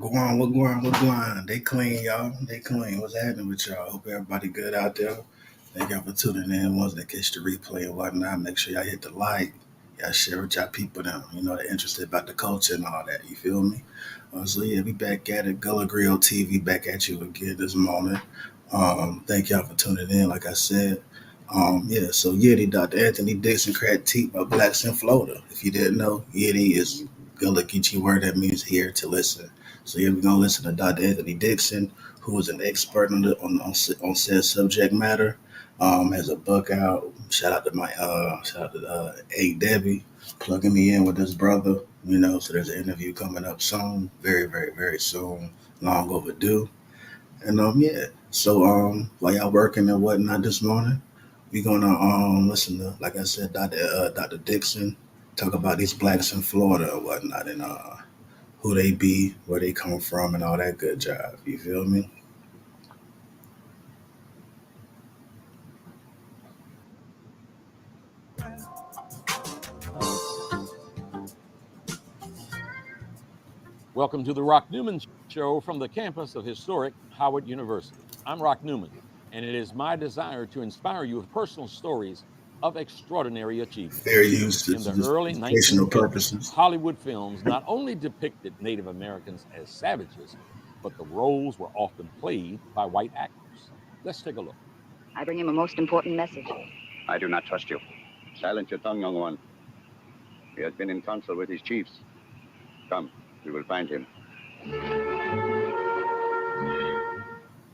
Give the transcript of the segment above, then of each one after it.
What going? They clean, y'all. They clean. What's happening with y'all? Hope everybody good out there. Thank y'all for tuning in. Ones that catch the replay and whatnot, make sure y'all hit the like. Y'all share with y'all people them. They're interested about the culture and all that. You feel me? So yeah, we back at it. Gullah Grill TV back at you again this morning. Thank y'all for tuning in. Like I said, yeah. So Yeddi, Dr. Anthony Dixon, krak, teet by blacks in Florida. If you didn't know, Yeddi is Gullah Geechee word that means here to listen. So here we're gonna listen to Dr. Anthony Dixon, who is an expert on said subject matter. Has a book out. Shout out to A Debbie plugging me in with this brother. So there's an interview coming up soon, very, very, very soon, long overdue. And yeah. So while y'all working and whatnot this morning, we're gonna listen to, like I said, Dr. Dixon talk about these blacks in Florida and whatnot, and who they be, where they come from, and all that good jive. You feel me? Welcome to the Rock Newman Show from the campus of historic Howard University. I'm Rock Newman, and it is my desire to inspire you with personal stories of extraordinary achievement. Fair use for In the early educational 1950s, purposes. Hollywood films not only depicted Native Americans as savages, but the roles were often played by white actors. Let's take a look. I bring him a most important message. I do not trust you. Silence your tongue, young one. He has been in council with his chiefs. Come, we will find him.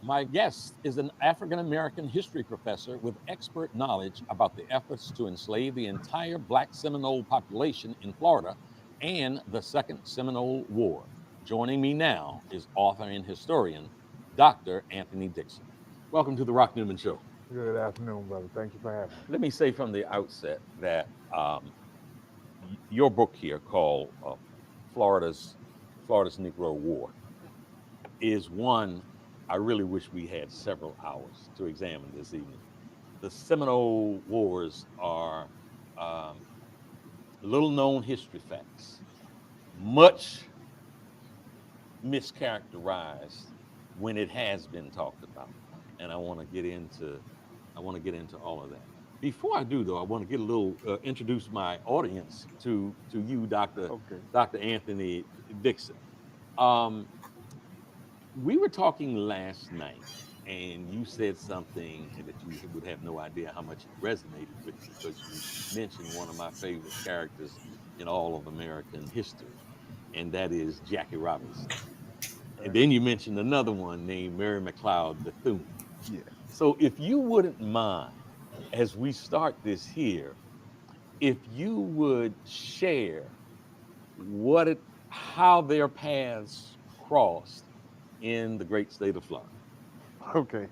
My guest is an African American history professor with expert knowledge about the efforts to enslave the entire Black Seminole population in Florida and the Second Seminole War. Joining me now is author and historian, Dr. Anthony Dixon. Welcome to the Rock Newman Show. Good afternoon, brother. Thank you for having me. Let me say from the outset that your book here called Florida's Negro War is one I really wish we had several hours to examine this evening. The Seminole Wars are little known history facts, much mischaracterized when it has been talked about, and I want to get into all of that. Before I do, though, I want to get a little introduce my audience to you, Okay. Dr. Anthony Dixon. Um, we were talking last night, and you said something that you would have no idea how much it resonated with you because you mentioned one of my favorite characters in all of American history, and that is Jackie Robinson. And then you mentioned another one named Mary McLeod Bethune. Yeah. So if you wouldn't mind, as we start this here, if you would share how their paths crossed in the great state of Florida. Okay.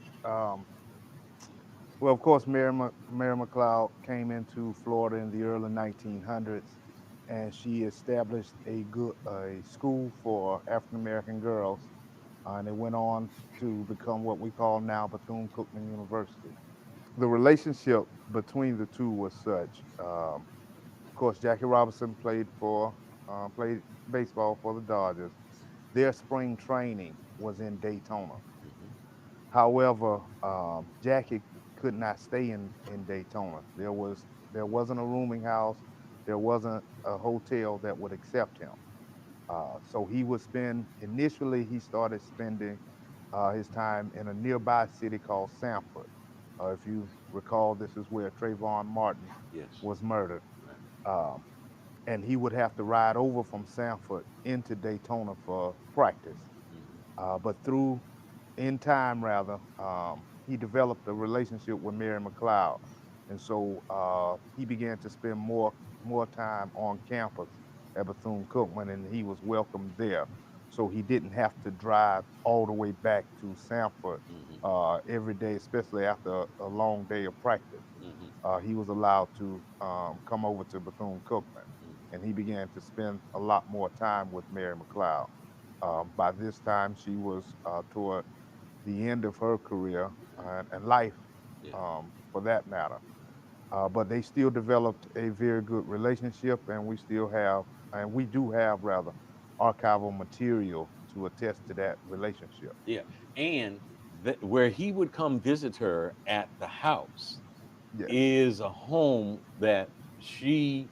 Well, of course, Mary McLeod came into Florida in the early 1900s, and she established a school for African American girls, and it went on to become what we call now Bethune-Cookman University. The relationship between the two was such. Of course, Jackie Robinson played baseball for the Dodgers. Their spring training was in Daytona. Mhm. However, Jackie could not stay in Daytona. There wasn't a rooming house. There wasn't a hotel that would accept him. So he started spending his time in a nearby city called Sanford. If you recall, this is where Trayvon Martin Yes. was murdered. Right. Um, and he would have to ride over from Sanford into Daytona for practice. Mhm. But in time rather, he developed a relationship with Mary McLeod, and so he began to spend more time on campus at Bethune-Cookman, and he was welcomed there. So he didn't have to drive all the way back to Sanford Mhm. every day, especially after a long day of practice. Mhm. He was allowed to come over to Bethune-Cookman, Mhm. and he began to spend a lot more time with Mary McLeod. By this time, she was toward the end of her career and life, Yeah. for that matter. But they still developed a very good relationship, and we do have rather archival material to attest to that relationship. Yeah. And where he would come visit her at the house Yes. is a home that she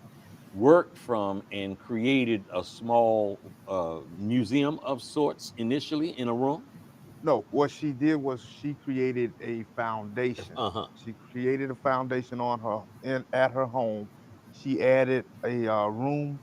worked from and created a small museum of sorts initially in a room. No, what she did was she created a foundation. Uh huh. She created a foundation on her in at her home. She added a room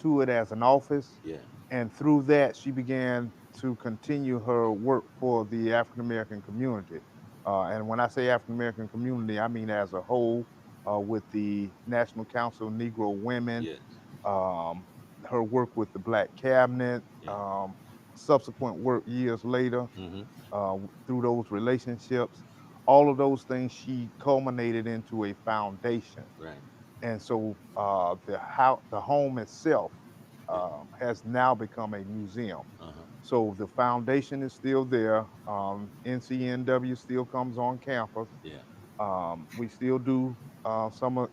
to it as an office, Yeah. and through that she began to continue her work for the African American community. And when I say African American community, I mean as a whole, with the National Council of Negro Women, Yes. um, her work with the Black Cabinet, Yeah. subsequent work years later Mm-hmm. through those relationships. All of those things she culminated into a foundation, Right. and so the home itself Yeah. has now become a museum. Uh huh. So the foundation is still there. NCNW still comes on campus. Yeah. We still do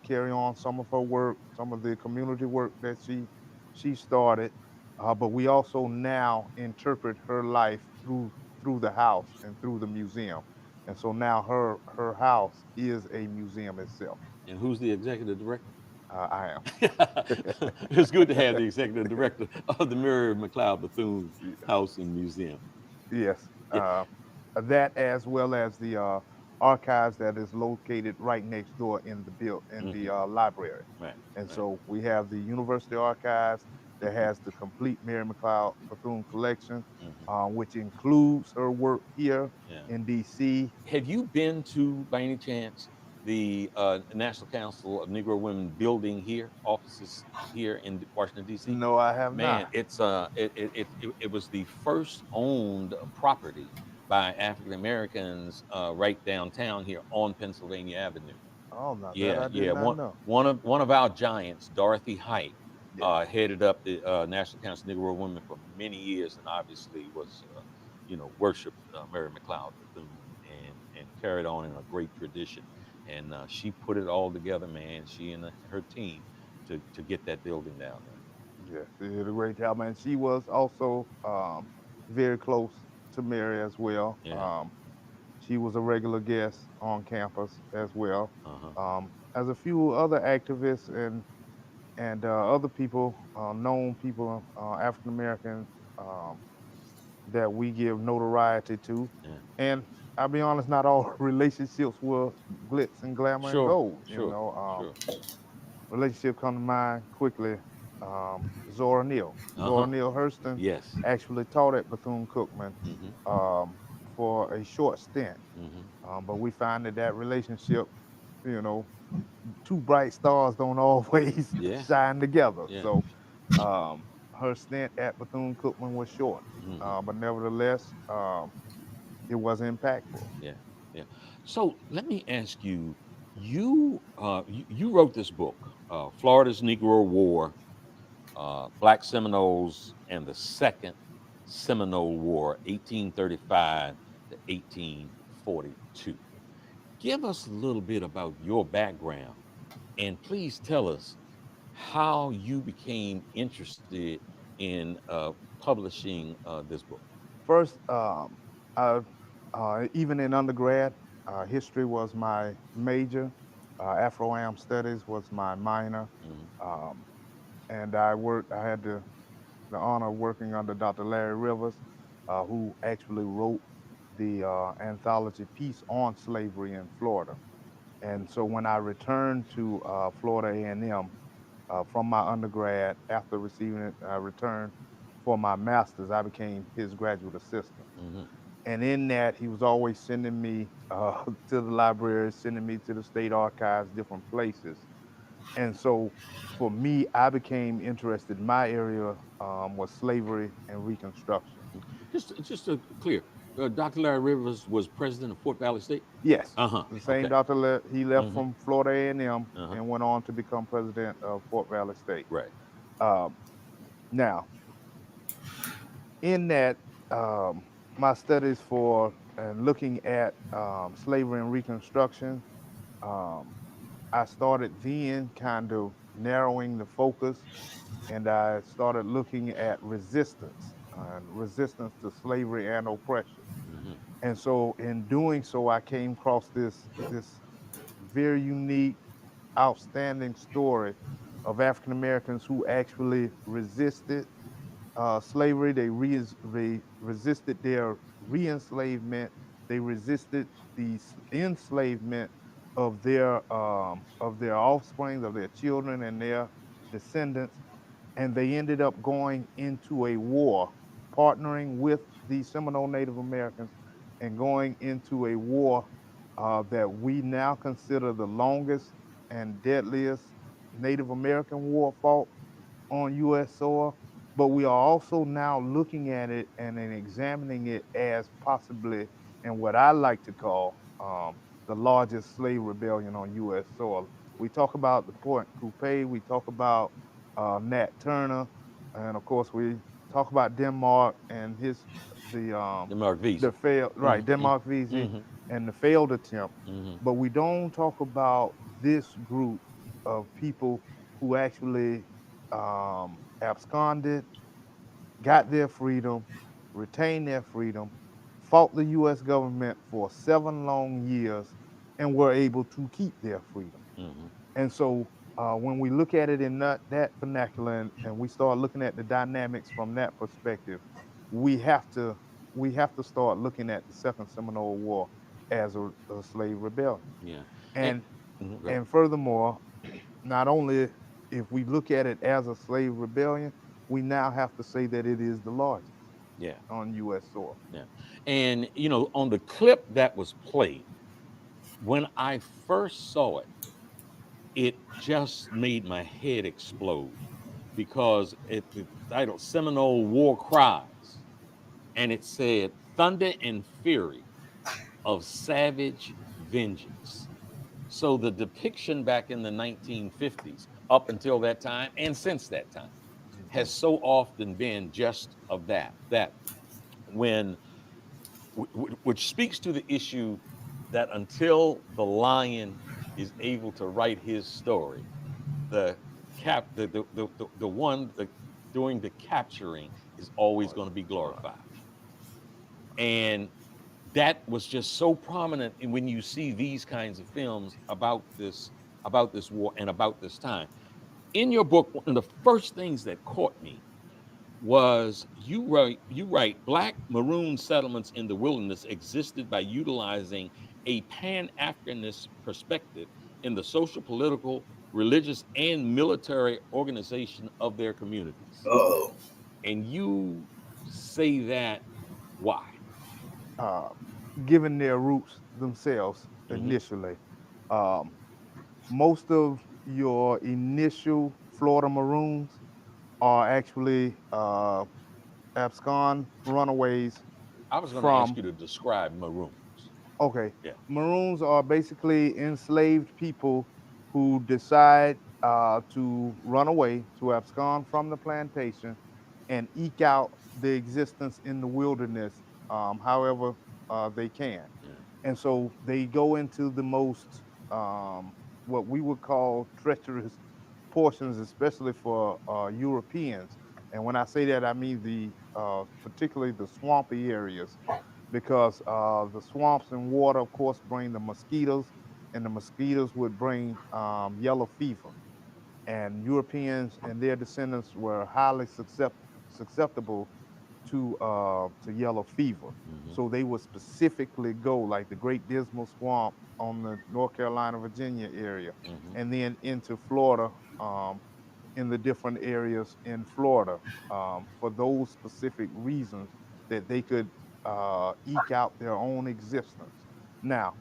carry on some of her work, some of the community work that she started. But we also now interpret her life through the house and through the museum. And so now her house is a museum itself. And who's the executive director? I am. It's good to have the executive director of the Mary McLeod Bethune House and Museum. Yes. Yeah. That as well as the archives that is located right next door in the Mm-hmm. library. Right. And Right. so we have the University Archives that has the complete Mary McLeod Bethune collection, Mm-hmm. which includes her work here Yeah. in D.C. Have you been to, by any chance, the National Council of Negro Women building here, offices here in Washington D.C.? No, I have Man, not. it was the first owned property by African Americans right downtown here on Pennsylvania Avenue. Oh, no, that Yeah, I did yeah. not know. One of our giants, Dorothy Height, Yes, headed up the National Council of Negro Women for many years, and obviously was, worshipped Mary McLeod Bethune and carried on in a great tradition. And she put it all together, man. She and her team to get that building down there. yes, she did a great job, and she was also very close to Mary as well. Yeah. She was a regular guest on campus as well, Uh huh. as a few other activists and other people, known people, African American, um, that we give notoriety to. Yeah. And I'll be honest, not all relationships were glitz and glamour and Sure. gold. Sure. Sure. Relationship come to mind quickly. Zora Neale. Uh Zora huh. Neale Hurston Yes. actually taught at Bethune-Cookman Mm-hmm. um, for a short stint. Mm-hmm. But we find that relationship, you know, two bright stars don't always Yeah. shine together. Yeah. So her stint at Bethune-Cookman was short, Mm-hmm. but nevertheless, it was impactful. Yeah, yeah. So let me ask you, you wrote this book, Florida's Negro War, Black Seminoles and the Second Seminole War, 1835 to 1842. Give us a little bit about your background, and please tell us how you became interested in publishing this book. First, I, even in undergrad, history was my major. Afro-Am studies was my minor. Hmm. Um, and I had the honor of working under Dr. Larry Rivers, who actually wrote the anthology piece on slavery in Florida. And so when I returned to Florida A&M from my undergrad, after receiving it, I returned for my master's. I became his graduate assistant. Hmm. And in that, he was always sending me to the library, sending me to the state archives, different places. And so for me, I became interested. My area was slavery and Reconstruction. Just to clear, Dr. Larry Rivers was president of Fort Valley State. Yes, Uh huh. the same Okay. Dr. He left Hmm. from Florida A&M Uh huh. and went on to become president of Fort Valley State. Right. Um, Now, in that, my studies for and looking at slavery and Reconstruction, um, I started then kind of narrowing the focus, and I started looking at resistance. resistance to slavery and oppression. Hmm. And so, in doing so, I came across this very unique, outstanding story of African Americans who actually resisted slavery. They resisted their re-enslavement. They resisted the enslavement of their offspring, of their children, and their descendants. And they ended up going into a war, partnering with the Seminole Native Americans, and going into a war that we now consider the longest and deadliest Native American war fought on U.S. soil, but we are also now looking at it and then examining it as possibly, and what I like to call, the largest slave rebellion on U.S. soil. We talk about the Point Coupe, we talk about Nat Turner, and of course we talk about Denmark and The Mark the Visa. failed, right, Hmm. Denmark Vesey Hmm. and the failed attempt, Hmm. but we don't talk about this group of people who actually absconded, got their freedom, retained their freedom, fought the U.S. government for 7 long years, and were able to keep their freedom. Hmm. And so when we look at it in that vernacular, and we start looking at the dynamics from that perspective, we have to we have to start looking at the Second Seminole War as a slave rebellion. Yeah. And And go ahead. and furthermore, not only if we look at it as a slave rebellion, we now have to say that it is the largest Yeah. on U.S. soil. Yeah. And on the clip that was played, when I first saw it, it just made my head explode because the title Seminole War Cries, and it said thunder and fury of savage vengeance. So the depiction back in the 1950s, up until that time and since that time, has so often been just of that when which speaks to the issue that until the lion is able to write his story, the the one doing the capturing is always going to be Right. glorified. And that was just so prominent in when you see these kinds of films about this war and about this time. In your book, one of the first things that caught me was you write black maroon settlements in the wilderness existed by utilizing a pan-Africanist perspective in the social, political, religious, and military organization of their communities. Oh, And you say that why? Uh, Given their roots themselves Hmm. initially, um, most of your initial Florida Maroons are actually abscond runaways I was going to ask from. you to describe maroons. Okay, Yeah. Maroons are basically enslaved people who decide to run away, to abscond from the plantation, and eke out the existence in the wilderness, however they can. Yeah. And so they go into the most, what we would call treacherous portions, especially for Europeans. And when I say that, I mean particularly the swampy areas, because the swamps and water, of course, bring the mosquitoes, and the mosquitoes would bring yellow fever. And Europeans and their descendants were highly susceptible to yellow fever. Hmm. So they would specifically go like the Great Dismal Swamp on the North Carolina, Virginia area, Hmm. and then into Florida, um, in the different areas in Florida, for those specific reasons that they could eke out their own existence. Now,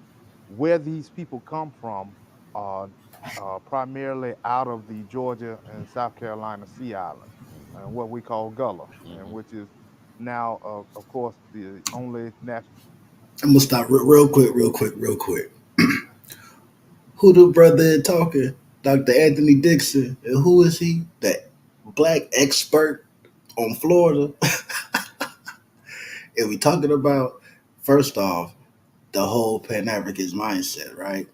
where these people come from are primarily out of the Georgia and South Carolina Sea Islands, Hmm. and what we call Gullah, and Hmm. which is now, of course, the only national. I'm gonna stop real quick, real quick, real quick. Who the brother talking? Dr. Anthony Dixon. And who is he? That black expert on Florida. And we talking about, first off, the whole Pan Africanist mindset, right?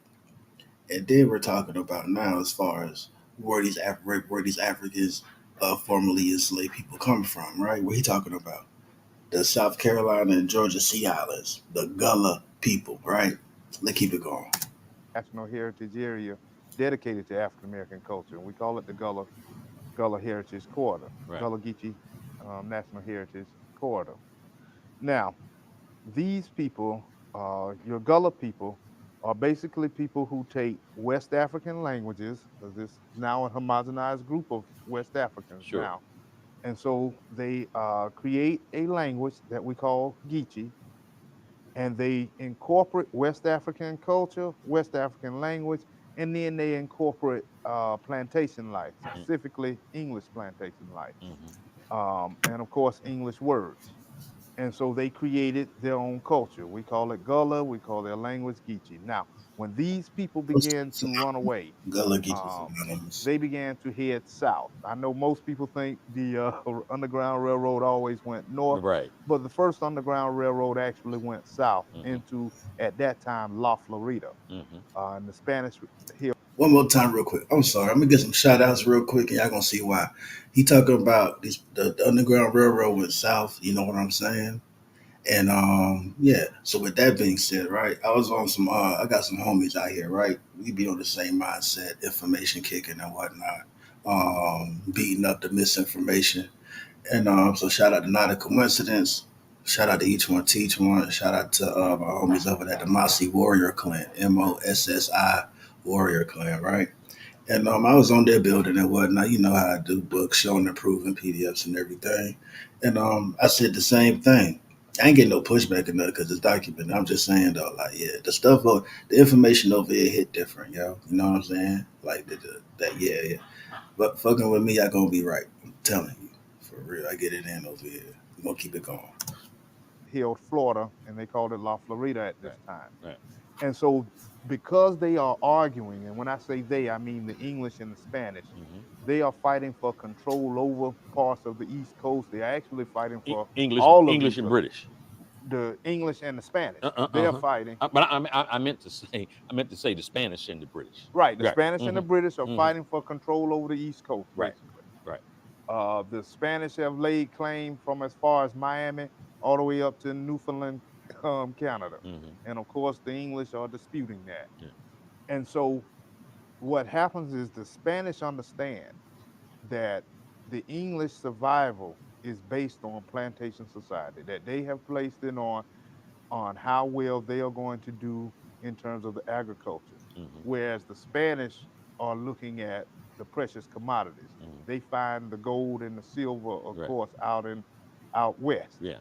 And then we're talking about now as far as where these Africans formerly enslaved people come from, right? What he talking about? The South Carolina and Georgia Sea Islands, the Gullah people, right? Let's keep it going. National heritage area dedicated to African American culture, and we call it the Gullah Heritage Corridor, Right. Gullah Geechee National Heritage Corridor. Now, these people, your Gullah people, are basically people who take West African languages, because it's now a homogenized group of West Africans Sure. now. And so they create a language that we call Geechee, and they incorporate West African culture, West African language, and then they incorporate plantation life, specifically English plantation life, Mm-hmm. and of course, English words. And so they created their own culture. We call it Gullah. We call their language Geechee. Now, when these people began So to run away, Gullah Geechees um, Anonymous. they began to head south. I know most people think the Underground Railroad always went north, Right. but the first Underground Railroad actually went south Mm-hmm. into, at that time, La Florida, Mm-hmm. in the Spanish Hill. One more time, real quick. I'm sorry. I'm gonna get some shout outs real quick, and y'all gonna see why. He talking about the Underground Railroad went south. You know what I'm saying? And yeah. So with that being said, right, I was on some. I got some homies out here, right? We be on the same mindset, information kicking and whatnot, beating up the misinformation. And so shout out to Not a Coincidence. Shout out to each one, teach one. Shout out to my homies over at the Mossy Warrior Clan, MOSSI Warrior Clan, right? And I was on their building and whatnot. You know how I do, books showing and proving PDFs and everything. And I said the same thing. I ain't getting no pushback or nothing because it's documented. I'm just saying though, like, yeah, the stuff, the information over here hit different, yo. You know what I'm saying? Like that, yeah, yeah. But fucking with me, I gonna be right. I'm telling you, for real. I get it in over here. We gonna keep it going. Hill, Florida, and they called it La Florida at this Right. time. Right. And so, because they are arguing, and when I say they, I mean the English and the Spanish, Mm-hmm. they are fighting for control over parts of the East Coast. They are actually fighting for English, all of English East and Coast, British. the English and the Spanish. They're Uh-huh. fighting. But I meant to say, the Spanish and the British. Right, the Right. Spanish and the Mm-hmm. British are Mm-hmm. fighting for control over the East Coast, Right. basically. Right. The Spanish have laid claim from as far as Miami all the way up to Newfoundland, Canada. Mm-hmm. And of course, the English are disputing that. Yeah. And so, what happens is the Spanish understand that the English survival is based on plantation society, that they have placed it on how well they are going to do in terms of the agriculture. Mm-hmm. Whereas the Spanish are looking at the precious commodities. Mm-hmm. They find the gold and the silver, of Right. course, out west. Yeah.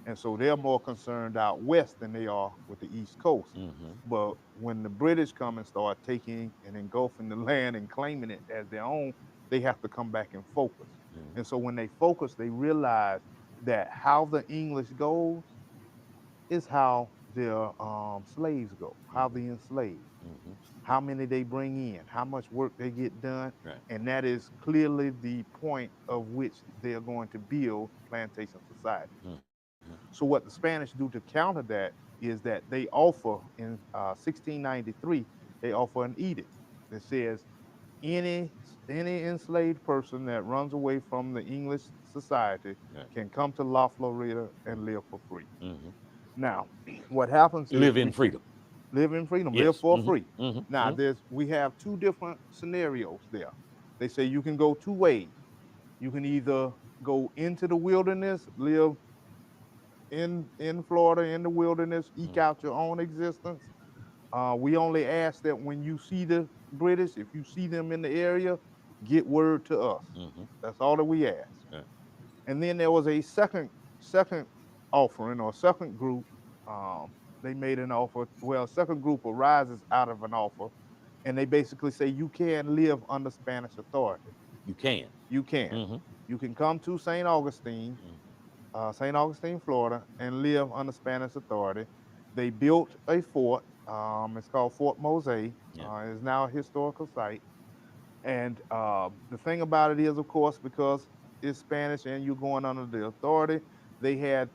And so they're more concerned out west than they are with the East Coast. Mm-hmm. But when the British come and start taking and engulfing the land and claiming it as their own, they have to come back and focus. Mm-hmm. And so when they focus, they realize that how the English goes is how their slaves go, how Mm-hmm. they enslave, Mm-hmm. how many they bring in, how much work they get done. Right. And that is clearly the point of which they are going to build plantation society. Mm-hmm. So, what the Spanish do to counter that is that they offer in 1693, they offer an edict that says any enslaved person that runs away from the English society Right. can come to La Florida and live for free. Mm-hmm. Now, what happens is Live in we freedom. live in freedom, live Yes. for Mm-hmm. free. Mm-hmm. Now, Mm-hmm. we have two different scenarios there. They say you can go two ways. You can either go into the wilderness, live in Florida in the wilderness, eke out your own existence. We only ask that when you see the British, if you see them in the area, get word to us. Mm-hmm. That's all that we ask. Right. And then there was a second offering or second group. They made an offer. Well, a second group arises out of an offer, and they basically say you can live under Spanish authority. You can. You can. Mm-hmm. You can come to St. Augustine, Florida, and live under Spanish authority. They built a fort. It's called Fort Mose. It Yeah. is now a historical site. And the thing about it is, of course, because it's Spanish and you're going under the authority, they had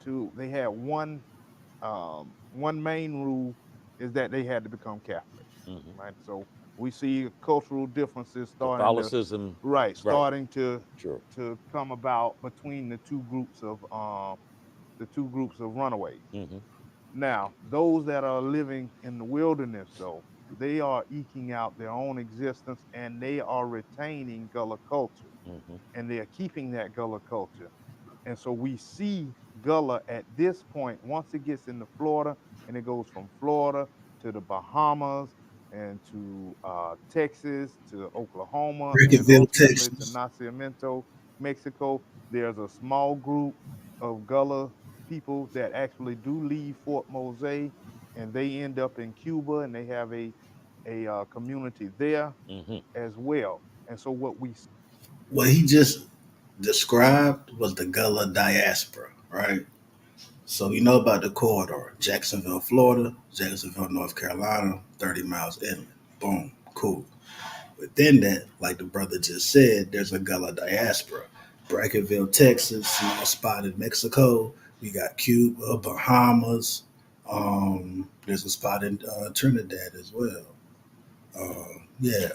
one main rule is that they had to become Catholic, Mm-hmm. right? So We see cultural differences starting to Catholicism, right, right? starting Sure. to come about between the two groups of runaways. Mm-hmm. Now, those that are living in the wilderness, though, they are eking out their own existence and they are retaining Gullah culture Mm-hmm. and they are keeping that Gullah culture. And so we see Gullah at this point, once it gets into Florida and it goes from Florida to the Bahamas and to Texas to Oklahoma and Brickyville, ultimately to Texas. Nacimiento, Mexico, there's a small group of Gullah people that actually do leave Fort Mose and they end up in Cuba and they have a community there Mm-hmm. as well. And so what we What he just described was the Gullah diaspora, right? So you know about the corridor, Jacksonville, Florida, Jacksonville, North Carolina, 30 miles inland. Boom, cool. Within that, like the brother just said, there's a Gullah diaspora. Brackenville, Texas, small spot in Mexico. We got Cuba, Bahamas. There's a spot in Trinidad as well. Yeah.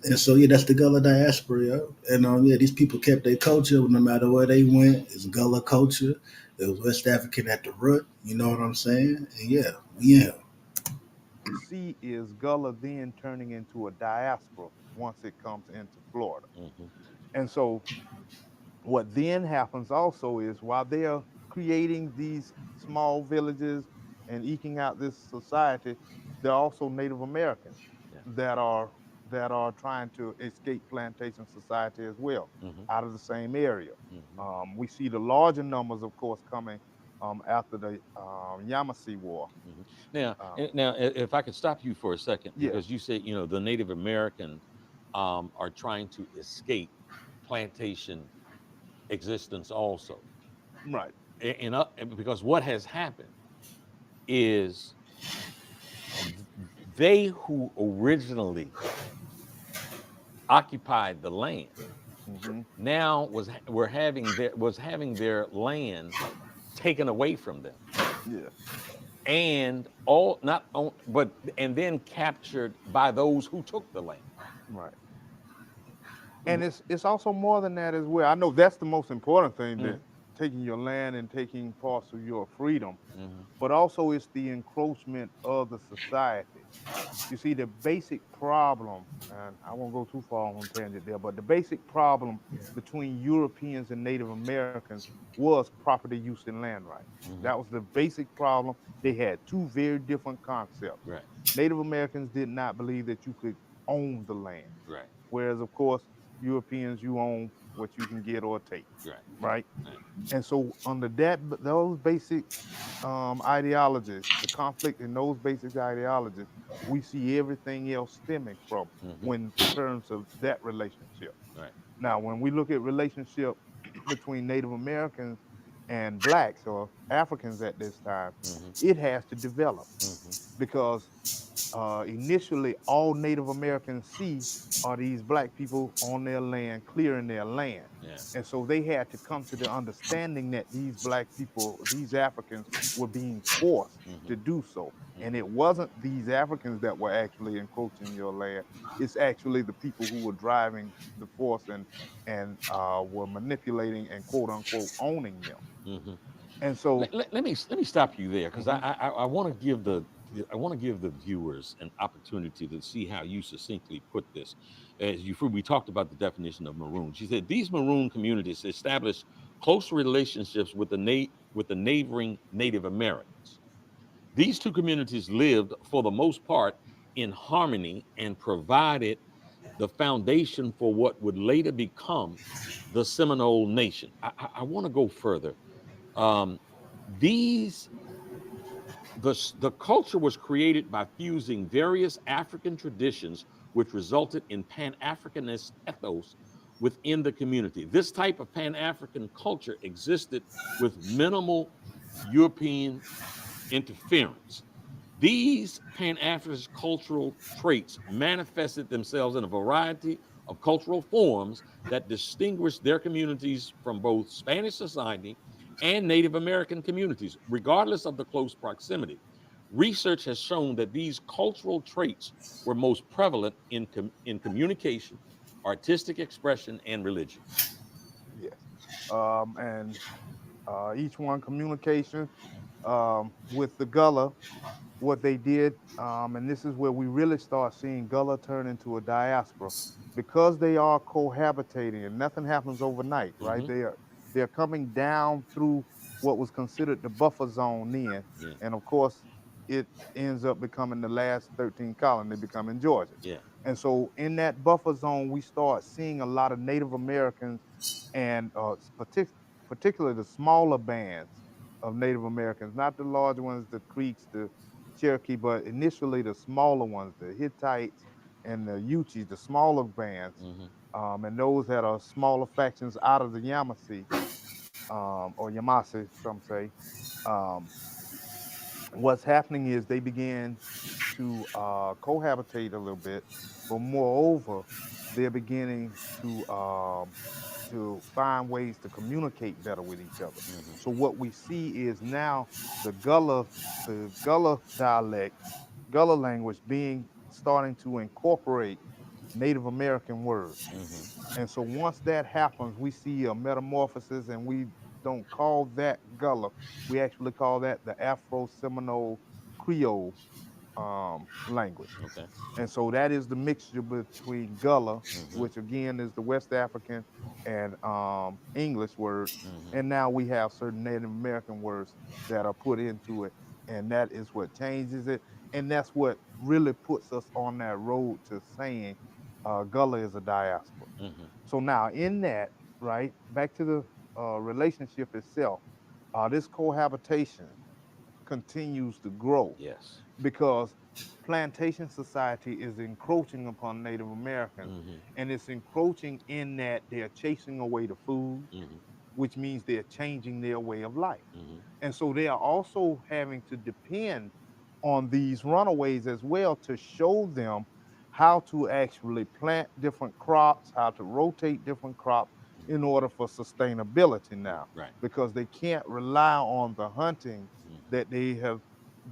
And so yeah, that's the Gullah diaspora, yo. And yeah, these people kept their culture no matter where they went. It's Gullah culture. It was West African at the root. You know what I'm saying? And yeah. see is Gullah then turning into a diaspora once it comes into Florida. Mm-hmm. And so what then happens also is while they are creating these small villages and eking out this society, there are also Native Americans Yeah. that are trying to escape plantation society as well Mm-hmm. out of the same area. Mm-hmm. We see the larger numbers, of course, coming after the Yamasee War. Mm-hmm. Now, Um, if I could stop you for a second, yeah, because you said the Native Americans are trying to escape plantation existence also, right. because what has happened is they who originally occupied the land Hmm. now was having their land taken away from them, Yeah, and all not on, but and then captured by those who took the land. right. And it's also more than that as well. I know that's the most important thing, Mm-hmm. that taking your land and taking parts of your freedom, Mm-hmm. but also it's the encroachment of the society. You see, the basic problem, and I won't go too far on tangent there, but the basic problem between Europeans and Native Americans was property use and land rights. Mm-hmm. That was the basic problem. They had two very different concepts. Right. Native Americans did not believe that you could own the land, Right. whereas, of course, Europeans, you own what you can get or take, Right. right? Right. And so, under those basic ideologies, the conflict in those basic ideologies, we see everything else stemming from Mm-hmm. when terms of that relationship. Right. Now, when we look at relationship between Native Americans and blacks or Africans at this time, Mm-hmm. it has to develop Mm-hmm. because initially all Native Americans see are these black people on their land, clearing their land. Yeah. And so they had to come to the understanding that these black people, these Africans, were being forced Mm-hmm. to do so. And Mm-hmm. it wasn't these Africans that were actually encroaching your land. It's actually the people who were driving the force and were manipulating and quote unquote owning them. Mm-hmm. And so, Let me stop you there, because mhm, I want to give the viewers an opportunity to see how you succinctly put this. As we talked about the definition of maroon. She said these maroon communities established close relationships with the neighboring Native Americans. These two communities lived for the most part in harmony and provided the foundation for what would later become the Seminole Nation. I want to go further. Um, these the culture was created by fusing various African traditions, which resulted in Pan-Africanist ethos within the community. This type of Pan-African culture existed with minimal European interference. These Pan Africanist cultural traits manifested themselves in a variety of cultural forms that distinguished their communities from both Spanish society and Native American communities, regardless of the close proximity. Research has shown that these cultural traits were most prevalent in communication, artistic expression, and religion. Yes. And each one communication with the Gullah, what they did, and this is where we really start seeing Gullah turn into a diaspora because they are cohabitating and nothing happens overnight, right? Mm-hmm. They're coming down through what was considered the buffer zone then, Yeah. and of course, it ends up becoming the last 13 colony, becoming Georgia. Yeah. And so, in that buffer zone, we start seeing a lot of Native Americans and particularly the smaller bands of Native Americans, not the large ones, the Creeks, the Cherokee, but initially the smaller ones, the Hittites and the Uchis, the smaller bands, Mm-hmm. and those that are smaller factions out of the Yamasee, or Yamasi, some say. Um, what's happening is they begin to cohabitate a little bit, but moreover, they're beginning to find ways to communicate better with each other. Mm-hmm. So what we see is now the Gullah dialect, Gullah language being starting to incorporate Native American words. Mm-hmm. And so once that happens, we see a metamorphosis, and we don't call that Gullah. We actually call that the Afro-Seminole Creole language. Okay. And so that is the mixture between Gullah, Mm-hmm. which again is the West African and English words. Mm-hmm. And now we have certain Native American words that are put into it. And that is what changes it. And that's what really puts us on that road to saying Gullah is a diaspora. Mm-hmm. So now in that, right, back to the relationship itself, this cohabitation continues to grow Yes. because plantation society is encroaching upon Native Americans, Mm-hmm. and it's encroaching in that they're chasing away the food, Mm-hmm. which means they're changing their way of life. Mm-hmm. And so they are also having to depend on these runaways as well to show them how to actually plant different crops, how to rotate different crops in order for sustainability now, Right. because they can't rely on the hunting Mm-hmm. that they have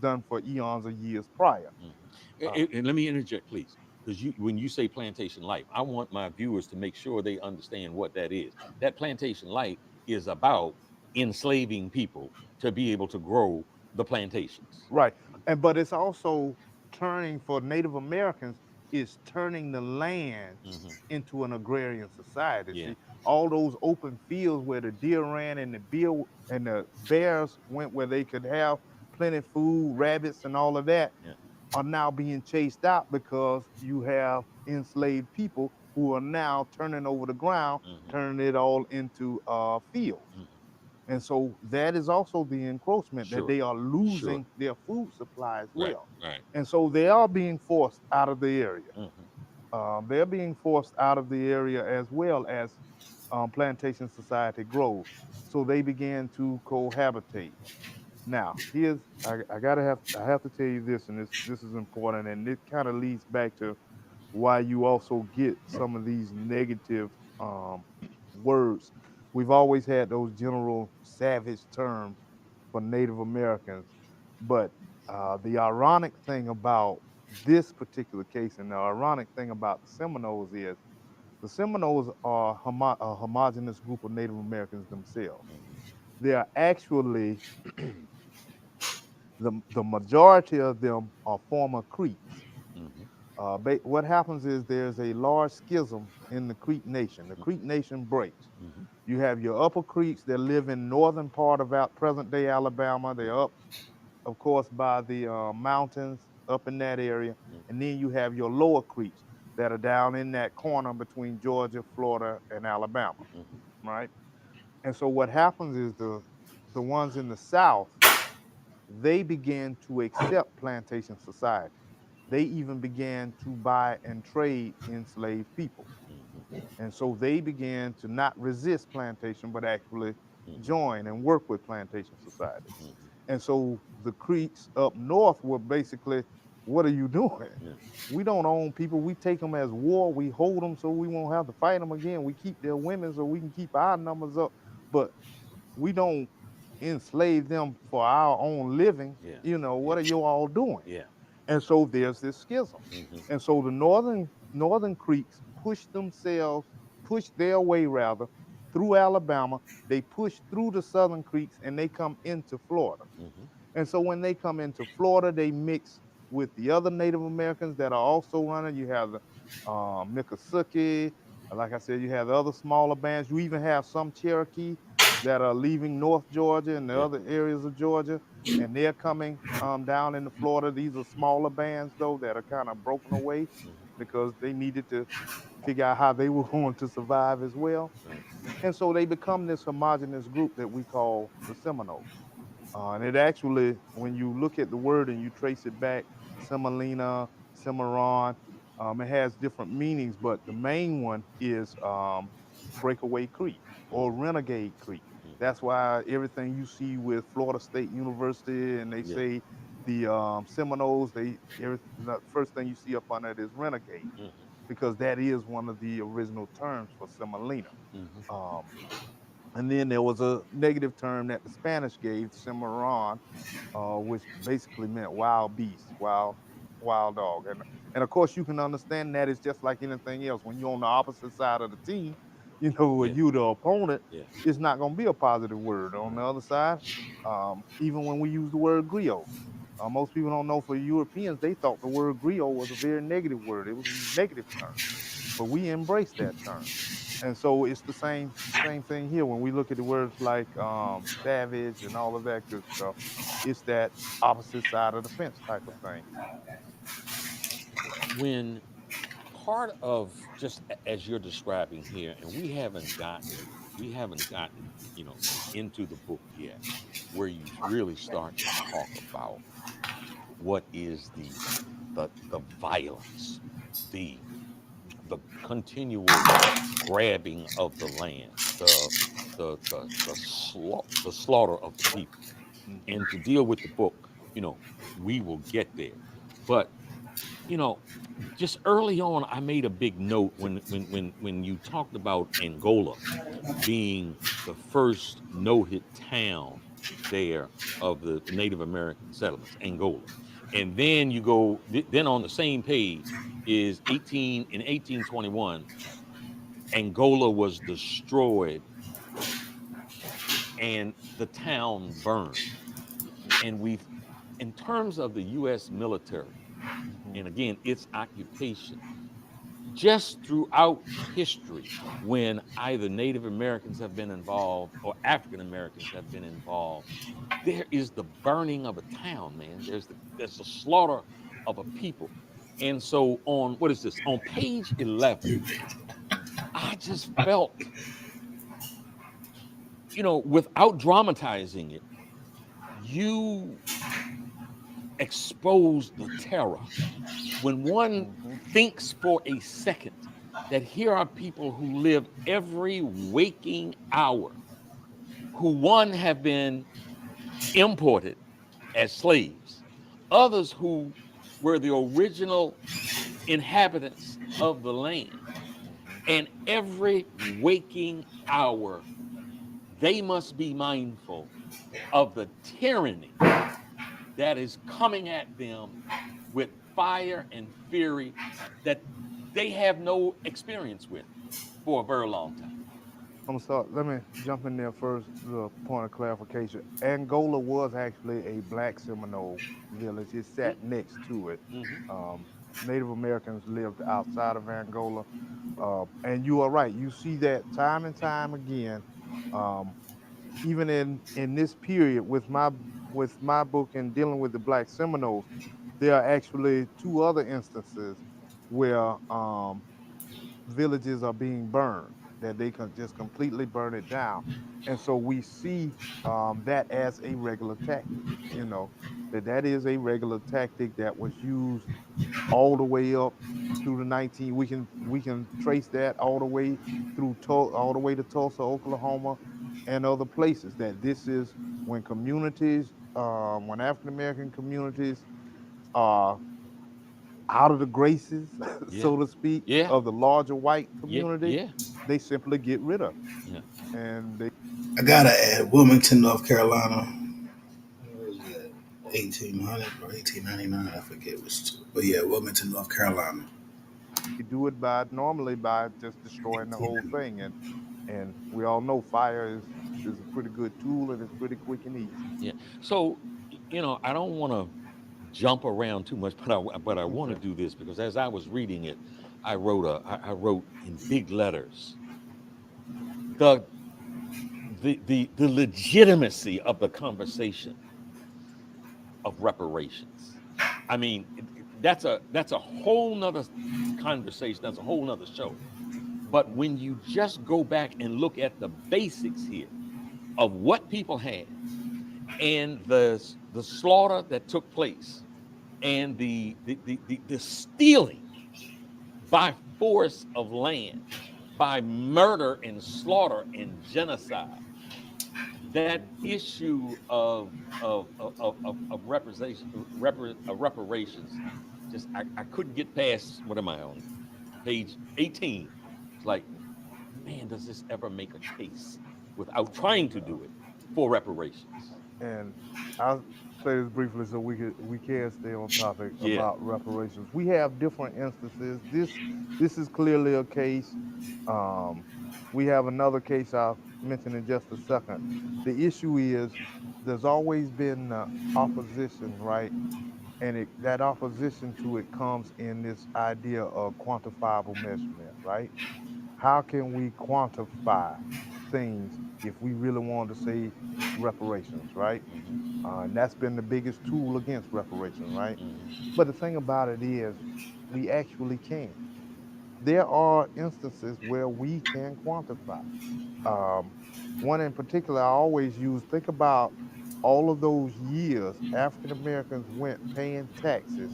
done for eons of years prior. Mm-hmm. Uh, And let me interject, please, because when you say plantation life, I want my viewers to make sure they understand what that is. That plantation life is about enslaving people to be able to grow the plantations. right. And but it's also turning for Native Americans is turning the land Mm-hmm. into an agrarian society. Yeah. See, all those open fields where the deer ran and the bears went where they could have plenty of food, rabbits and all of that Yeah. are now being chased out because you have enslaved people who are now turning over the ground, Mm-hmm. turning it all into fields. Mm-hmm. And so that is also the encroachment that Sure. they are Sure. losing their food supply as Right. well. Right. And so they are being forced out of the area. Mm-hmm. They're being forced out of the area as well as plantation society grows. So they began to cohabitate. Now, here's I have to tell you this, and this is important, and it kind of leads back to why you also get some of these negative um, words. We've always had those general savage terms for Native Americans, but the ironic thing about this particular case, and the ironic thing about the Seminoles is the Seminoles are a homogenous group of Native Americans themselves. They are actually the majority of them are former Creeks. Mm-hmm. What happens is there's a large schism in the Creek Nation. The Creek Nation breaks. Mm-hmm. You have your Upper Creeks that live in northern part of present day Alabama. They're up, of course, by the mountains up in that area, and then you have your Lower Creeks that are down in that corner between Georgia, Florida, and Alabama, Mm-hmm. right? And so what happens is the ones in the South they began to accept plantation society. They even began to buy and trade enslaved people. Mm-hmm. And so they began to not resist plantation, but actually Mm-hmm. join and work with plantation society. Mm-hmm. And so the Creeks up north were basically, what are you doing? Yeah. We don't own people. We take them as war. We hold them so we won't have to fight them again. We keep their women so we can keep our numbers up. But we don't enslave them for our own living, Yeah. what are you all doing? Yeah. And so there's this schism. Mm-hmm. And so the northern Creeks push their way rather through Alabama. They push through the southern Creeks and they come into Florida. Mm-hmm. And so when they come into Florida, they mix with the other Native Americans that are also running. You have the Miccosukee. Like I said, you have the other smaller bands. You even have some Cherokee that are leaving North Georgia and the Yeah. other areas of Georgia, and they're coming down into Florida. These are smaller bands, though, that are kind of broken away Mm-hmm. because they needed to figure out how they were going to survive as well. Right. And so they become this homogenous group that we call the Seminoles. And it actually, when you look at the word and you trace it back, semolina, cimarron, it has different meanings, but the main one is Breakaway Creek or Mm-hmm. Renegade Creek. Mm-hmm. That's why everything you see with Florida State University and they Yeah. say the Seminoles, the first thing you see up on it is Renegade Mm-hmm. because that is one of the original terms for semolina. Mm-hmm. Um, and then there was a negative term that the Spanish gave, cimarron, which basically meant wild beast, wild dog. And of course you can understand that it's just like anything else. When you're on the opposite side of the team, when Yeah. you the opponent, Yeah. it's not gonna be a positive word. On the Right. other side, even when we use the word griot, most people don't know for Europeans, they thought the word griot was a very negative word. It was a negative term, but we embrace that term. And so it's the same thing here when we look at the words like savage and all of that good stuff. It's that opposite side of the fence type of thing. When part of just as you're describing here, and we haven't gotten into the book yet, where you really start to talk about what is the violence, the the continual grabbing of the land, the slaughter of the people. Hmm. And to deal with the book, we will get there. But you know, just early on, I made a big note when you talked about Angola being the first no-hit town there of the Native American settlements, Angola. And then you go then on the same page is 1821 Angola was destroyed and the town burned. And we've in terms of the US military Hmm. and again its occupation just throughout history when either Native Americans have been involved or African Americans have been involved, there is the burning of a town, man. There's the slaughter of a people. And so on what is this? On page 11, I just felt, without dramatizing it, you expose the terror when one Hmm. thinks for a second that here are people who live every waking hour, who one have been imported as slaves, others who were the original inhabitants of the land, and every waking hour they must be mindful of the tyranny that is coming at them with fire and fury that they have no experience with for a very long time. I'm gonna start. Let me jump in there first. The point of clarification: Angola was actually a black Seminole village. It sat next to it. Mm-hmm. Um, Native Americans lived outside of Angola, and you are right. You see that time and time again. Um, Even in this period with my book and dealing with the black Seminoles, there are actually two other instances where villages are being burned, that they can just completely burn it down. And so we see that as a regular tactic, you know, that is a regular tactic that was used all the way up through the 19. We can trace that all the way all the way to Tulsa, Oklahoma, and other places. That this is when when African American communities are out of the graces, Yeah. so to speak, Yeah. of the larger white Yeah. community, Yeah. they simply get rid of Yeah. and they I gotta add Wilmington, North Carolina. Where is that? 1800 or 1899? I forget which two. But yeah, Wilmington, North Carolina. do it by normally by just destroying the whole thing, and we all know fire is a pretty good tool and it's pretty quick and easy. Yeah. So, I don't want to jump around too much, but I want to Okay. do this because as I was reading it, I wrote in big letters the the legitimacy of the conversation of reparations. I mean, that's a whole nother conversation. That's a whole nother show. But when you just go back and look at the basics here of what people had and the slaughter that took place and the stealing by force of land, by murder and slaughter and genocide, that issue of reparations, just I couldn't get past. What am I on? Page 18. It's like, man, does this ever make a case without trying to do it for reparations? And I'll say this briefly so we can stay on topic Yeah. about reparations. We have different instances. This is clearly a case. Um, we have another case I'll mention in just a second. The issue is there's always been opposition, right? And that opposition to it comes in this idea of quantifiable measurement, right? How can we quantify things if we really want to say reparations, right? Mm-hmm. And that's been the biggest tool against reparations, right? Mm-hmm. But the thing about it is, we actually can. There are instances where we can quantify. Um, one in particular I always use, think about all of those years African Americans went paying taxes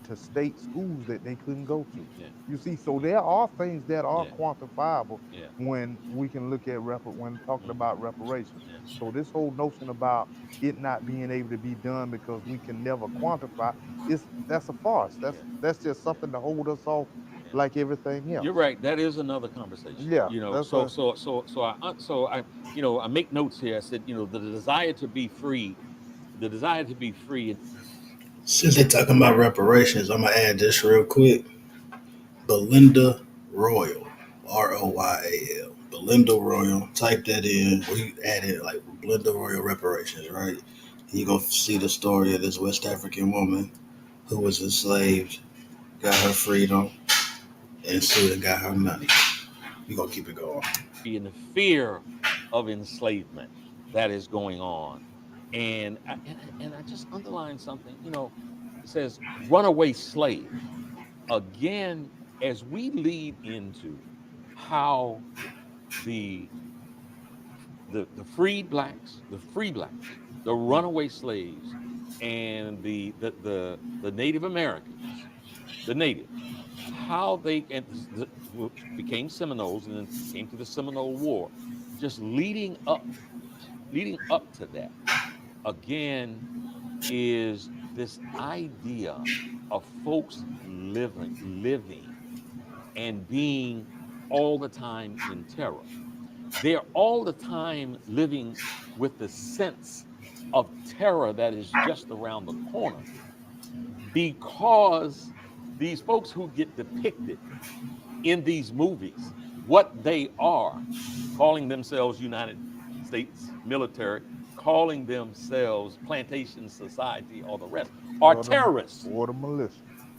to state schools that they couldn't go to. Yeah. You see, so there are things that are Yeah. quantifiable Yeah. when we can look at when talking Mm-hmm. about reparations. Yeah. So this whole notion about it not being able to be done because we can never quantify is that's a farce. Yeah. That's just something to hold us off Yeah. like everything You're else. right. That is another conversation. Yeah, that's So a I make notes here. I said, the desire to be free, the desire to be free. Since they talking about reparations, I'm gonna add this real quick. Belinda Royal, Royal. Belinda Royal. Type that in. We added like Belinda Royal reparations, right? You gonna see the story of this West African woman who was enslaved, got her freedom, and sued and got her money. We gonna keep it going. In the fear of enslavement that is going on, and I just underline something. It says runaway slave again as we lead into how the the free blacks, the runaway slaves, and the Native Americans, the natives, how they which became Seminoles and then came to the Seminole War, just leading up to that again is this idea of folks living and being all the time in terror. They're all the time living with the sense of terror that is just around the corner because these folks who get depicted in these movies, what they are, calling themselves United States military, calling themselves plantation society, or the rest, are terrorists, or the militia.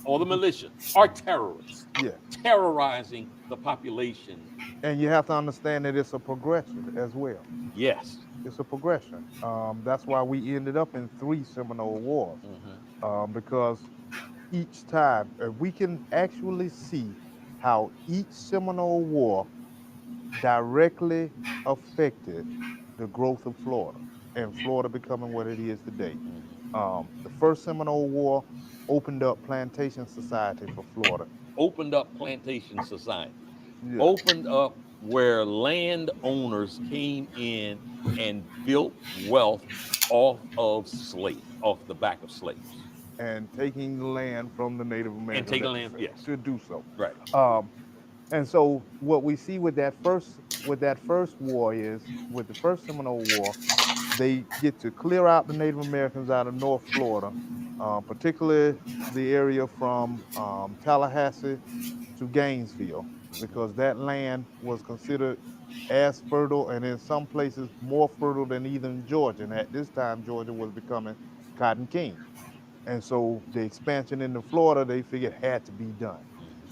or the militia, are terrorists, Yeah. terrorizing the population. And you have to understand that it's a progression as well. Yes. It's a progression. That's why we ended up in 3 Seminole Wars, Mm-hmm. because each time we can actually see how each Seminole War directly affected the growth of Florida and Florida becoming what it is today. Mm-hmm. The first Seminole War opened up plantation society for Florida. Opened up plantation society, Yeah. opened up where landowners came in and built wealth off the back of slaves. And taking the land from the Native And Americans taking at the land, yes. to do so. Right. Um, And so what we see with that first war is with the first Seminole War, they get to clear out the Native Americans out of North Florida, particularly the area from Tallahassee to Gainesville, because that land was considered as fertile and in some places more fertile than even Georgia. And at this time, Georgia was becoming cotton king. And so the expansion into Florida, they figured had to be done.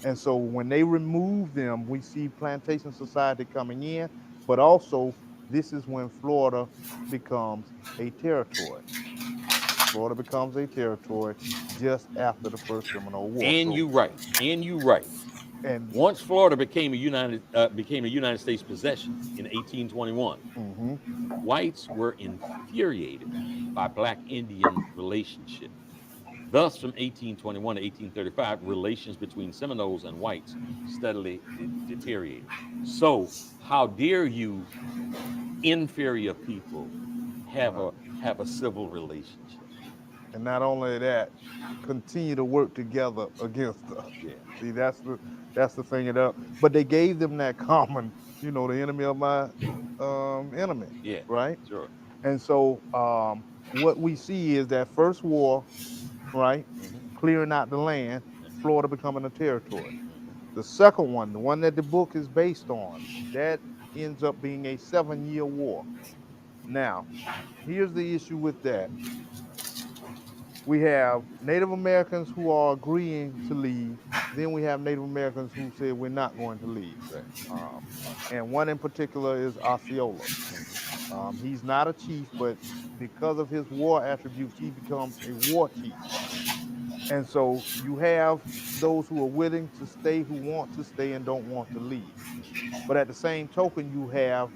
And so when they remove them, we see plantation society coming in, but also this is when Florida becomes a territory. Florida becomes a territory just after the first Seminole War. And So you right. And you right. and Once Florida became a United States possession in 1821, mhm, whites were infuriated by black Indian relationship. Thus, from 1821 to 1835, relations between Seminoles and whites steadily deteriorated. So, how dare you, inferior people, have right. a civil relationship? And not only that, continue to work together against us. Yeah, See, that's the thing it up. But they gave them that common, the enemy of my enemy, yeah, right? sure. And so what we see is that first war, right, Hmm. clearing out the land, Yeah. Florida becoming a territory. Hmm. The second one, the one that the book is based on, that ends up being a 7-year war. Now, here's the issue with that. We have Native Americans who are agreeing to leave. Then we have Native Americans who say we're not going to leave. Right. Um, and one in particular is Osceola. He's not a chief, but because of his war attributes, he becomes a war chief. And so you have those who are willing to stay, who want to stay and don't want to leave. But at the same token, you have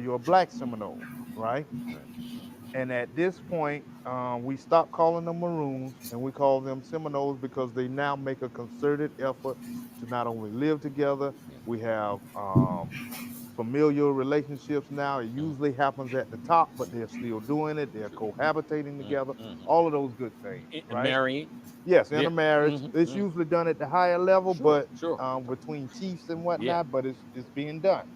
your black Seminoles, right? Right. And at this point, we stop calling them Maroons and we call them Seminoles because they now make a concerted effort to not only live together, Yeah. we have familial relationships now. It Mm. usually happens at the top, but they're still doing it. They're Sure. cohabitating together, Mm-hmm. all of those good things, And right? marrying. Yes, Yeah. intermarriage. Mm-hmm. It's Mm. usually done at the higher level, Sure. but Sure. between chiefs and Yeah. whatnot, but it's being done.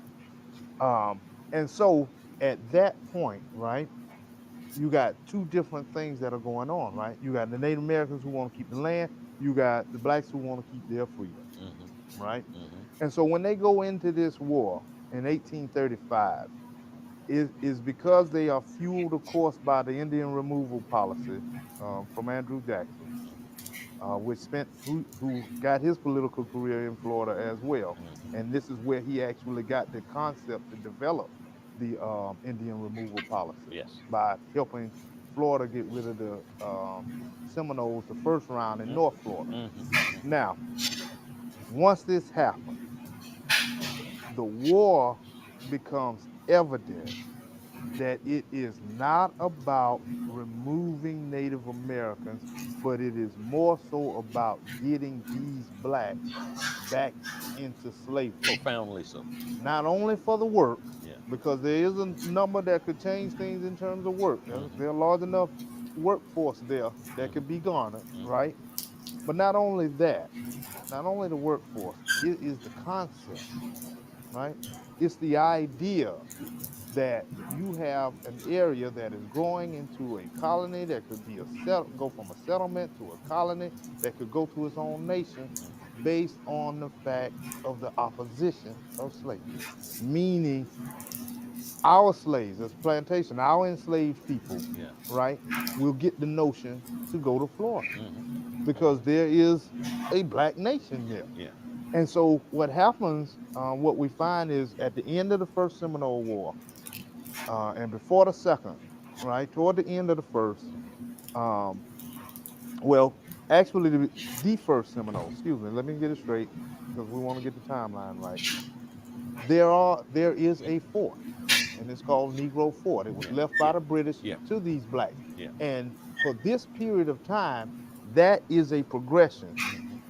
Um, and so at that point, right, you got two different things that are going on, right? You got the Native Americans who want to keep the land, you got the blacks who want to keep their freedom, Mm-hmm. right? Mm-hmm. And so when they go into this war in 1835, is because they are fueled, of course, by the Indian removal policy from Andrew Jackson, who got his political career in Florida as well. Mm-hmm. And this is where he actually got the concept to develop the Indian removal policy Yes. by helping Florida get rid of the Seminoles the first round in North Florida. Mm-hmm. Now, once this happened, the war becomes evident that it is not about removing Native Americans, but it is more so about getting these blacks back into slavery. Profoundly so. Not only for the work, Yeah. because there is a number that could change things in terms of work. There are Mm-hmm. large enough workforce there that could be Mm-hmm. garnered, Mm-hmm. right? But not only that, not only the workforce, it is the concept, right? It's the idea that you have an area that is growing into a colony that could be go from a settlement to a colony that could go to its own nation based on the fact of the opposition of slavery. Meaning our slaves, as plantation, our enslaved people, Yeah. right, will get the notion to go to Florida Mm-hmm. because there is a black nation there. Yeah. And so what happens, what we find is at the end of the first Seminole War, and before the second, right, toward the end of the first, um, well, actually the first Seminole, excuse me, let me get it straight because we want to get the timeline right. There is a fort, and it's called Negro Fort. It was Yeah. left by Yeah. the British Yeah. to these blacks, Yeah. and for this period of time, that is a progression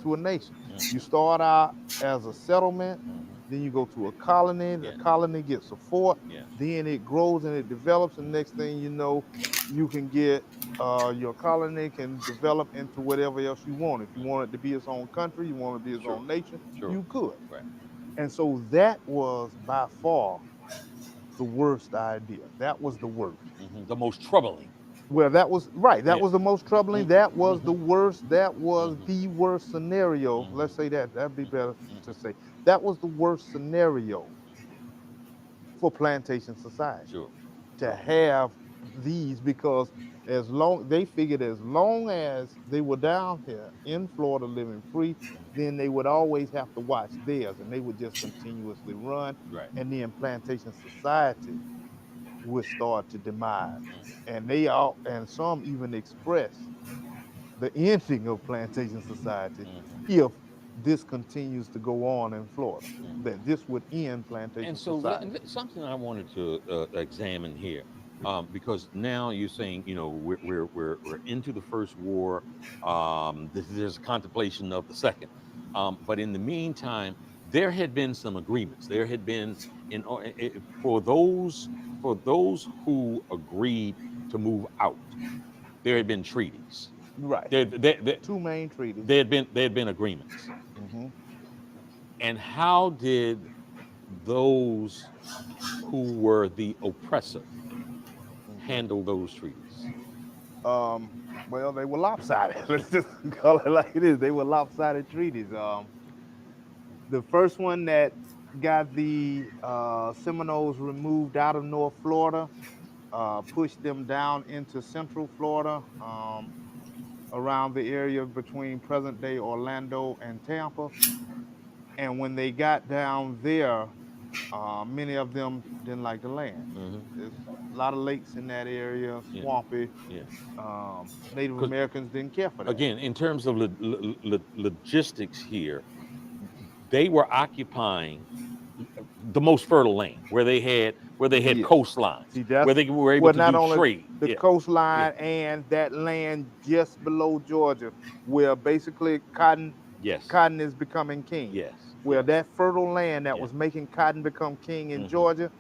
to a nation. You Mm-hmm. start out as a settlement, Mm-hmm. then you go to a colony, the Yeah. colony gets a fort, Yeah. then it grows and it develops, and next thing you know, you can get your colony can develop into whatever else you want. If you want it to be its own country, you want it to be its Sure. own nation, Sure. you could. Right. And so that was by far the worst idea. That was the worst. The most troubling. Well, that was right. That Yeah. was the most troubling. That was the worst. That was the worst scenario. Let's say that. That'd be better to say. That was the worst scenario for plantation society Sure. to have these, because as long they figured, as long as they were down here in Florida living free, then they would always have to watch theirs, and they would just continuously run, Right. and then plantation society would start to demise. And they all, and some even express the ending of plantation society if this continues to go on in Florida, that this would end plantation And so society. something I wanted to examine here, because now you're saying, you know, we're into the first war. There's a contemplation of the second, but in the meantime, there had been some agreements. There had been for those who agreed to move out. There had been treaties. Right. There Two main treaties. had been agreements. hmm And how did those who were the oppressor handle those treaties? Well, they were lopsided. Let's just call it like it is. They were lopsided treaties. The first one that got the Seminoles removed out of North Florida, pushed them down into Central Florida, around the area between present-day Orlando and Tampa. And when they got down there, many of them didn't like the land. There's a lot of lakes in that area, swampy. Yeah. Native Americans didn't care for that. Again, in terms of logistics here, they were occupying the most fertile land where they had coastlines, See, that's, where they were able to not do only trade. the coastline and that land just below Georgia, where basically cotton is becoming king. Yes. Where that fertile land that was making cotton become king in Georgia,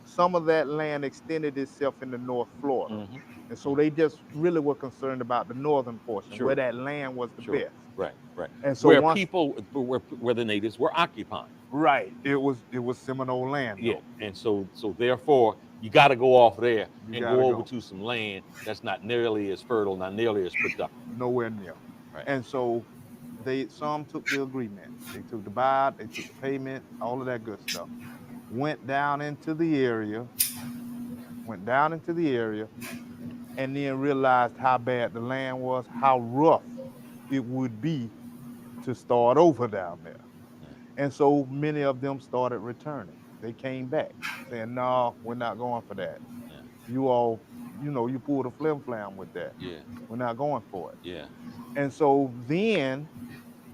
some of that land extended itself into North Florida. And so they just really were concerned about the northern portion, where that land was the best. Right. And so where people, where the natives were occupying. Right. It was Seminole land. Yeah. And so therefore you got to go off there and go over go to some land that's not nearly as fertile, not nearly as productive. Nowhere near. Right. And so some took the agreement. They took the bout, they took the payment, all of that good stuff. Went down into the area, and then realized how bad the land was, how rough it would be to start over down there. And so many of them started returning. They came back saying, no, we're not going for that. You all, you pulled a flim-flam with that. We're not going for it. And so then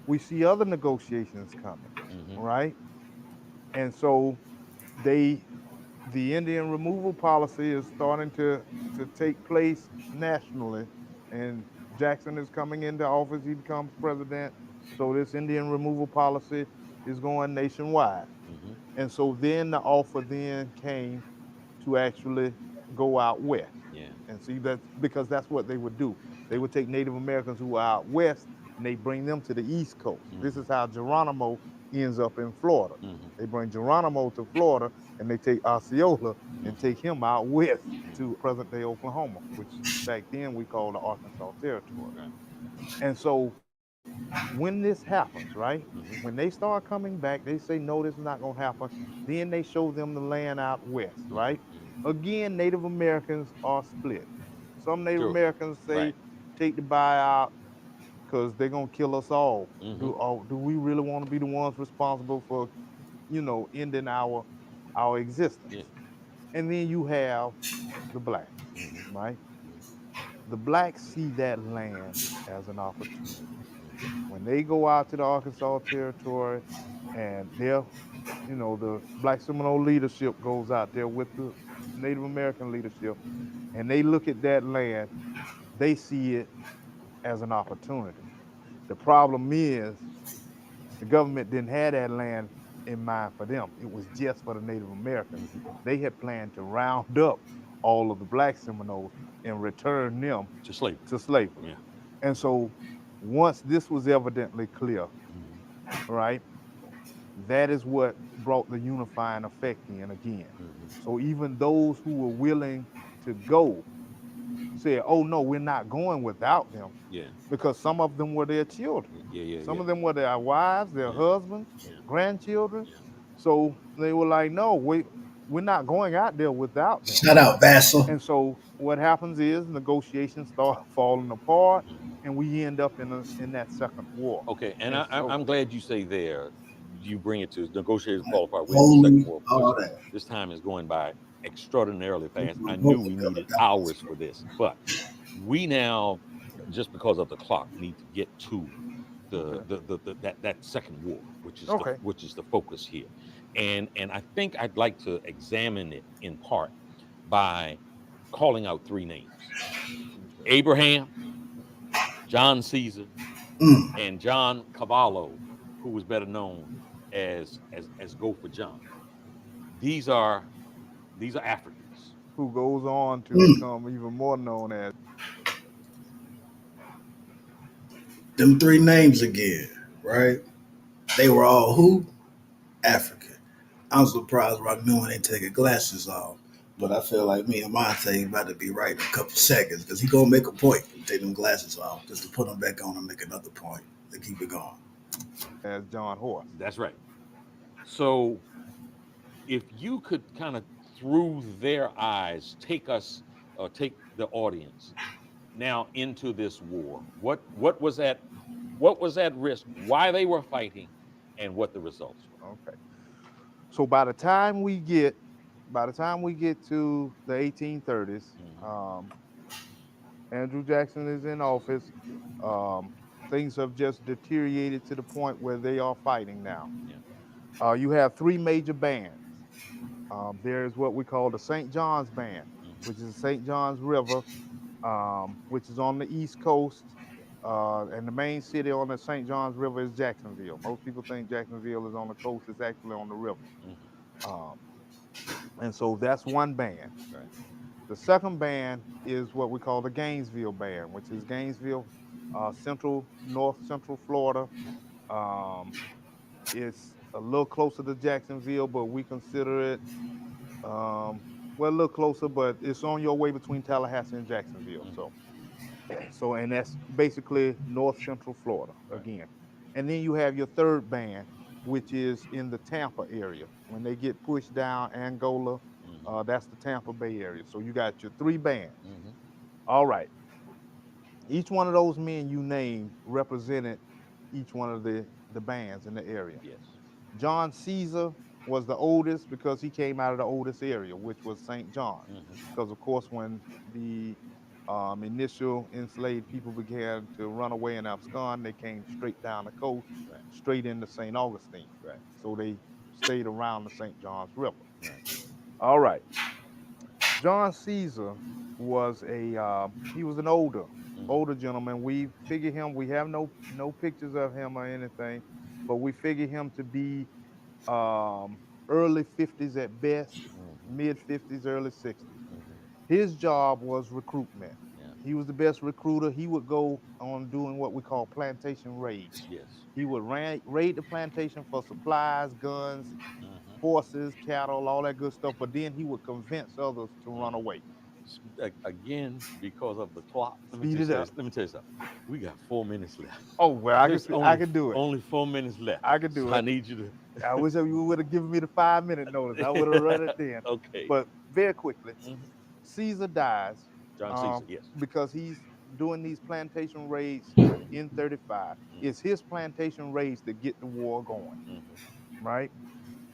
we see other negotiations coming, right? And so the Indian removal policy is starting to take place nationally, and Jackson is coming into office. He becomes president. So this Indian removal policy is going nationwide. And so then the offer then came to actually go out west. And see, that because that's what they would do. They would take Native Americans who were out west and they bring them to the East Coast. This is how Geronimo ends up in Florida. They bring Geronimo to Florida and they take Osceola and take him out west to present-day Oklahoma, which back then we called the Arkansas Territory. And so when this happens, right, when they start coming back, they say, no, this is not going to happen. Then they show them the land out west, right? Again, Native Americans are split. Some Native Americans say, take the buyout because they're going to kill us all. Do we really want to be the ones responsible for, ending our existence? And then you have the blacks, right? The blacks see that land as an opportunity. When they go out to the Arkansas Territory and the Black Seminole leadership goes out there with the Native American leadership and they look at that land, they see it as an opportunity. The problem is the government didn't have that land in mind for them. It was just for the Native Americans. They had planned to round up all of the Black Seminoles and return them to slavery. Yeah. And so once this was evidently clear, right, That is what brought the unifying effect in again. Mm-hmm. So even those who were willing to go said, "Oh no, we're not going without them," Yeah. because some of them were their children. Yeah. Yeah. Some Yeah. of them were their wives, their Yeah. husbands, Yeah. grandchildren. Yeah. So they were like, "No, we're not going out there without them." Shout out, Vassal. And so what happens is negotiations start falling apart, Mhm. and we end up in that second war. Okay, and And so I'm glad you say there. You bring it to negotiators fall apart. We're in the Second Holy, War because all that. this time is going by extraordinarily fast. I knew Both we a couple needed of dollars. hours for this, but we now, just because of the clock, need to get to okay, that second war, okay, which is the focus here, and I think I'd like to examine it in part by calling out three names: okay. Abraham, John Caesar, Mm, and John Cavallo, who was better known as Go for John. These are these are Africans. Who goes on to mm. become even more known as Them three names again, right? They were all who? African. I'm surprised right now when they take their glasses off. But I feel like me and Monte about to be right in a couple seconds because he gonna make a point. Take them glasses off just to put them back on and make another point to keep it going. John Horse. That's right. So if you could kind of through their eyes take us or take the audience now into this war, what was at risk, why they were fighting, and what the results were. Okay. So by the time we get to the 1830s, Mm-hmm. um, Andrew Jackson is in office. Um, Things have just deteriorated to the point where they are fighting now. Yeah. You have three major bands. There's what we call the St. John's Band, Mm-hmm. which is the St. John's River, which is on the East Coast. And the main city on the St. John's River is Jacksonville. Most people think Jacksonville is on the coast. It's actually on the river. Mm-hmm. Um, and so that's one band. Right. The second band is what we call the Gainesville Band, which is Gainesville, North Central Florida. Um, it's a little closer to Jacksonville, but we consider it well a little closer, but it's on your way between Tallahassee and Jacksonville. So, Mm-hmm. and that's basically North Central Florida Right. again. And then you have your third band, which is in the Tampa area. When they get pushed down Angola, Mm-hmm. that's the Tampa Bay area. So you got your three bands. Mm-hmm. All right. Each one of those men you named represented each one of the bands in the area. Yes. John Caesar was the oldest because he came out of the oldest area, which was St. John's. Mm-hmm. Because, of course, when the initial enslaved people began to run away and abscond, they came straight down the coast, Right. straight into St. Augustine. Right. So they stayed around the St. John's River. Right. All right. John Caesar was he was an Mm-hmm. older gentleman. We figure him. We have no pictures of him or anything, but we figure him to be early 50s at best, Mm-hmm. mid 50s, early 60s. Mm-hmm. His job was recruitment. Yeah. He was the best recruiter. He would go on doing what we call plantation raids. Yes. He would raid the plantation for supplies, guns, Mm-hmm. horses, cattle, all that good stuff. But then he would convince others to run Mm-hmm. away. Again, because of the clock, Speed it up. let me tell you something. We got 4 minutes left. Oh well, There's I can do it. only 4 minutes left. I can So do I it. need you I wish you would have given me the 5 minute notice. I would have run it then. okay. But very quickly, Mhm. Caesar dies John Caesar, yes. because he's doing these plantation raids in 35. Mhm. It's his plantation raids that get the war going, Mhm. right?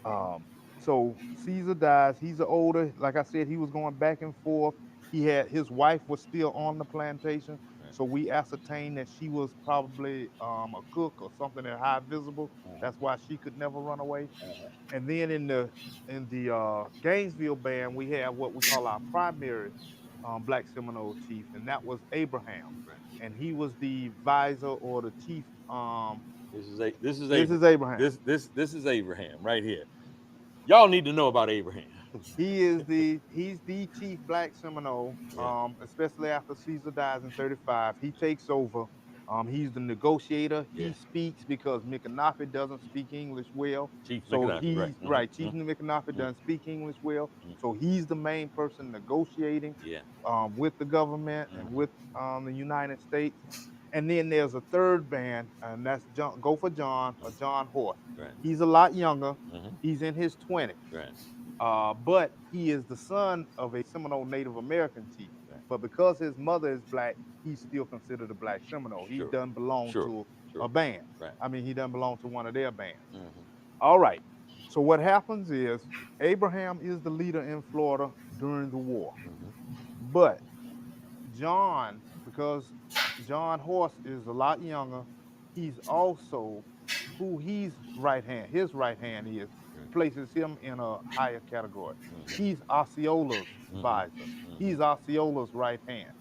Um, so Caesar dies. He's an older, like I said, he was going back and forth. His wife was still on the plantation, Right. so we ascertained that she was probably a cook or something at high visible. That's why she could never run away. Uh-huh. And then in the Gainesville band, we have what we call our primary Black Seminole chief, and that was Abraham, Right. and he was the visor or the chief. This is This Abraham. is Abraham. This is Abraham right here. Y'all need to know about Abraham. He's the chief Black Seminole, Yeah. especially after Caesar dies in 35. He takes over, He's the negotiator. Yeah. He speaks because Micanopy doesn't speak English well. Chief So McAnally, right. he's right. Chief Micanopy doesn't speak English well. So he's the main person negotiating Yeah. with the government and with the United States. And then there's a third band, and that's John, Go for John or John Horse. Right. He's a lot younger. Mm-hmm. He's in his 20s. Right. But he is the son of a Seminole Native American chief. Right. But because his mother is black, he's still considered a black Seminole. He Sure. doesn't belong Sure. to Sure. a band. Right. I mean, he doesn't belong to one of their bands. Mm-hmm. All right. So what happens is Abraham is the leader in Florida during the war. Mm-hmm. But John, because John Horse is a lot younger, he's also who his right hand is, places him in a higher category. He's Osceola's advisor. He's Osceola's right hand.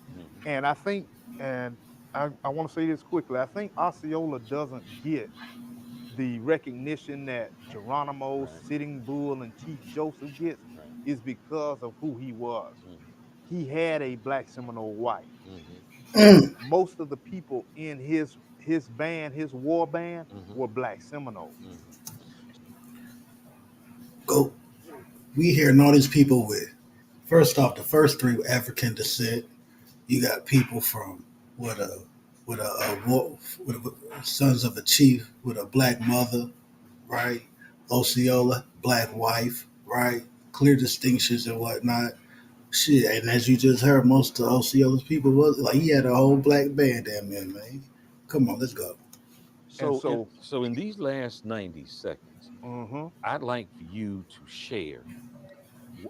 And I think, and I want to say this quickly, I think Osceola doesn't get the recognition that Geronimo, Right. Sitting Bull, and Chief Joseph gets Right. is because of who he was. Mhm. He had a black Seminole wife. Mm. Most of the people in his band, his war band, Mhm. were black Seminoles. Go. We hearing all these people with, first off, the first three were African descent. You got people from with a sons of a chief with a black mother, right? Osceola, black wife, right? Clear distinctions and whatnot. Shit, and as you just heard, most of Osceola's people was like he had a whole black band, damn man. Come on, let's go. So in these last 90 seconds, Mm-hmm. I'd like for you to share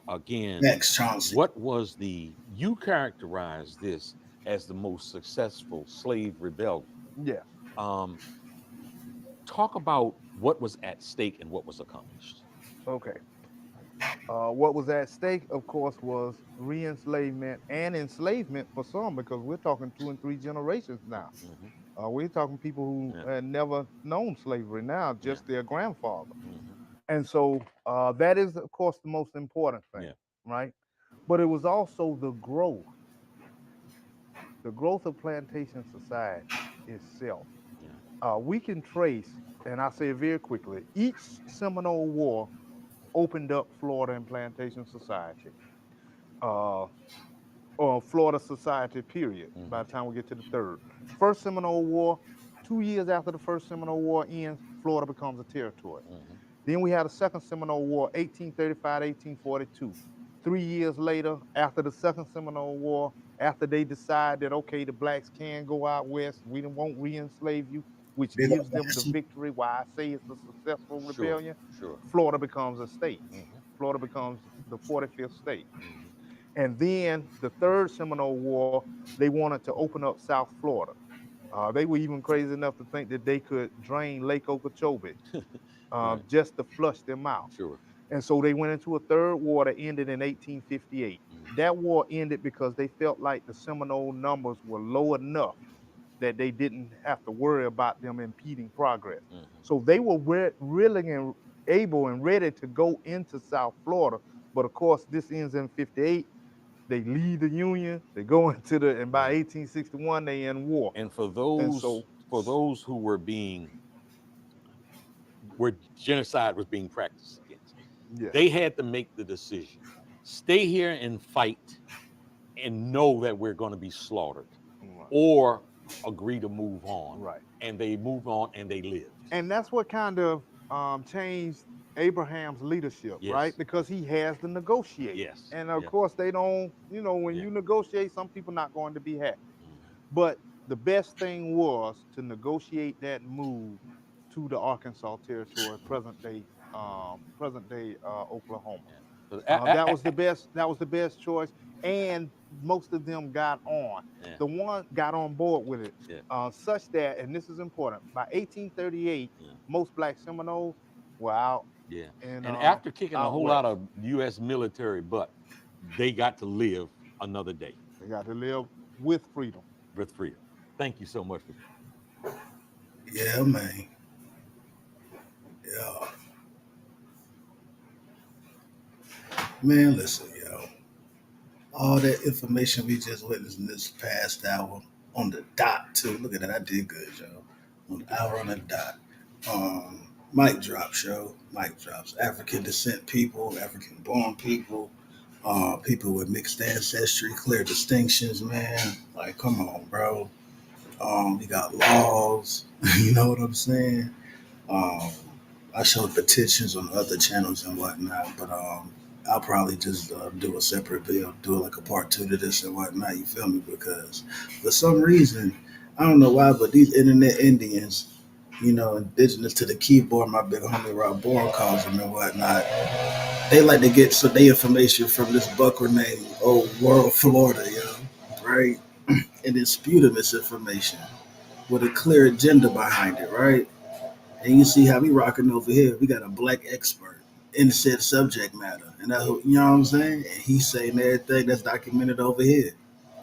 again Next, Chauncey. what was you characterize this as the most successful slave rebellion. Yes. Talk about what was at stake and what was accomplished. Okay. What was at stake, of course, was re-enslavement and enslavement for some, because we're talking 2 and 3 generations now. Mm-hmm. We're talking people who had never known slavery now, just their grandfather. Mm-hmm. And so that is, of course, the most important thing, right? But it was also the growth of plantation society itself. We can trace, and I say it very quickly, each Seminole War opened up Florida and plantation society, or Florida society, period, by the time we get to the third. First Seminole War, 2 years after the first Seminole War ends, Florida becomes a territory. Then we had a second Seminole War, 1835 to 1842. 3 years later, after the second Seminole War, after they decide that, okay, the blacks can go out west, we won't re-enslave you, which Big gives old them the Massey. victory, why I say it's a successful rebellion, Sure. Florida becomes a state. Florida becomes the 45th state. And then the third Seminole War, they wanted to open up South Florida. They were even crazy enough to think that they could drain Lake Okeechobee just to flush them out. Sure. And so they went into a third war that ended in 1858. That war ended because they felt like the Seminole numbers were low enough that they didn't have to worry about them impeding progress. So they were willing and able and ready to go into South Florida. But of course, this ends in 58. They leave the Union, they go into and by 1861, they end war. And for those who were genocide was being practiced against, they had to make the decision: stay here and fight and know that we're going to be slaughtered, or agree to move on. Right. And they moved on and they lived. And that's what kind of changed Abraham's leadership, right? Because he has to negotiate. Yes. And of course, they don't, when you negotiate, some people not going to be happy. But the best thing was to negotiate that move to the Arkansas Territory, present day Oklahoma. That was the best choice, and most of them got on. The one got on board with it, such that, and this is important, by 1838, most black Seminoles were out. Yeah. And after kicking a whole lot of U.S. military butt, they got to live another day. They got to live with freedom. With freedom. Thank you so much. Yeah, man. Yeah. Man, listen, yo. All that information we just witnessed in this past hour, on the dot too. Look at that, I did good, yo. On the hour on the dot. Mic drops, yo. Mic drops. African descent people, African born people, people with mixed ancestry, clear distinctions, man. Like, come on, bro. We got laws. You know what I'm saying? Um, I showed petitions on other channels and whatnot, but I'll probably just do a separate video, do like a part two to this and whatnot. You feel me? Because for some reason, I don't know why, but these internet Indians, indigenous to the keyboard, my big homie Rob Bourne calls them and whatnot. They like to get so they information from this bucker named Old World Florida, right? And dispute this information with a clear agenda behind it, right? And you see how we rocking over here. We got a black expert in said subject matter. And that, you know what I'm saying? And he's saying everything that's documented over here.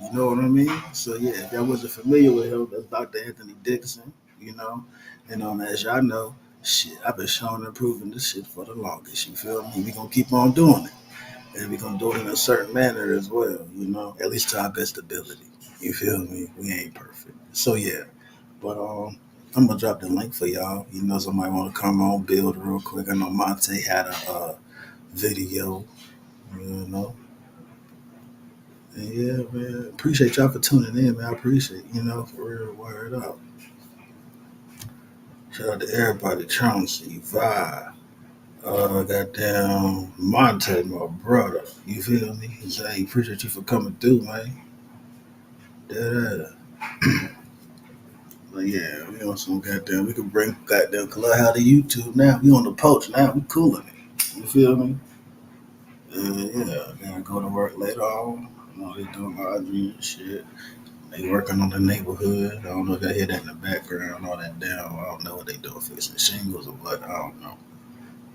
You know what I mean? So yeah, if y'all wasn't familiar with him, that's Dr. Anthony Dixon, you know. And as y'all know, shit, I've been showing and proving this shit for the longest. You feel me? We gonna keep on doing it. And we gonna do it in a certain manner as well, at least to our best ability. You feel me? We ain't perfect. So yeah. But I'm gonna drop the link for y'all. Somebody want to come on, build real quick. I know Monte had a video. You know, and yeah, man. Appreciate y'all for tuning in, man. I appreciate for real. Word up. Shout out to everybody. Chauncey, Vi, goddamn Monte, my brother. You feel me? Zay, appreciate you for coming through, man. Yeah. But yeah, we on some goddamn. We can bring goddamn Clubhouse to YouTube now. We on the poach now. We cooling it. You feel me? Yeah, gotta go to work later on. They doing laundry and shit. They working on the neighborhood. I don't know if I hear that in the background. All that damn. I don't know what they doing, fixing shingles or what. I don't know.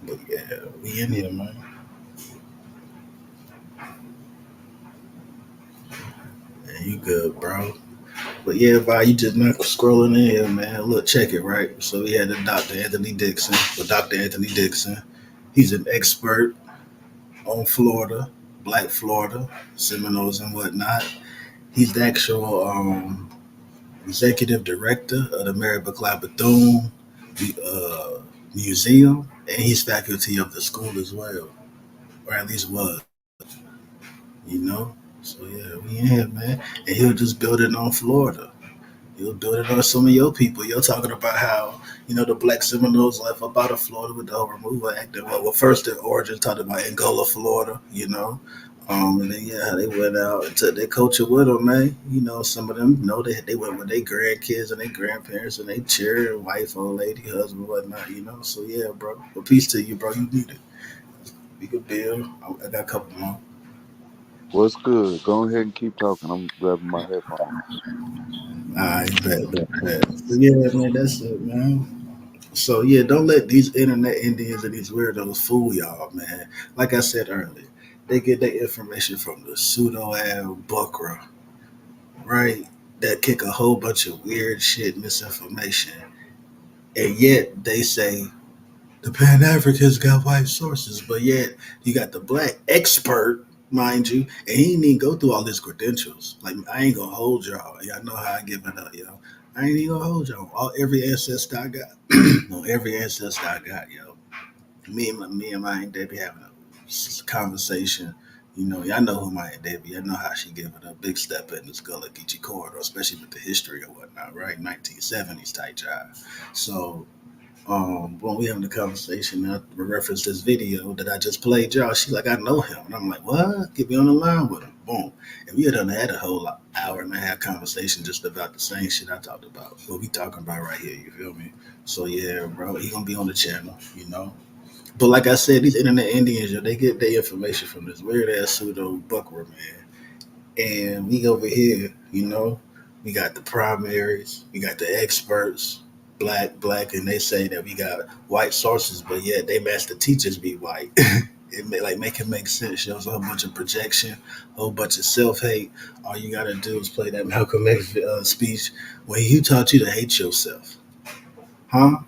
But yeah, we in here, man. Yeah, you good, bro? But yeah, Vi, you just not scrolling in here, man. Look, check it, right? So we had the Dr. Anthony Dixon. But Dr. Anthony Dixon, he's an expert on Florida, Black Florida, Seminoles and whatnot. He's the actual executive director of the Mary McLeod Bethune Museum, and he's faculty of the school as well, or at least was, you know. So yeah, we in here, man, and he'll just build it on Florida. You'll do it on some of your people. You're talking about how, the black Seminoles left up out of Florida with the whole removal act. Well, first the origin talked about Angola, Florida. And then, yeah, they went out and took their culture with them, man. Some of them, they went with their grandkids and their grandparents and their cheer, wife, old lady, husband, whatnot. So, yeah, bro. But peace to you, bro. You need it. We could build. I got a couple more. What's good? Go ahead and keep talking. I'm grabbing my headphones. All right, bet. So, yeah, man, that's it, man. So yeah, don't let these internet Indians and these weirdos fool y'all, man. Like I said earlier, they get their information from the pseudo Al Bukra, right? That kick a whole bunch of weird shit, misinformation, and yet they say the Pan Africans got white sources, but yet you got the black expert, mind you, and he didn't even go through all his credentials. Like I ain't gonna hold y'all. Y'all know how I give it up, yo. I ain't even gonna hold y'all. Every ancestor I got, no, every ancestor I got, yo. Me and my Aunt Debbie having a conversation. Y'all know who my Aunt Debbie. Y'all know how she give it a big step in the Gullah Geechee corridor, especially with the history or whatnot, right? 1970s type job. So when we having the conversation, I referenced this video that I just played y'all. She's like, I know him. And I'm like, what? Get me on the line with him. Boom. And we had a whole hour and a half conversation just about the same shit I talked about. What we talking about right here, you feel me? So yeah, bro, he gonna be on the channel. But like I said, these internet Indians, they get their information from this weird ass pseudo Buckra, man. And we over here, we got the primaries, we got the experts, black, and they say that we got white sources, but yet they master teachers be white. Make it make sense. Shows a whole bunch of projection, a whole bunch of self hate. All you gotta do is play that Malcolm X speech when he taught you to hate yourself, huh?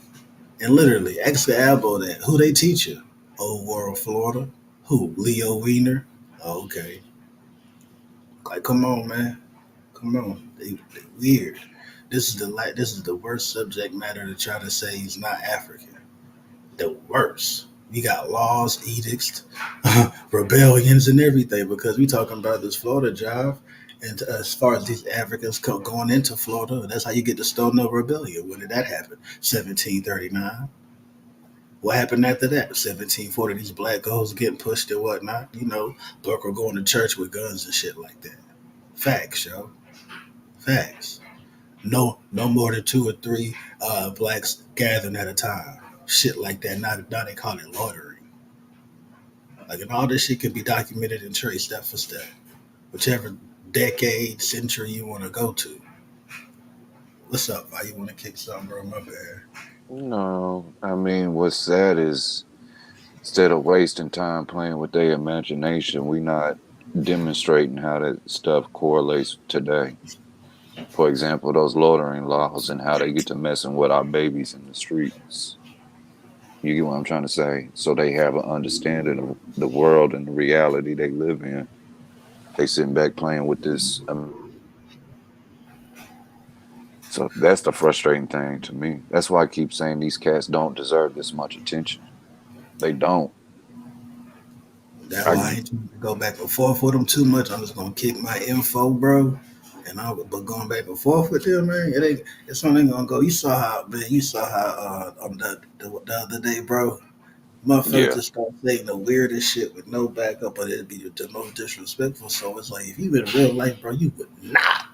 And literally, ask the elbow that who they teach you. Old World Florida, who Leo Wiener? Oh, okay, like come on, man. Come on, they weird. This is the worst subject matter to try to say he's not African. The worst. We got laws, edicts, rebellions, and everything because we talking about this Florida job. And as far as these Africans going into Florida, that's how you get the Stono Rebellion. When did that happen? 1739. What happened after that? 1740. These black girls getting pushed and whatnot. You know, black girl going to church with guns and shit like that. Facts, yo. Facts. No more than two or three blacks gathering at a time. Shit like that. Now they call it loitering. Like, and all this shit can be documented and traced step for step, whichever decade, century you want to go to. What's up? Why you want to kick something, bro? My bad. No, I mean, what's sad is instead of wasting time playing with their imagination, we not demonstrating how that stuff correlates today. For example, those loitering laws and how they get to messing with our babies in the streets. You get what I'm trying to say? So they have an understanding of the world and the reality they live in. They sitting back playing with this imagination. So that's the frustrating thing to me. That's why I keep saying these cats don't deserve this much attention. They don't. That's why I I ain't trying to go back and forth with them too much. I'm just gonna kick my info, bro. And I but going back and forth with them, man, it's only gonna go. You saw how, man. You saw how on the other day, bro. Motherfuckers yeah, just start saying the weirdest shit with no backup, but it'd be the most disrespectful. So it's like if you in real life, bro, you would not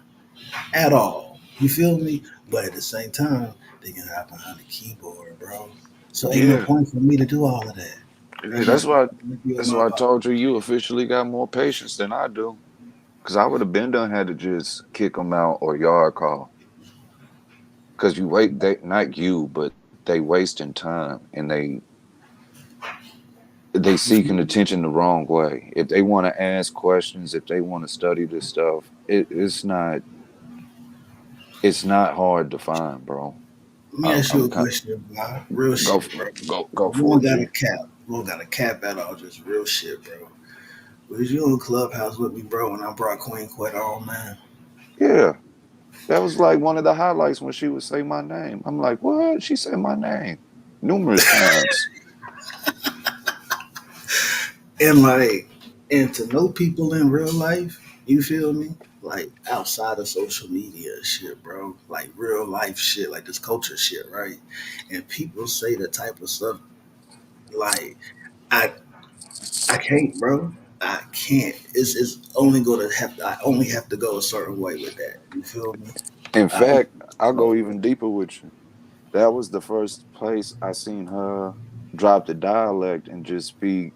at all. You feel me? But at the same time, they can hide behind the keyboard, bro. So ain't no yeah, point for me to do all of that. yeah. I'm just gonna be on That's my why I vibe. told you you officially got more patience than I do. Cause I would have been done had to just kick them out or yard call. Cause you wait, they not you, but they wasting time and they You feel seeking me? attention the wrong way. If they want to ask questions, if they want to study this stuff, it's not hard to find, bro. Let me ask you I'm a kind question, bro. Real go shit, bro. go We for don't it, got a G. cap. We don't got a cap at all. Just real shit, bro. Was you on Clubhouse with me, bro, when I brought Queen Quet on, man? Yeah, that was like one of the highlights when she would say my name. I'm like, what? She said my name numerous times. And like, and to know people in real life, you feel me? Like outside of social media and shit, bro. Like real life shit, like this culture shit, right? And people say the type of stuff like I I can't, bro. I can't. It's only gonna have I only have to go a certain way with that. You feel me? In I only fact, I'll go. go even deeper with you. That was the first place I seen her drop the dialect and just speak.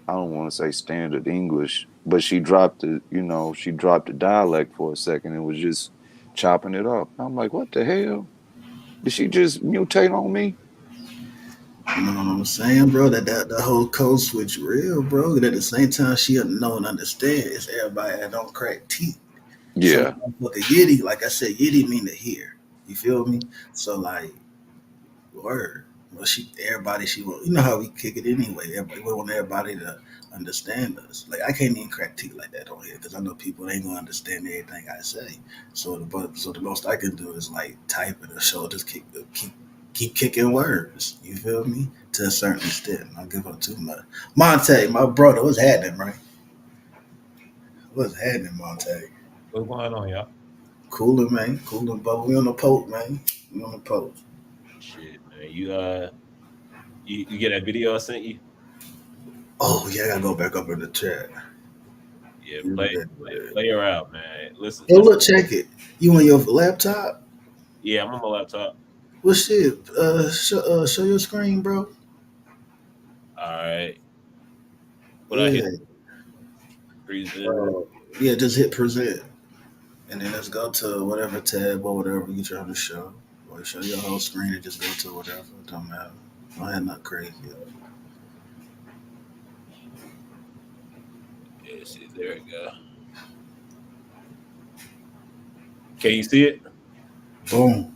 I don't want to say standard English, but she dropped the, she dropped the dialect for a second and was just chopping it up. I'm like, what the hell? Did she just mutate on me? You know what I'm saying, bro? That whole code switch real, bro. And at the same time, she know and understand it's everybody that don't crack teeth. So Yeah. motherfucker yiddy, like I said, yiddy mean to hear. You feel me? So like word. Well, everybody she want. You know how we kick it anyway. Everybody we want everybody to understand us. Like I can't even crack teeth like that on here because I know people ain't gonna understand everything I say. So the most I can do is like type it or show, just keep kicking words. You feel me? To a certain extent. I don't give up too much. Monte, my brother, what's happening, right? What's happening, Monte? What's going on, y'all? Cooling, man. Cooling, but we on the post, man. We on the post. Shit, man. You get that video I sent you? Oh yeah, I gotta go back up in the chat. Yeah, You did, play her out, man. Listen, hey, listen. look, check it. You on your laptop? Yeah, I'm on my laptop. Well, shit. Show your screen, bro. All right. What I hit Yeah. present. Yeah, just hit present, and then let's go to whatever tab or whatever you trying to show, or show your whole screen and just go to whatever. It don't matter. I had not crazy. Yeah, see, there we go. Can you see it? Boom.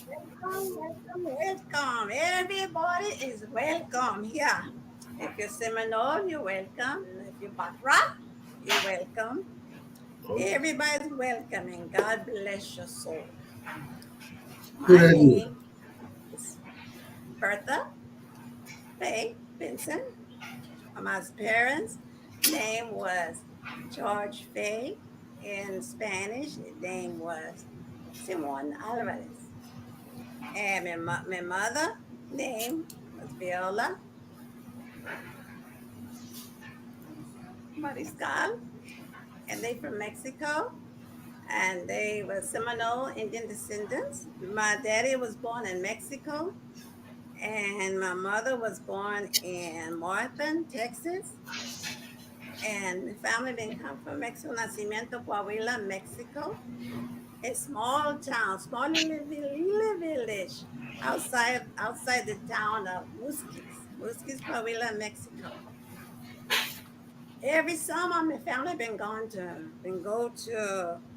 Welcome, welcome, welcome. Everybody is welcome here. If you're Seminole, you're welcome. If you're Batra, You're welcome. Okay. Everybody's welcome, and God bless your soul. Who My that is? name is Bertha Faye Benson. My parents' name was George Faye. In Spanish, his name was Simon Alvarez. And my mother name was Viola Mariscal, and they from Mexico. And they were Seminole Indian descendants. My daddy was born in Mexico, and my mother was born in Martin, Texas. And the family didn't come from Mexico, Nacimiento, Coahuila, Mexico. A small town, small little village outside the town of Musquis, Coahuila, Mexico. Every summer, my family been go to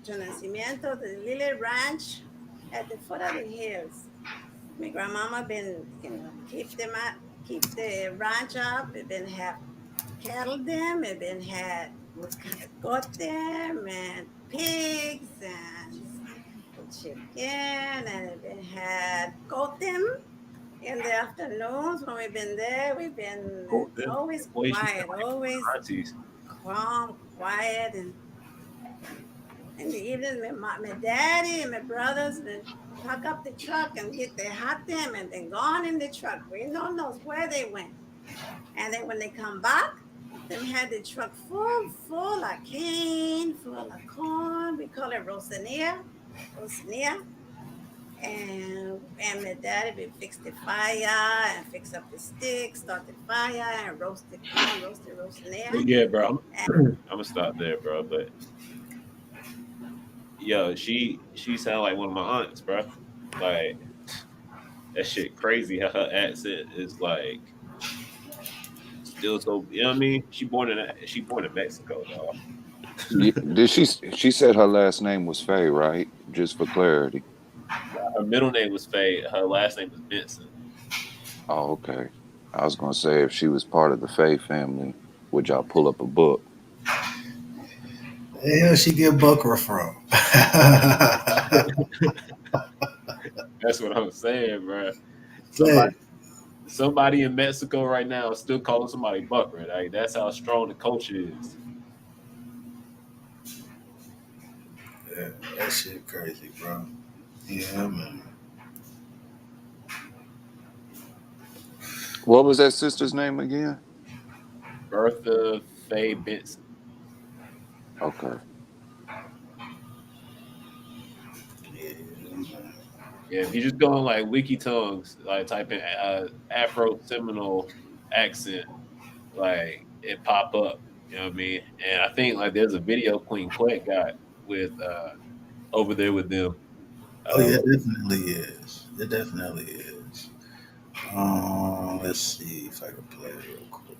Nacimiento, the little ranch at the foot of the hills. My grandmama been keep the ranch up. It been have cattle them. It been had goat them and pigs and chicken, and it been had goat them. In the afternoons when we've been there, we've been Cool. it's always Boy, she sound quiet, always like aunties. calm, quiet, and in the evening, my daddy and my brothers would pack up the truck and get their hot them and then gone in the truck. We don't know where they went. And then when they come back, them had the truck full of cane, full of corn. We call it rosinea. And my daddy would fix the fire and fix up the sticks, start the fire and roast the corn, roast the rosinea. But yeah, bro, I'm gonna stop there, bro. But yo, she sound like one of my aunts, bro. Like that shit crazy how her accent is like still so. You know what I mean? She born in Mexico, dog. Did she said her last name was Faye, right? Just for clarity. Her middle name was Faye. Her last name was Benson. Oh, okay. I was gonna say if she was part of the Faye family, would y'all pull up a book? The hell she get Buckra from? That's what I'm saying, bro. Say, Somebody in Mexico right now is still calling somebody Buckra. Like that's how strong the culture is. yeah, that shit crazy, bro. Yeah, man. What was that sister's name again? Bertha Faye Benson. Okay. Yeah, man. Yeah, if you just go on like Wiki Tongues, like type in Afro Seminole accent, like it pop up. You know what I mean? And I think like there's a video Queen Quet got with over there with them. Oh yeah, Uh, it definitely is. It definitely is. Let's see if I can play it real quick.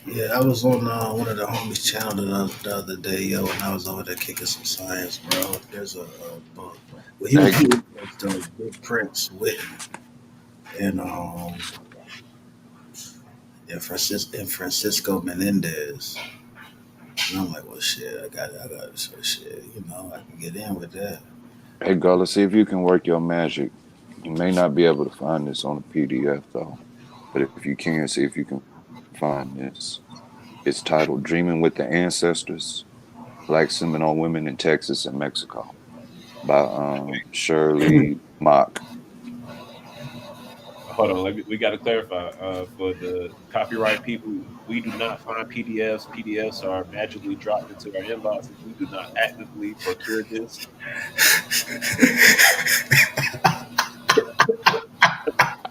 Yeah, I was on one of the homies' channel the other day, yo, and I was over there kicking some science, bro. There's a book. Well, Hey, he was Big Prince Whitney, and Francisco Menendez. And I'm like, well, shit, I got so shit, I can get in with that. hey, Gullah, see if you can work your magic. You may not be able to find this on a PDF though, but if you can, see if you can find this. It's titled "Dreaming with the Ancestors: Black Seminole Women in Texas and Mexico" by Shirley Mock. hold on, we got to clarify for the copyright people. We do not find PDFs. PDFs are magically dropped into our inboxes. We do not actively procure this.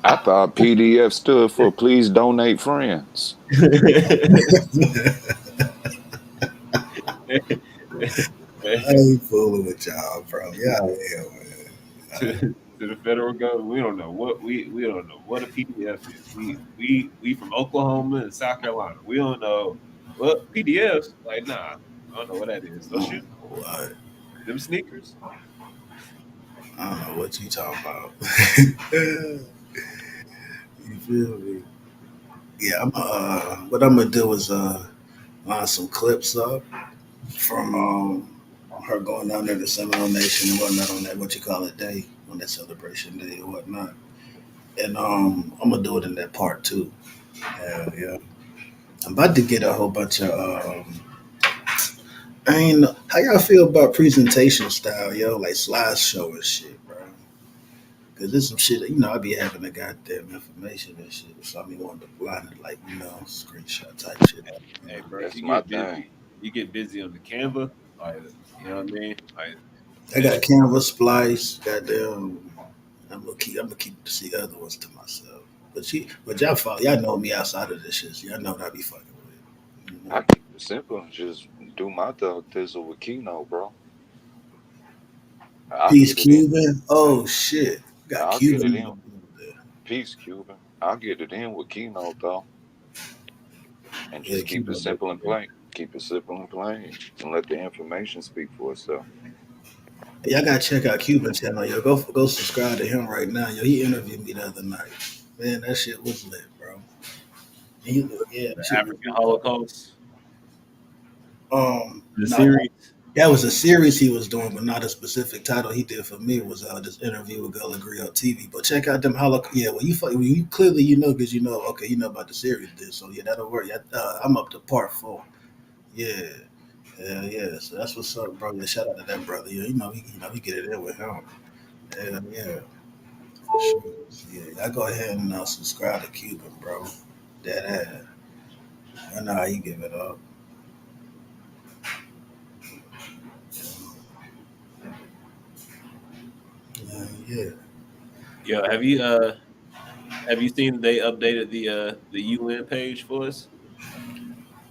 I thought PDF stood for "Please Donate Friends." I ain't fooling with y'all, bro. Yeah, yeah, to, man. to the federal government. We don't know what a PDF is. We from Oklahoma and South Carolina. We don't know what PDFs. Like nah, I don't know what that is. Those shoes, What? them sneakers. I don't know what you talking about. You feel me? Yeah, what I'm gonna do is line some clips up from her going down there to Seminole Nation and whatnot on that what you call it day, on that celebration day or whatnot. And I'm gonna do it in that part too. Yeah, yeah. I'm about to get a whole bunch of I ain't know how y'all feel about presentation style, yo, like slideshow and shit, bro. Cause there's some shit that, I be having the goddamn information and shit. So I be wanting to line it like, screenshot type shit. Hey, bro, That's you my get thing. busy. You get busy on the Canva, like you know what I mean? Like I got that. Canvas, Splice, goddamn. I'm gonna keep the other ones to myself. But y'all know me outside of this shit. So y'all know what I be fucking with. I keep it simple and just do my thug thizzle with Keynote, bro. I'll Peace get it in. Cuban. Oh shit, got I'll get it Cuban in. there. Peace, Cuban. I'll get it in with Keynote though, and Yeah, just keep it Cuban. simple and plain. Keep it simple and plain, and let the information speak for itself. Y'all gotta check out Cuban channel. Yo, go subscribe to him right now. Yo, he interviewed me the other night. Man, that shit was lit, bro. Yeah, that The shit was African Holocaust, the no, series. that was a series he was doing, but not a specific title he did for me was this interview with Gullah Griot TV. But check out them Holocaust. Yeah, well, you clearly because okay, you know about the series, then so yeah, that'll work. Yeah, I'm up to part 4. Yeah, yeah. So that's what's up, bro. Yeah, shout out to that brother. Yeah, we get it in with him. Yeah, yeah, for sure. Yeah, I go ahead and subscribe to Cuban, bro. That ass. I know how you give it up. Yeah. Yeah, have you seen they updated the UN page for us?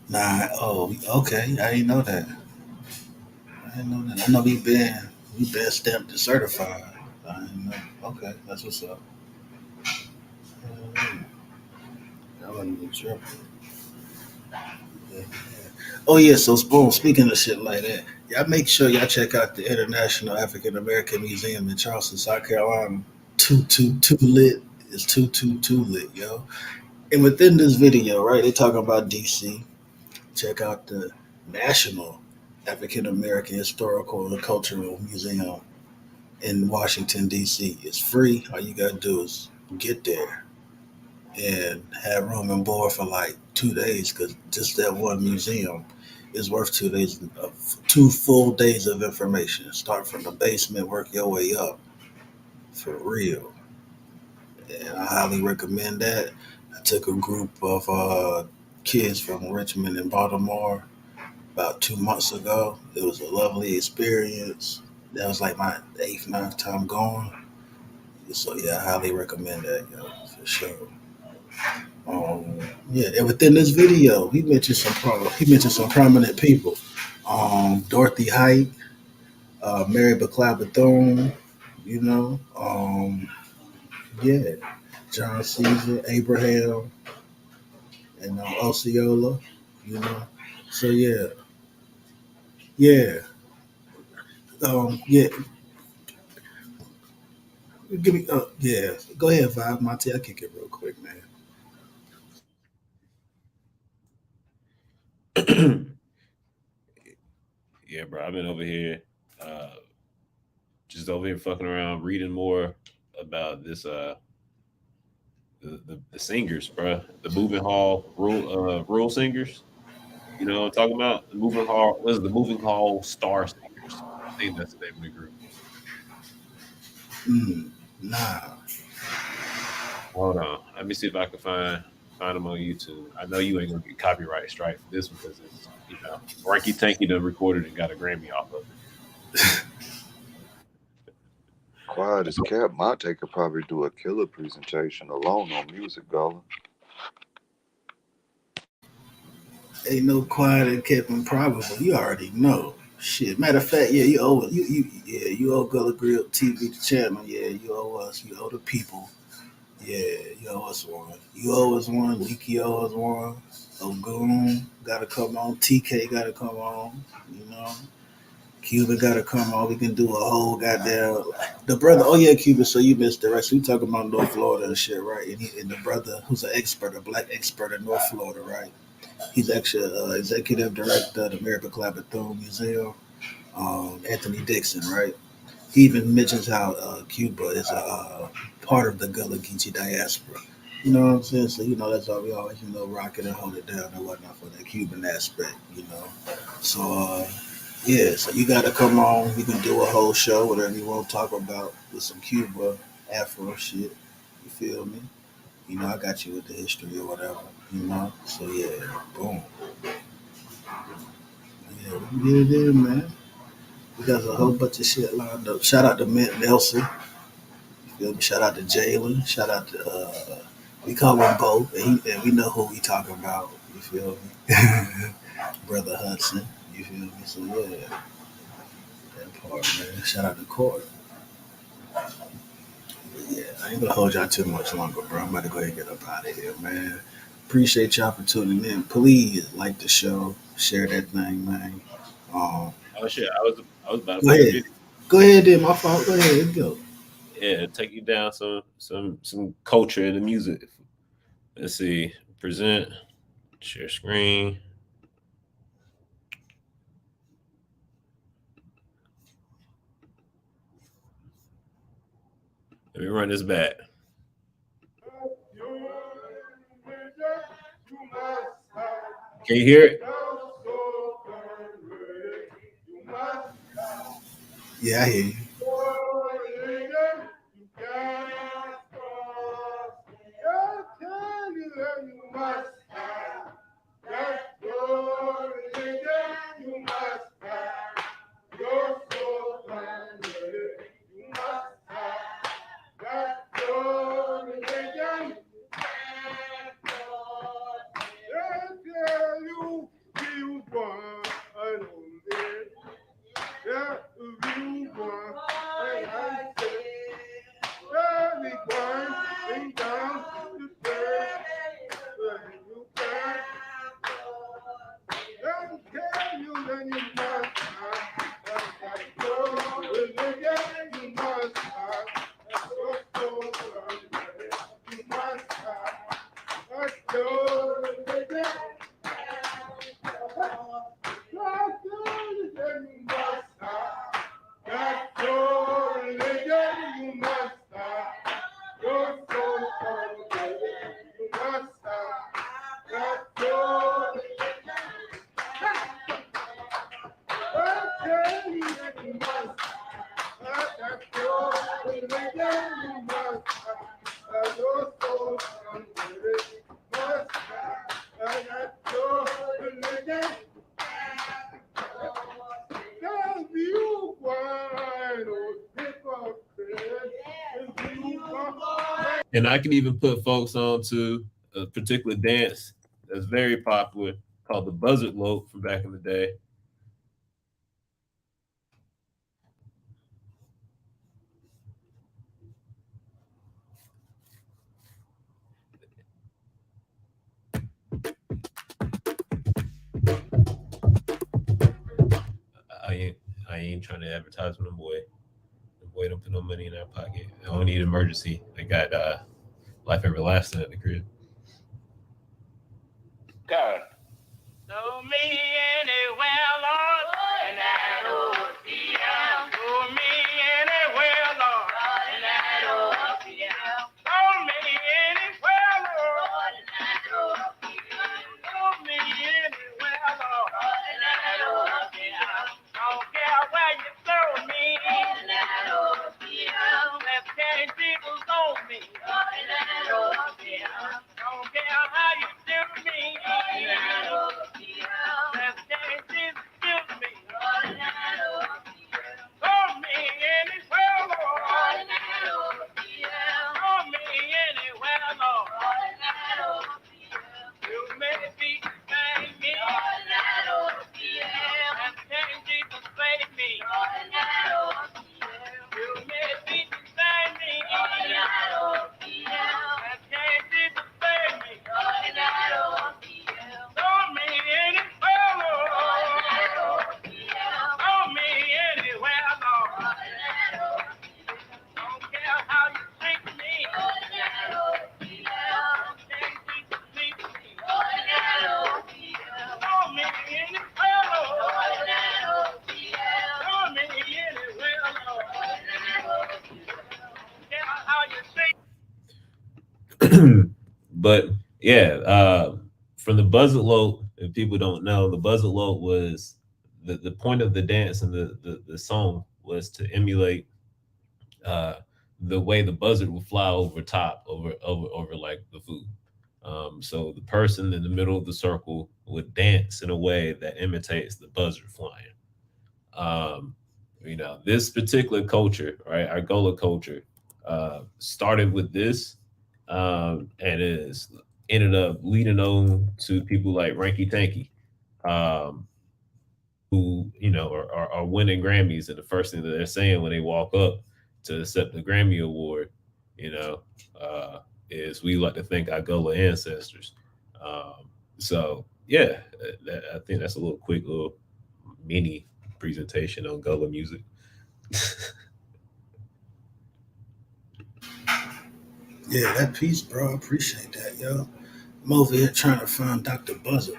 Nah. Oh, okay. I didn't know that. I didn't know that. I know we been stamped and certified. I didn't know. Okay, that's what's up. Yeah, I wasn't even tripping. Yeah. Oh yeah, so Spoon, speaking of shit like that, y'all make sure y'all check out the International African American Museum in Charleston, South Carolina. 222 lit is 222 lit, yo. And within this video, right, they talking about DC. Check out the National African American Historical and Cultural Museum in Washington D.C. It's free. All you gotta do is get there and have room and board for like 2 days, because just that one museum is worth 2 days of 2 full days of information. Start from the basement, work your way up for real. And I highly recommend that. I took a group of kids from Richmond and Baltimore about 2 months ago. It was a lovely experience. That was like my eighth, ninth time going. So yeah, I highly recommend that, yo, for sure. Yeah, and within this video, he mentioned some prominent people. Dorothy Height, Mary McLeod Bethune, you know, yeah, John Caesar, Abraham, and Osceola, you know. So yeah, yeah, yeah. Give me, yeah. Go ahead, Vibe Monty. I'll kick it real quick, man. Yeah, bro. I've been over here, uh, just over here fucking around, reading more about this the singers, bro. The moving hall rural singers. You know what I'm talking about? The moving hall. What is it? The moving hall star singers? I think that's the name of the group. Nah. Hold on. Let me see if I can find them on YouTube. I know you ain't gonna get copyright strike for this one because it's Ranky Tanky done recorded and got a Grammy off of Quiet as kept. Monte could probably do a killer presentation alone on music, Gala. Ain't no quiet and kept improbable. You already know. Shit. Matter of fact, yeah, you owe you owe Gullah Grip TV the channel. Yeah, you owe us. You owe the people. Yeah, you owe us one. You owe us one. Leaky owe us one. Ogoon gotta come on. TK gotta come on. You know. Cuban gotta come on. We can do a whole goddamn the brother. Oh yeah, Cuban. So you missed it, right? So we talking about North Florida and shit, right? And the brother who's an expert, a black expert in North Florida, right? He's actually executive director of the Mary McLeod Bethune Museum. Anthony Dixon, right? He even mentions how Cuba is a part of the Gullah Geechee diaspora. You know what I'm saying? So that's why we always rock it and hold it down and whatnot for the Cuban aspect. So yeah, so you got to come on. We can do a whole show, whatever you want to talk about with some Cuba Afro shit. You feel me? I got you with the history or whatever. So yeah, boom. Yeah, we can get it in, man. We got a whole bunch of shit lined up. Shout out to Mint Nelson. You feel me? Shout out to Jalen. Shout out to we call him Bo, and we know who we talking about. You feel me? Brother Hudson. You feel me? So yeah, that part, man. Shout out to Court. Yeah, I ain't gonna hold y'all too much longer, bro. I'm about to go ahead and get up out of here, man. Appreciate y'all for tuning in. Please like the show, share that thing, man. Um, Oh shit, I was about to Go play a ahead. video. Go ahead, then. My fault. Go ahead. Go. Yeah, take you down some culture in the music. Let's see. Present, share screen. Let me run this back. Can you hear it? Yeah, I hear you. And I can even put folks on to a particular dance that's very popular called the buzzard lope from back in the day. I ain't I ain't trying to advertise with them boy. The boy don't put no money in their pocket. I don't need emergency. They got life everlasting at the crib. God. Show me anywhere, Lord, and I don't see him. Show me anywhere, Lord, and I don't see him. Show me anywhere, Lord, and I don't see him. Show me anywhere, Lord, and I don't see him. Don't care where you throw me, and I don't see him. Let's carry Jesus on me, and I don't see him. Don't care how you do me, and I But yeah, from the buzzard lope, if people don't know, the buzzard lope was the point of the dance and the song was to emulate uh, the way the buzzard would fly over top over like the food. So the person in the middle of the circle would dance in a way that imitates the buzzard flying. Um, this particular culture, right, our Gola culture, started with this, and is ended up leading on to people like Ranky Tanky, um, who are winning Grammys, and the first thing that they're saying when they walk up to accept the Grammy award, you know, uh, is we like to thank our Gullah ancestors. So yeah, I think that's a little mini presentation on Gullah music. Yeah, that piece, bro. I appreciate that, yo. I'm over here trying to find Dr. Buzzard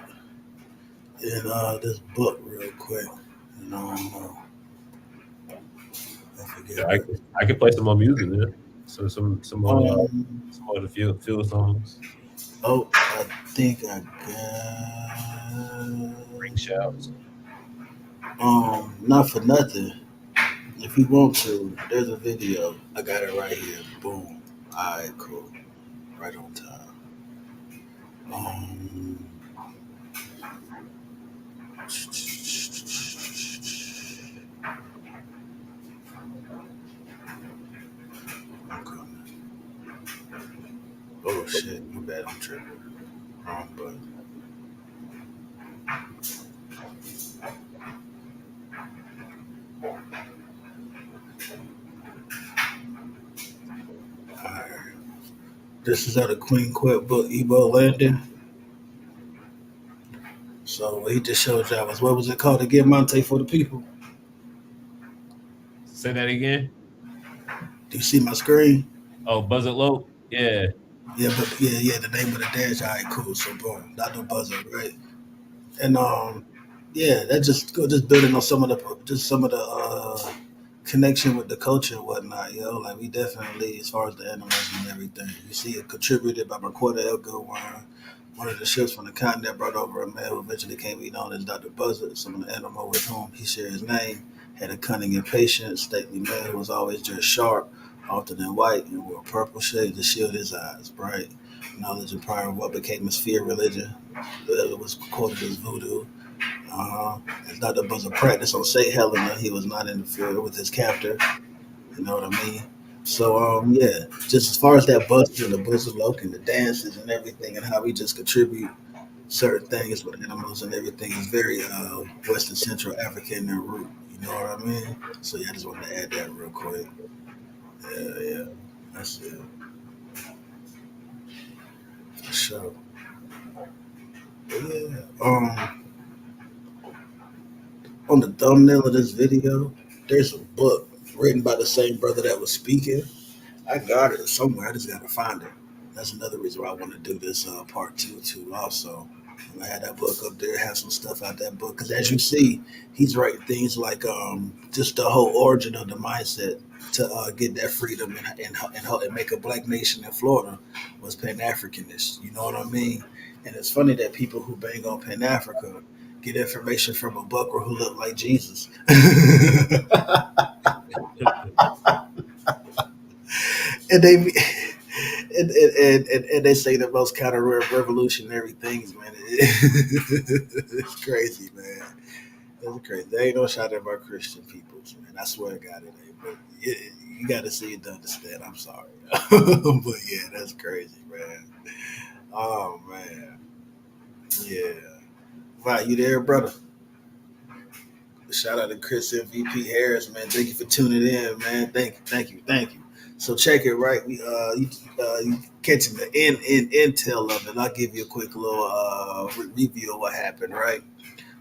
in this book real quick. You know, I Yeah, forget I what. could, I could play some more music, man. So Um, some of the field songs, oh, I think I ring shouts. got. Not for nothing. If you want to, there's a video. I got it right here. Boom. All right, cool. Right on time. Um, okay. Oh shit, my bad. I'm tripping. Wrong button. All right. This is out of Queen Quet book, Ebo Landon. So what he just showed y'all was what was it called again, Monte for the people? Say that again. Do you see my screen? Oh, Buzz It Low. Yeah. Yeah, but yeah, the name of the dance. All right, cool. So boom, not no buzzer, right? And yeah, that just building on some of the connection with the culture and whatnot, yo. Like we definitely, as far as the animals and everything, you see it contributed by Maquetta El Gilwan, one of the ships from the continent brought over a man who eventually came to be known as Dr. Buzzard. Some of the animal with whom he shared his name had a cunning and patient, stately man who was always just sharp, often in white, and wore a purple shade to shield his eyes. Bright knowledge and power of what became his fear religion. It was quoted as voodoo. Uh-huh. As Dr. Buzzard practiced on St. Helena, he was not interfered with his captor. You know what I mean? So yeah, just as far as that Buster and the Buzzard Loke and the dances and everything and how we just contribute certain things with animals and everything is very Western Central African in root. You know what I mean? So yeah, I just wanted to add that real quick. Yeah, that's it for sure. But yeah, on the thumbnail of this video, there's a book written by the same brother that was speaking. I got it somewhere. I just gotta find it. That's another reason why I want to do this part two too. Also, I had that book up there, have some stuff out that book because as you see, he's writing things like just the whole origin of the mindset to get that freedom and make a black nation in Florida was Pan Africanist. You know what I mean? And it's funny that people who bang on Pan Africa get information from a bucker who looked like Jesus. And they and they say the most kind of revolutionary things, man. It's crazy, man. It's crazy. They ain't no shot at our Christian peoples, man. I swear to God, it ain't. But you got to see it to understand. I'm sorry, but yeah, that's crazy, man. Oh man, yeah. Wow, you there, brother? Shout out to Chris MVP Harris, man. Thank you for tuning in, man. Thank you. So check it, right? You catching the intel of it. I'll give you a quick little review of what happened, right?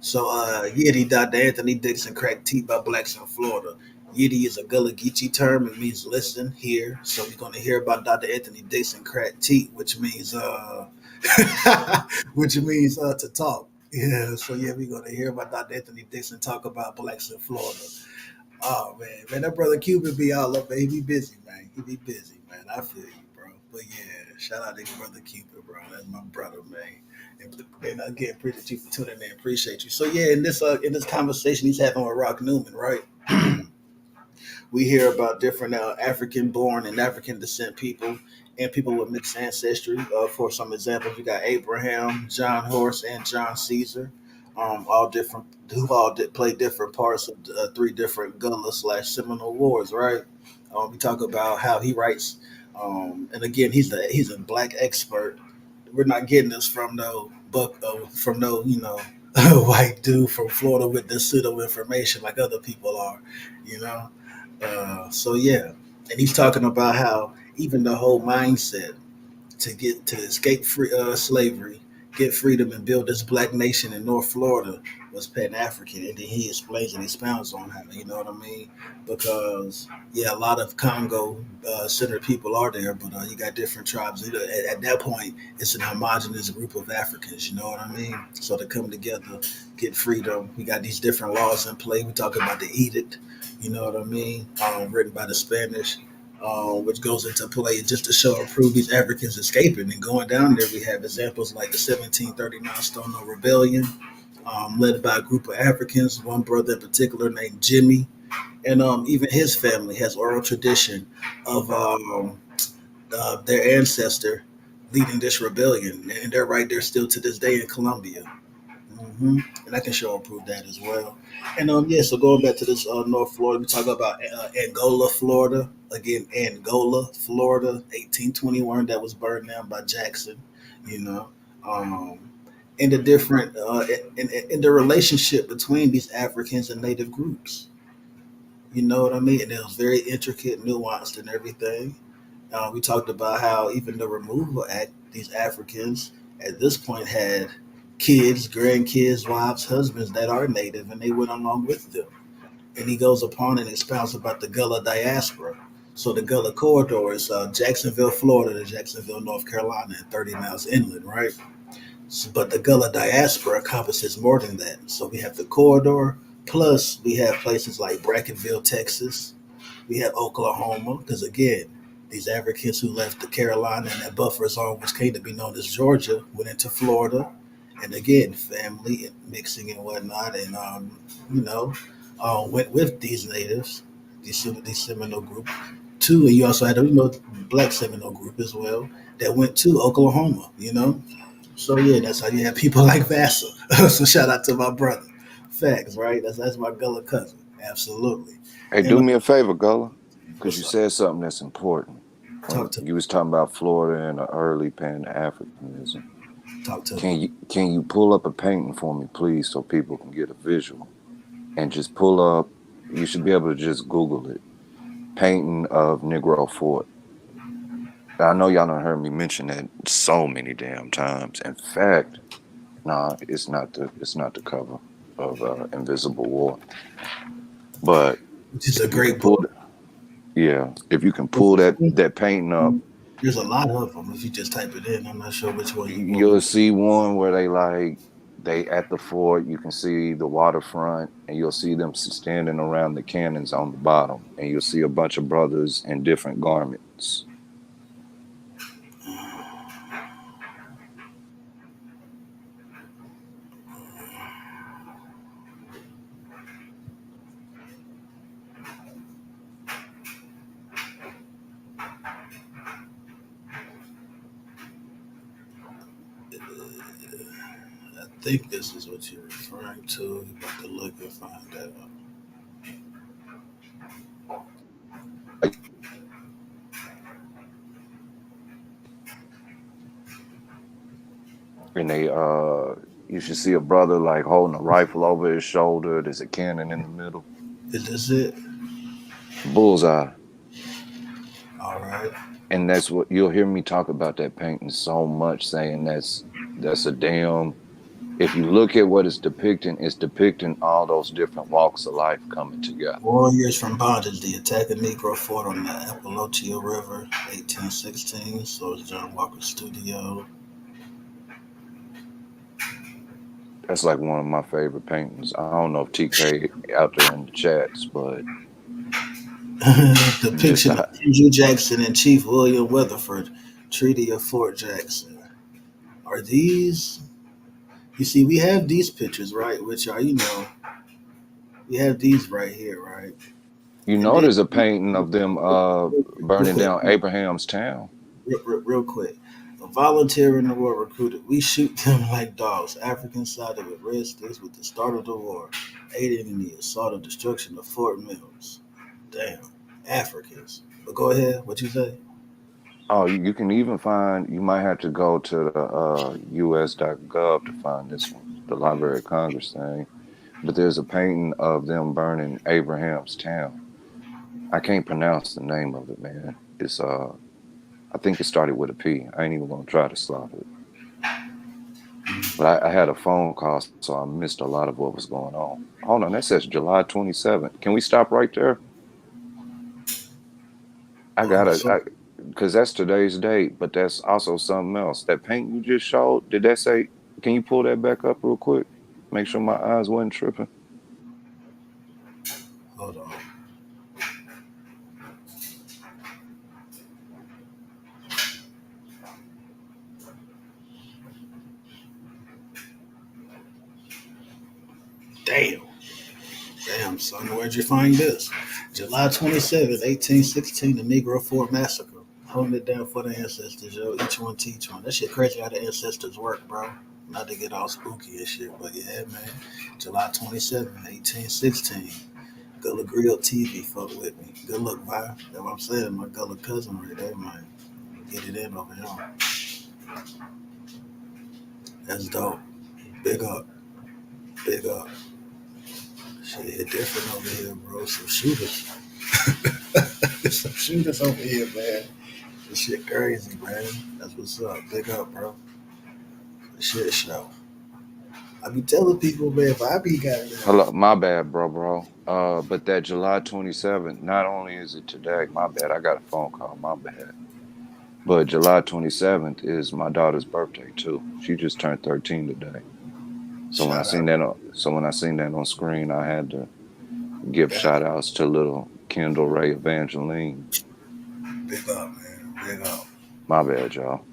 So Yiddy, Dr. Anthony Dixon, crack teet by blacks in Florida. Yiddy is a Gullah Geechee term. It means listen, hear. So we're gonna hear about Dr. Anthony Dixon, crack teet, which means which means to talk. Yeah, so yeah, we're gonna hear about Dr. Anthony Dixon talk about blacks in Florida. Oh man, that brother Cuban be all up, man. He be busy, man. He be busy, man. I feel you, bro. But yeah, Shout out to brother Cupid, bro. That's my brother, man. And again, appreciate you for tuning in. Appreciate you. So yeah, in this conversation he's having with Rock Newman, right? We hear about different African born and African descent people and people with mixed ancestry. For some examples, you got Abraham, John Horse, and John Caesar. All different, who all did play different parts of three different Gullah slash Seminole wars, right? We talk about how he writes, and again, he's a black expert. We're not getting this from no book, from no white dude from Florida with this pseudo information like other people are, you know. So yeah, and he's talking about how even the whole mindset to escape slavery, get freedom, and build this black nation in North Florida was Pan African, and then he explains and expounds on how. You know what I mean? Because yeah, a lot of Congo centered people are there, but you got different tribes. At that point, it's an homogenous group of Africans. You know what I mean? So to come together, get freedom. We got these different laws in play. We talk about the edict. You know what I mean? Written by the Spanish, which goes into play just to show and prove these Africans escaping and going down there. We have examples like the 1739 Stono Rebellion, led by a group of Africans, one brother in particular named Jimmy, and even his family has oral tradition of their ancestor leading this rebellion, and they're right there still to this day in Colombia. And I can show and prove that as well. And yeah, so going back to this North Florida, we talk about Angola, Florida. Again, Angola, Florida, 1821, that was burned down by Jackson. You know, um, and the different in the relationship between these Africans and native groups. You know what I mean? And it was very intricate, nuanced, and everything. We talked about how even the removal act, these Africans at this point had kids, grandkids, wives, husbands that are native, and they went along with them. And he goes upon and expounds about the Gullah diaspora. So the Gullah corridor is Jacksonville, Florida to Jacksonville, North Carolina, and 30 miles inland, right? But the Gullah diaspora encompasses more than that. So we have the corridor, plus we have places like Brackenville, Texas, we have Oklahoma, because again, these Africans who left the Carolina and that buffer zone, which came to be known as Georgia, went into Florida, and again, family and mixing and whatnot, and you know, went with these natives, these Seminole group too, and you also had a black Seminole group as well that went to Oklahoma, you know. So yeah, that's how you have people like Vassal. So shout out to my brother. Facts, right? That's my Gullah cousin. Absolutely. Hey, And do me a favor, Gullah, because you what's up? said something that's important. Talk When to you was talking about Florida and the early Pan Africanism, talk to can you pull up a painting for me, please, so people can get a visual? And just pull up. You should be able to just Google it. Painting of Negro Fort. I know y'all done heard me mention that so many damn times. In fact, nah, it's not the cover of Invisible War. But which is a if you can great pull, book. yeah, if you can pull that painting up, There's a lot of them. If you just type it in, I'm not sure which one you want. you'll see one where they at the fort. You can see the waterfront, and you'll see them standing around the cannons on the bottom, and you'll see a bunch of brothers in different garments. I think this is what you're referring to. You have to look and find that out. And you should see a brother like holding a rifle over his shoulder. There's a cannon in the middle. Is this it? Bullseye. All right. And that's what you'll hear me talk about that painting so much, saying that's a damn. If you look at what it's depicting all those different walks of life coming together. Warriors from Bondage, the attack of Negro Fort on the Appalachia River, 1816. So it's John Walker's studio. That's like one of my favorite paintings. I don't know if TK out there in the chats, but just Depiction of Andrew Jackson and Chief William Weatherford Treaty of Fort Jackson. Are these? You see, we have these pictures, right? Which are, we have these right here, right? You And know, then there's a painting of them real burning quick, down Abraham's town. real quick. A volunteer in the war recruited. We shoot them like dogs. African side of it. Red sticks with the start of the war, aiding in the assault and destruction of Fort Mills. Damn, Africans. But go ahead. What you say? Oh, you can even find. You might have to go to the US.gov to find this one, the Library of Congress thing. But there's a painting of them burning Abraham's town. I can't pronounce the name of it, man. It's I think it started with a P. I ain't even gonna try to slop it. But I had a phone call, so I missed a lot of what was going on. Hold on, that says July 27th. Can we stop right there? I On the phone. gotta, because that's today's date, but that's also something else. That paint you just showed, did that say? Can you pull that back up real quick? Make sure my eyes wasn't tripping. Hold on. Damn. Damn, son, where'd you find this? July 27th, 1816, the Negro Fort Massacre. Holding it down for the ancestors, yo. Each one teach one. That shit crazy how the ancestors work, bro. Not to get all spooky and shit, but yeah, man. July 27th, 1816. Gullah Grill TV, fuck with me. Good luck, Vi. That's what I'm saying. My Gullah cousin right there, man. Get it in over here. That's dope. Big up. Big up. Shit hit different over here, bro. Some shooters. Some shooters over here, man. This shit crazy, man. That's what's up. Big up, bro. Shit show. I be telling people, man, if I be got it Hello, my bad, bro. But that July 27th, not only is it today, my bad. I got a phone call, my bad. But July 27th is my daughter's birthday too. She just turned 13 today. shout out. So when I seen that on screen, I had to give Got shout it. outs to little Kendall Ray Evangeline. Big up, man. Big up. My bad, y'all.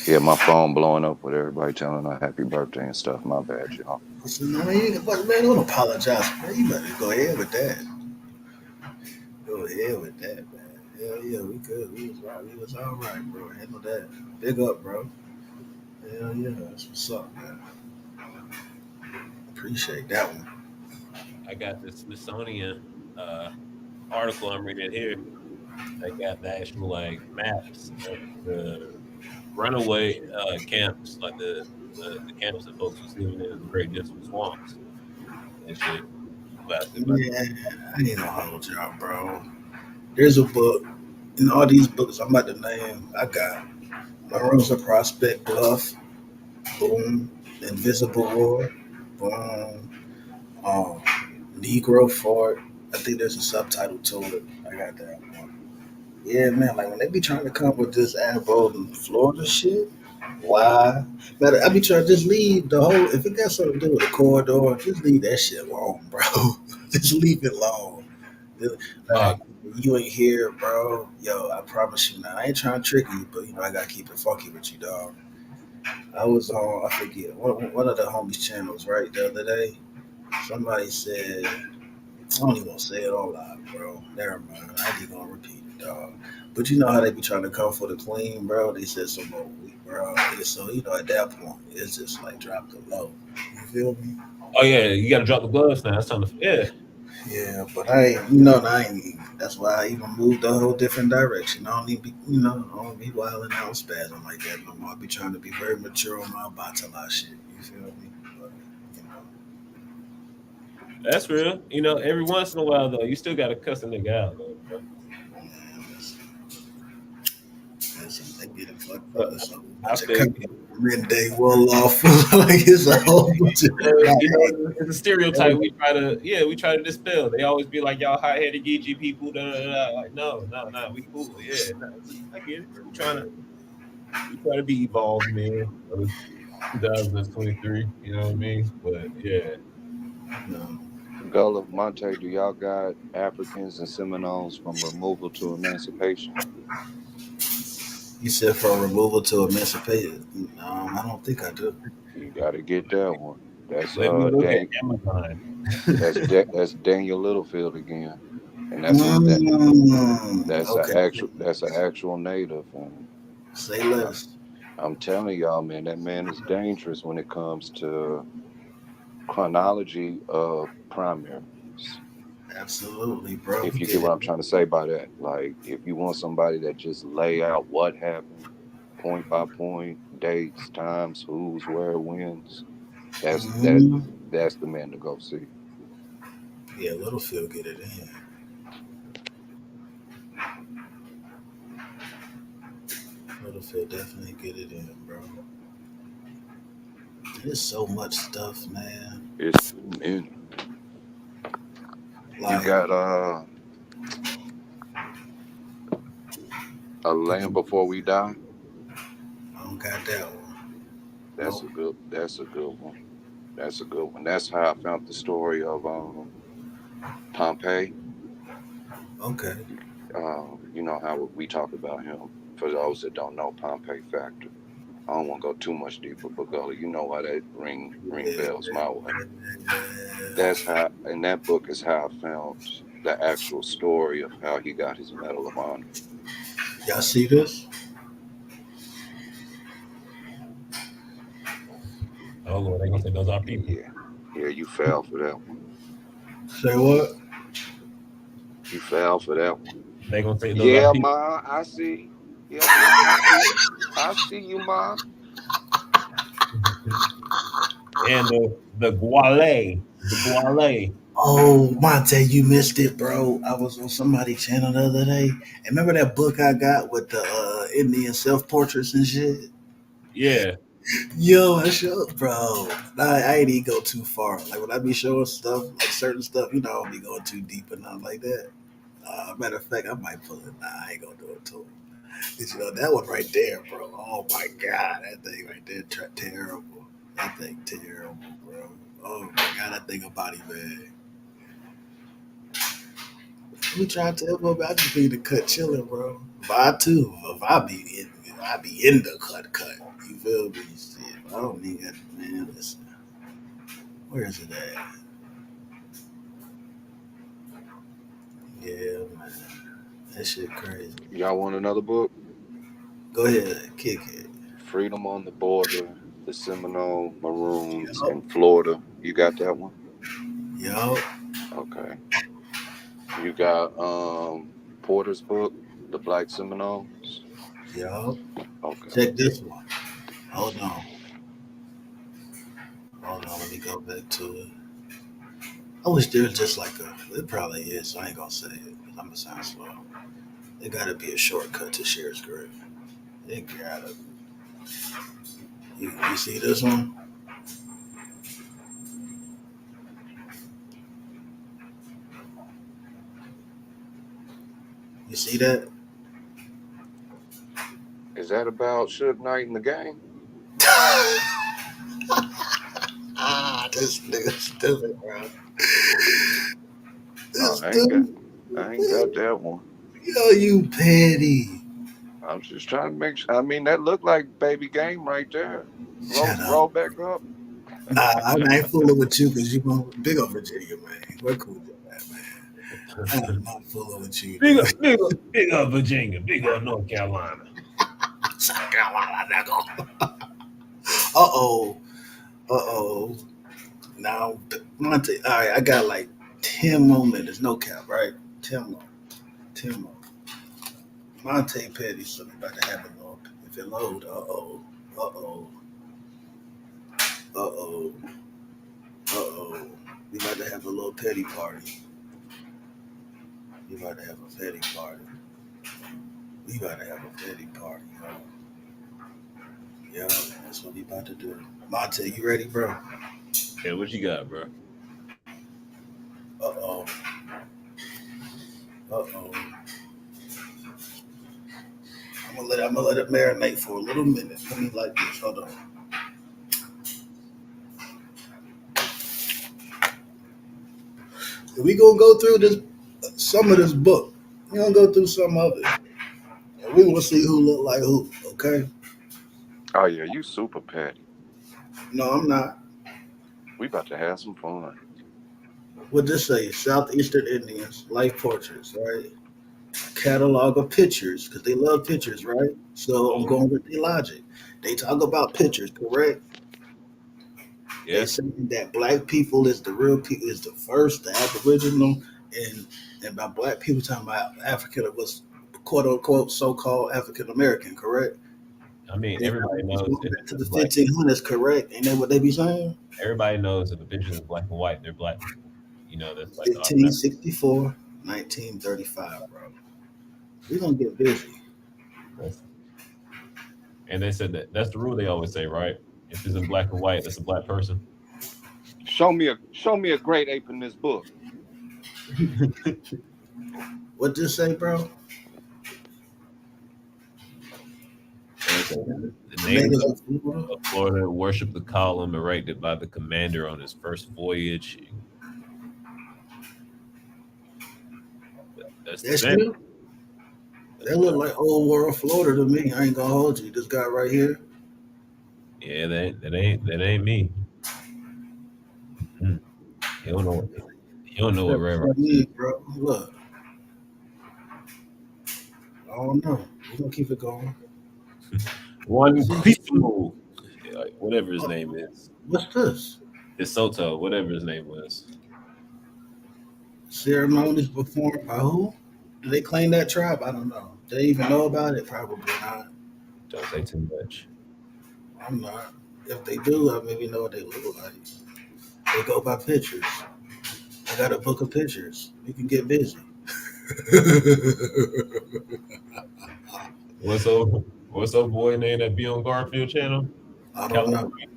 Yeah, my phone blowing up with everybody telling her happy birthday and stuff. My bad, y'all. Listen, but man, don't apologize, man. You better go ahead with that. Go ahead with that, man. Hell yeah, we good. We was right. We was all right, bro. Handle that. Big up, bro. Hell yeah, that's what's up, man. Appreciate that one. I got the Smithsonian uh, article I'm reading here. They got the actual like maps of the runaway camps, like the camps that folks was living in the Great Dismal Swamps and shit. Classic. Yeah, I ain't gonna hold y'all, bro. There's a book, and all these books I'm about to name, I got My Rosa Prospect Bluff, boom, Invisible War, boom, um, Negro Fort. I think there's a subtitle to it. I got that one. Yeah, man, like when they be trying to come with this Abode and Florida shit, why? But I be trying to just leave the whole, if it got something to do with the corridor, just leave that shit alone, bro. Just leave it alone. Nah, Like, you ain't here, bro. Yo, I promise you now. I ain't trying to trick you, but I gotta keep it funky with you, dog. I was on, I forget, one of the homies' channels, right, the other day. Somebody said, I don't even want to say it all loud, bro. Never mind. I ain't even gonna repeat it, dog. But you know how they be trying to come for the clean, bro? They said some more weak, bro. And so, at that point, it's just like drop the low. You feel me? oh yeah, you got to drop the gloves now. It's time to yeah. Yeah, but I ain't even, that's why I even moved a whole different direction. I don't even be, I don't be wilding out spazzing like that no more. I be trying to be very mature on my batala shit. You feel me? But, you know, That's real. Every once in a while though, you still got to cuss a nigga out though, bro. man, they get it fucked But up. It's a whole I bunch of feel Red Day well off. Like it's a whole bunch of it's a stereotype we try to dispel. They always be like y'all hot headed geeky people. Da, da, da. Like no, we cool. Yeah, nah, I get it. We try to be evolved, man. 2023. You know what I mean? But yeah, no. Gullah Monte, do y'all got Africans and Seminoles from removal to emancipation? You said from removal to emancipation. I don't think I do. You got to get that one. That's Let me look at Amazon. that's Daniel Littlefield again, and Okay. that's an actual native, and Say I, less. I'm telling y'all, man, that man is dangerous when it comes to chronology of primaries. Absolutely, bro. If you get Get what it. I'm trying to say by that, like if you want somebody that just lay out what happened, point by point, dates, times, who's, where, when's, that's that Hmm. that's the man to go see. Yeah, Littlefield get it in. Littlefield definitely get it in, bro. There's so much stuff, man. It's too many. You Like, got a did land you? before we die. I don't got that one. That's Nope. a good. That's a good one. That's a good one. That's how I found the story of Pompeii. Okay. You know how we talk about him. For those that don't know, Pompeii factor. I don't want to go too much deeper, but Gully, you know why that ring Yeah. bells my way. Yeah. That's how. In that book is how I found the actual story of how he got his Medal of Honor. Y'all see this? Oh Lord, they gonna say those are people. Yeah, yeah, you fell for that one. Say what? You fell for that one. They gonna say those are Yeah, people. ma, I see. Yeah, ma, I see. I see you, ma. And the Guale. Oh, Monte, you missed it, bro. I was on somebody's channel the other day. And remember that book I got with the Indian self portraits and shit? Yeah, Yo, I show, bro. I ain't even go too far. Like when I be showing stuff, like certain stuff, I don't be going too deep and nothing like that. Matter of fact, I might pull it. Nah, I ain't gonna do it to him. But that one right there, bro. Oh my god, that thing right there, terrible. That thing terrible, bro. Oh my god, that thing a body bag. We trying to tell him about just be the cut chilling, bro. If I too, if I be in the cut. You feel me? Shit, I don't need that, man. Listen, where is it at? Yeah, man, that shit crazy. Y'all want another book? Go ahead, kick it. Freedom on the Border, the Seminole Maroons Yup, in Florida. You got that one? yup, Okay. You got Porter's book, The Black Seminoles. yup. Okay. Check this one. Hold on, hold on. Let me go back to it. I wish there was just like a. It probably is. So I ain't gonna say it because I'm gonna sound slow. It gotta be a shortcut to share screen. It gotta. You see this one? You see that? Is that about Suge Knight in the game? This nigga stupid, bro. Oh, This stupid. I ain't got that one. Yo, you petty. I'm just trying to make sure. I mean, that looked like baby game right there. Shut up. Roll back up. Nah, I ain't fooling with you because you big on Virginia, man. We're cool with that, man. I'm not fooling with you, big dude. up, big up, big up Virginia, big up North Carolina. South Carolina, nigga. Uh-oh. Uh-oh. Now, Monte, all right, I got like 10 more minutes. No cap, right? 10 more. 10 more. Monte Petty, so we about to have a little. If it load, uh-oh. Uh-oh. Uh-oh. Uh-oh. We about to have a little petty party. We about to have a petty party. We about to have a petty party, yo. Yo, that's what we about to do. Monte, you ready, bro? Yeah, what you got, bro? Uh-oh. Uh-oh. I'm gonna let it marinate for a little minute. Let me like this. Hold on. We gonna go through this some of this book. We gonna go through some of it. And We gonna see who look like who. Okay. Oh yeah, you super petty. No, I'm not. We about to have some fun. What this say? Southeastern Indians life portraits, right? Catalog of pictures because they love pictures, right? So I'm going with the logic. They talk about pictures, correct? They Yeah. saying that black people is the real people, is the first, the Aboriginal, and and by black people talking about African was quote unquote so called African American, correct? I mean, They everybody it's knows going if back to the it's black. 1500s, correct? Ain't that what they be saying? Everybody knows if the pictures are black and white, they're black people. You know, that's like the automatic. 1564, 1935, bro. We're gonna get busy. That's, and they said that's the rule they always say, right? If it's in black and white, that's a black person. Show me a great ape in this book. What this say, bro? And they said the The natives natives of Florida. of Florida worship the column erected by the commander on his first voyage. That's the That's thing. true. That's That look like old world Florida to me. I ain't gonna hold you. This guy right here. yeah, that ain't me. Mm. You don't know. You don't know what That's Red what I Rice is. mean, bro. Look, I don't know. We're gonna keep it going. One See, people, whatever his oh, name is, what's this? DeSoto, whatever his name was. Ceremonies performed by who? Do they claim that tribe? I don't know. Do they even know about it? Probably not. Don't say too much. I'm not. If they do, I maybe know what they look like. They go by pictures. I got a book of pictures. We can get busy. What's up? What's up, boy? Name that be on Garfield channel? I don't know. California,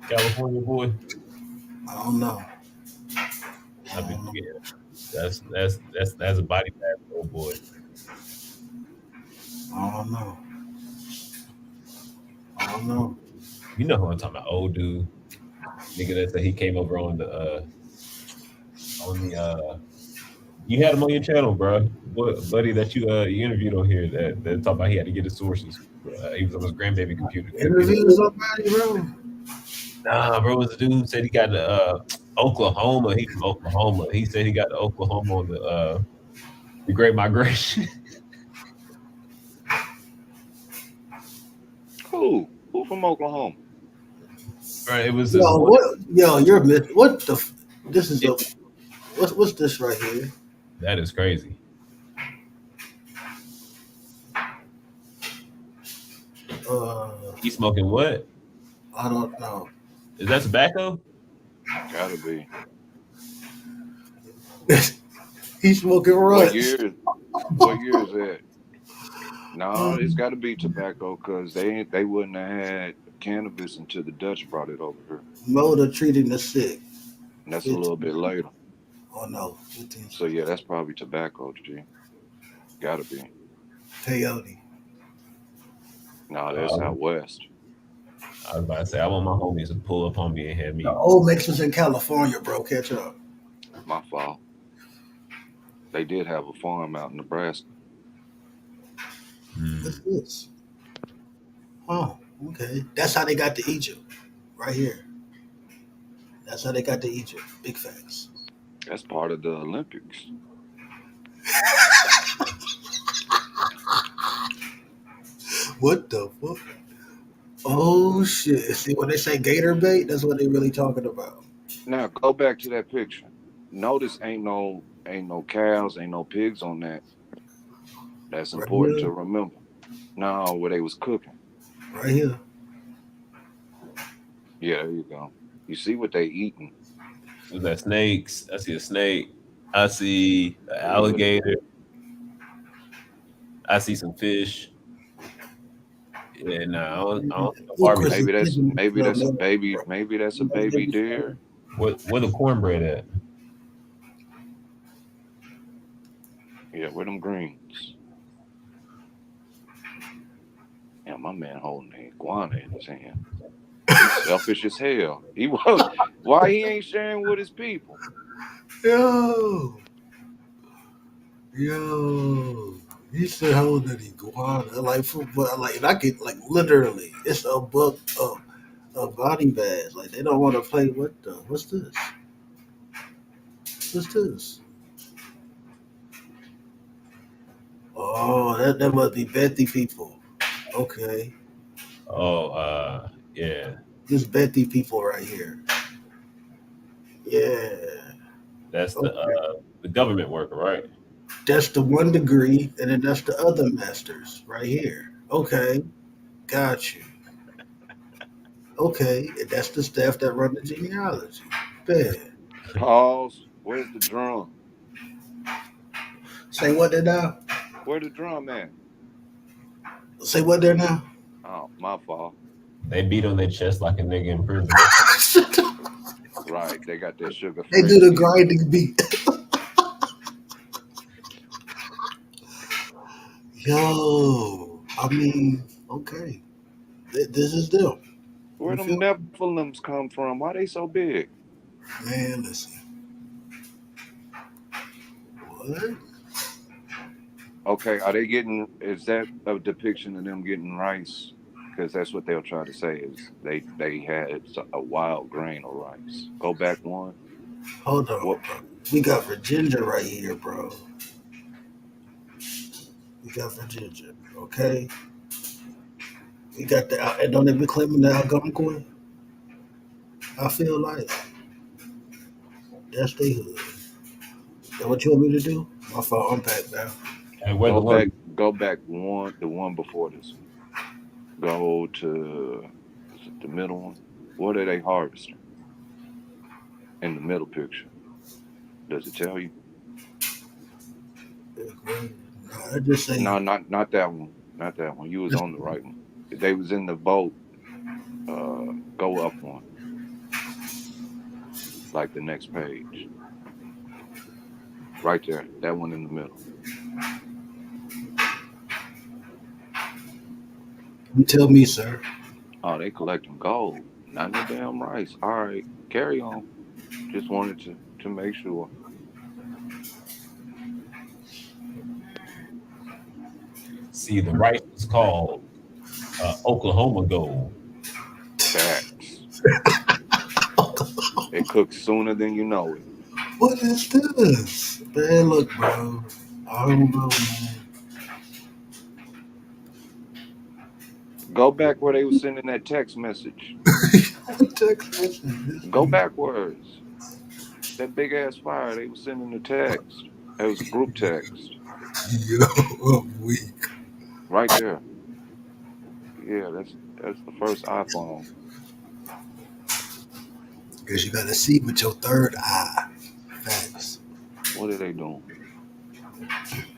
California boy. I don't know. I I be don't know. forgetting. That's a body bag, old boy. I don't know. I don't know. You know who I'm talking about? Old dude, nigga. That said he came over on the You had him on your channel, bro. Buddy that you interviewed on here that talked about he had to get his sources. He was on his grandbaby computer. Couldn't get it. Interview somebody, bro. Nah, bro, was the dude who said he got the Oklahoma. He from Oklahoma. He said he got the Oklahoma on the Great Migration. Who from Oklahoma? Right, it was this Yo, one. what? Yo, you're what the? This is It, a what's this right here? that is crazy. Uh, He smoking what? I don't know. Is that tobacco? Gotta be. He's smoking What runs. year? What year is that? No, it's got to be tobacco because they wouldn't have had cannabis until the Dutch brought it over here, Mode of treating the sick. and that's a little 15. bit later. Oh no, 15. So yeah, that's probably tobacco, G. Gotta be. Peyote. No, that's Uh, out west. I was about to say I want my homies to pull up on me and have The me. old Mexicans in California, bro. Catch up. My fault. They did have a farm out in Nebraska. What's this? Oh, okay. That's how they got to Egypt, right here. That's how they got to Egypt. Big facts. That's part of the Olympics. What the fuck? Oh shit! See when they say gator bait, that's what they really talking about. Now go back to that picture. Notice ain't no cows, ain't no pigs on that. That's Right important here, to remember. No, where they was cooking. right here. Yeah, there you go. You see what they eating. Was that snakes? I see a snake. I see an Good. alligator. I see some fish. Yeah, no, I don't see no barbecue. Lucas is Maybe that's giving maybe themselves that's a no baby. bro. Maybe that's a You know, baby baby deer. Where the cornbread at? Yeah, where them greens? Yeah, my man holding an iguana in his hand. He's selfish as hell. He was. Why he ain't sharing with his people? Yo, yo. He said, "Hold that iguana." Like football, like and I get like literally, it's a book of body bags. Like they don't want to play. What the? What's this? What's this? Oh, that must be Bethy people. Okay, Oh, yeah, this Bethy people right here. Yeah. that's Okay. the government worker, right? That's the one degree, and then that's the other masters right here. Okay, got you. Okay, and that's the staff that run the genealogy. Bad. Pause. Where's the drum? Say what there now? Where the drum at? Say what there now? Oh, my fault. They beat on their chest like a nigga in prison. Right, they got that Sugar They Free do the music. grinding beat. Yo, I mean, okay, this is them. Where You them feel me? Nephilims come from? Why they so big? Man, listen. What? Okay, are they getting? Is that a depiction of them getting rice? Because that's what they'll try to say is they had a wild grain of rice. Go back one. Hold on, What? bro. We got Virginia right here, bro. We got Virginia. Okay. We got the. And don't they be claiming the Algonquin? I feel like that's the hood. That what you want me to do? My fault. I'm back now. And where the Go one? back. Go back one. The one before this one. Go to. Is it the middle one? What are they harvesting in the middle picture? Does it tell you? I just say No, not that one. Not that one. You was on the right one. They was in the boat. Go up one, like the next page, right there. That one in the middle. you tell me, sir. Oh, they collecting gold, not no damn rice. All right, carry on. Just wanted to make sure. See, the rice was called Oklahoma gold. Facts. It cooks sooner than you know it. What is this? Man, look, bro. I don't know, man. Go back where they was sending that text message. Text message. This Go nigga. backwards. That big ass fire. They was sending the text. It was a group text Yo, I'm weak. right there. Yeah, that's the first iPhone. Because you got to see with your third eye. Facts. What are they doing?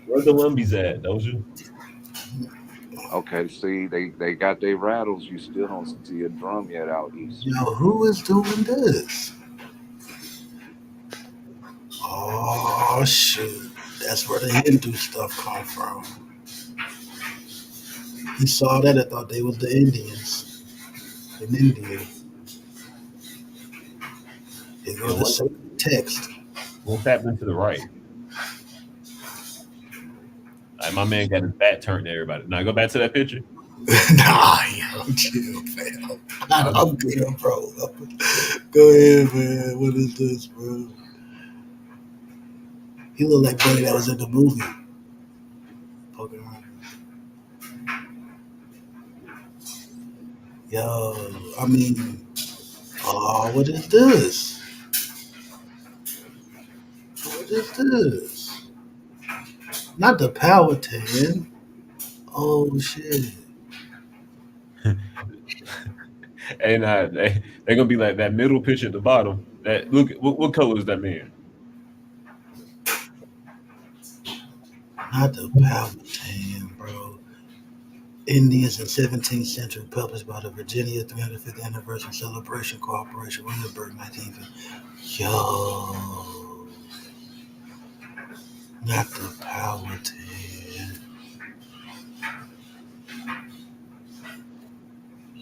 Where the Lumbies at, Doja? Okay, see, they got their rattles. You still don't see a drum yet out east. Yo, who is doing this? Oh, shoot. That's where the Hindu stuff come from. He saw that and thought they was the Indians in India. They go Yeah, to say text. what's happening to the right? My man got his back turned to everybody. Now go back to that picture. Nah, yo, chill, fam. I'm good, bro. Go ahead, man. What is this, bro? He looked like Buddy that was in the movie. Pokemon. Yo, I mean, oh, what is this? What is this? Not the Power 10. Oh, shit. And they're gonna be like that middle picture at the bottom. That look, what color is that man? Not the Power 10, bro. Indians in 17th century, published by the Virginia 350th Anniversary Celebration Corporation, Williamsburg, 1950. Yo, not the Power 10.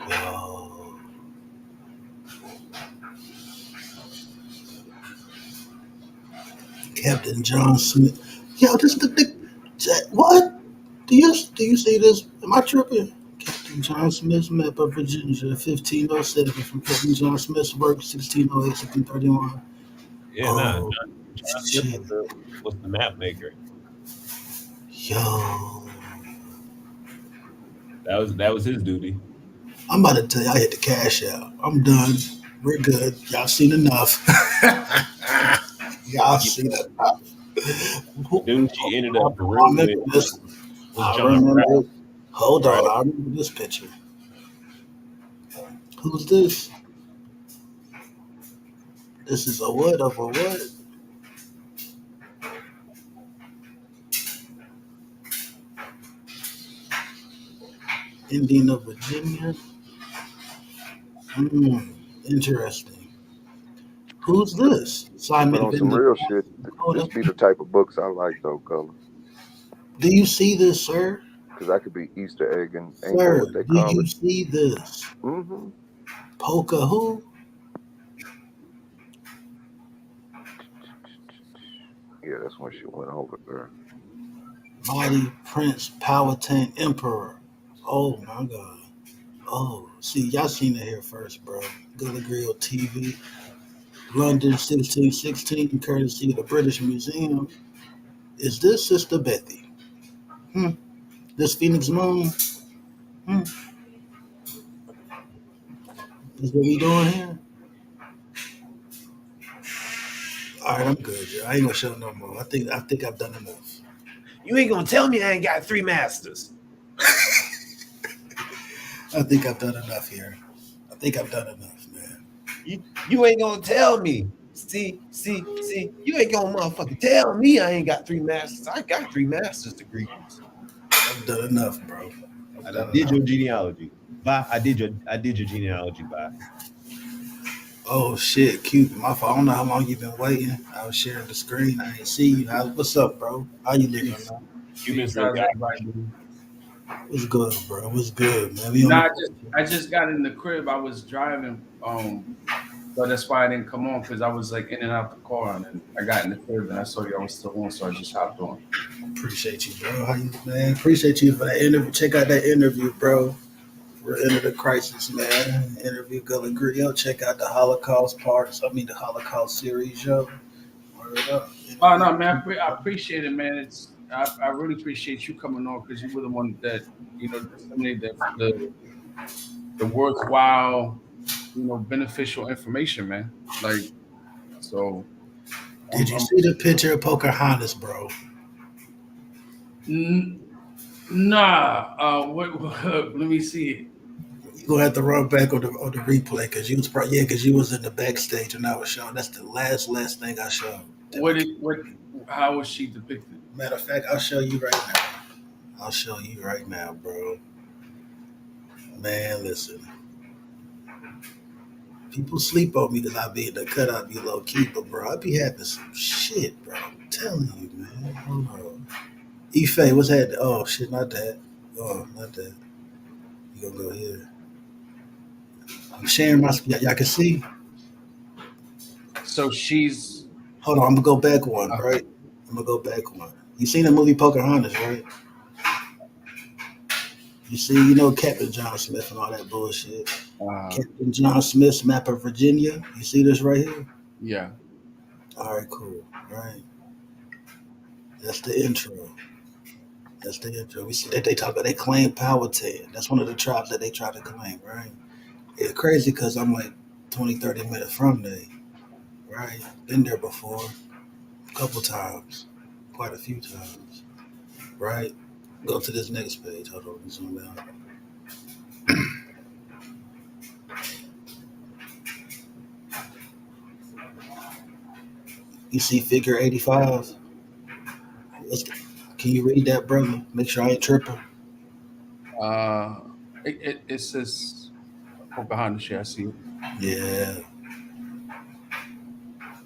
Yo, Captain John Smith. Yo, this the what? Do you see this? Am I tripping? Captain John Smith's map of Virginia, 1507, from Captain John Smith's work, 1608, 1631. Yeah, nah. Oh, John Smith shit. was the map maker. Yo. That was his duty. I'm about to tell you, I hit the cash out. I'm done. We're good. Y'all seen enough. Y'all You seen know, enough. the dude she ended up for I real with remember this. was I John remember. Brown, Hold right? on. I remember this picture. Who's this? This is a what of a what? Indian of Virginia. Hmm. Interesting. Who's this? But Simon on some Bender. real shit, Hold this up. be the type of books I like though, Color. Do you see this, sir? Because I could be Easter egg and ain't that Sir, what they do call you it? see this? Mm-hmm. Polka who? Yeah, that's when she went over there. Mighty Prince Powhatan Emperor. Oh my God. Oh, see, y'all seen it here first, bro. Gullah Grill TV. London 1616, courtesy of the British Museum. Is this Sister Bethy? Hmm. This Phoenix Moon? Hmm. Is what we doing here? All right, I'm good, yo. I ain't gonna show no more. I think I've done enough. You ain't gonna tell me I ain't got 3 masters. I think I've done enough here. I think I've done enough, man. You ain't gonna tell me. See, you ain't gonna motherfucking tell me I ain't got 3 masters. I got 3 master's degrees. I've done enough, bro. I've And I done did enough. your genealogy. Bye. I did your genealogy. Bye. Oh shit, cute. My fault. I don't know how long you been waiting. I was sharing the screen. I ain't see you. What's up, bro? How you living, Peace. man? You been Peace. still How's got everybody doing? What's good, bro? What's good, man? We on Nah, the I just got in the crib. I was driving, so that's why I didn't come on because I was like in and out the car, and then I got in the crib and I saw y'all was still on, so I just hopped on. appreciate you, bro. How you, man? Appreciate you for that interview. Check out that interview, bro. We're into the crisis, man. Interview Gullah Grill. Check out the Holocaust parts. I mean, the Holocaust series, yo. Word up. Oh no, man, I appreciate it, man. I really appreciate you coming on because you were the one that disseminated the worthwhile, beneficial information, man. Like so, Did you see the picture of Pocahontas, bro? n- nah. Let me see it. You gonna have to run back on the replay because you was probably because you was in the backstage and I was showing. That's the last thing I showed. What? How was she depicted? Matter of fact, I'll show you right now. I'll show you right now, bro. Man, listen. People sleep on me because I be in the cutout, be low key, but bro, I be having some shit, bro. I'm telling you, man. Hold on. Ife, what's that? Oh shit, not that. Oh, not that. You gonna go here? I'm sharing my. Y'all can see. So she's Hold on, I'm gonna go back one, right? I'm gonna go back one. You seen the movie Pocahontas, right? You see, Captain John Smith and all that bullshit. uh, Captain John Smith's map of Virginia. You see this right here? yeah. All right, cool. Right. That's the intro. That's the intro. We see that they talk about they claim Powhatan. That's one of the tribes that they try to claim, right? It's crazy because I'm like 20, 30 minutes from there, right? Been there before a couple times, quite a few times, right? Go to this next page. Hold on, zoom out. You see figure 85? Can you read that, brother? Make sure I ain't tripping. Uh, it says Pocahontas. Yeah, I see it. Yeah.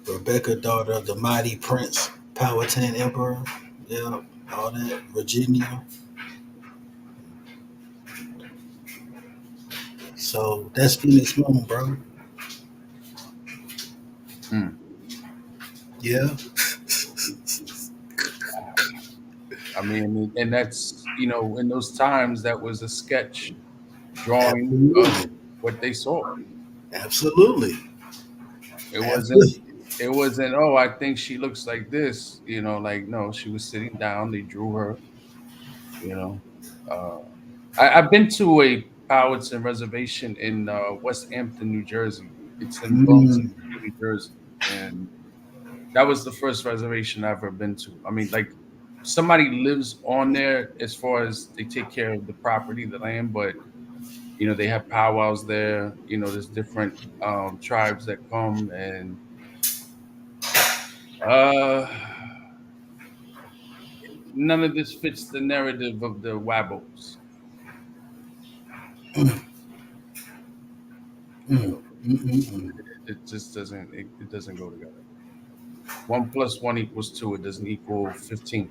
Rebecca, daughter of the mighty Prince Powhatan Emperor. Yeah, all that. Virginia. So that's Phoenix Moon, bro. Mm. Yeah. I mean, and that's in those times, that was a sketch drawing of Absolutely. what they saw. Absolutely. It wasn't. Absolutely. It wasn't. Oh, I think she looks like this. Like no, she was sitting down. They drew her. You know, uh, I've been to a Powhatan reservation in West Hampton, New Jersey. It's in Burlington, Mm, New Jersey, and that was the first reservation I've ever been to. I mean, like somebody lives on there as far as they take care of the property, the land, but they have powwows there. There's different tribes that come, and uh, none of this fits the narrative of the Wabos. mm, You mm, know, mm, mm, mm. it just doesn't. It doesn't go together. 1 + 1 = 2. It doesn't equal 15.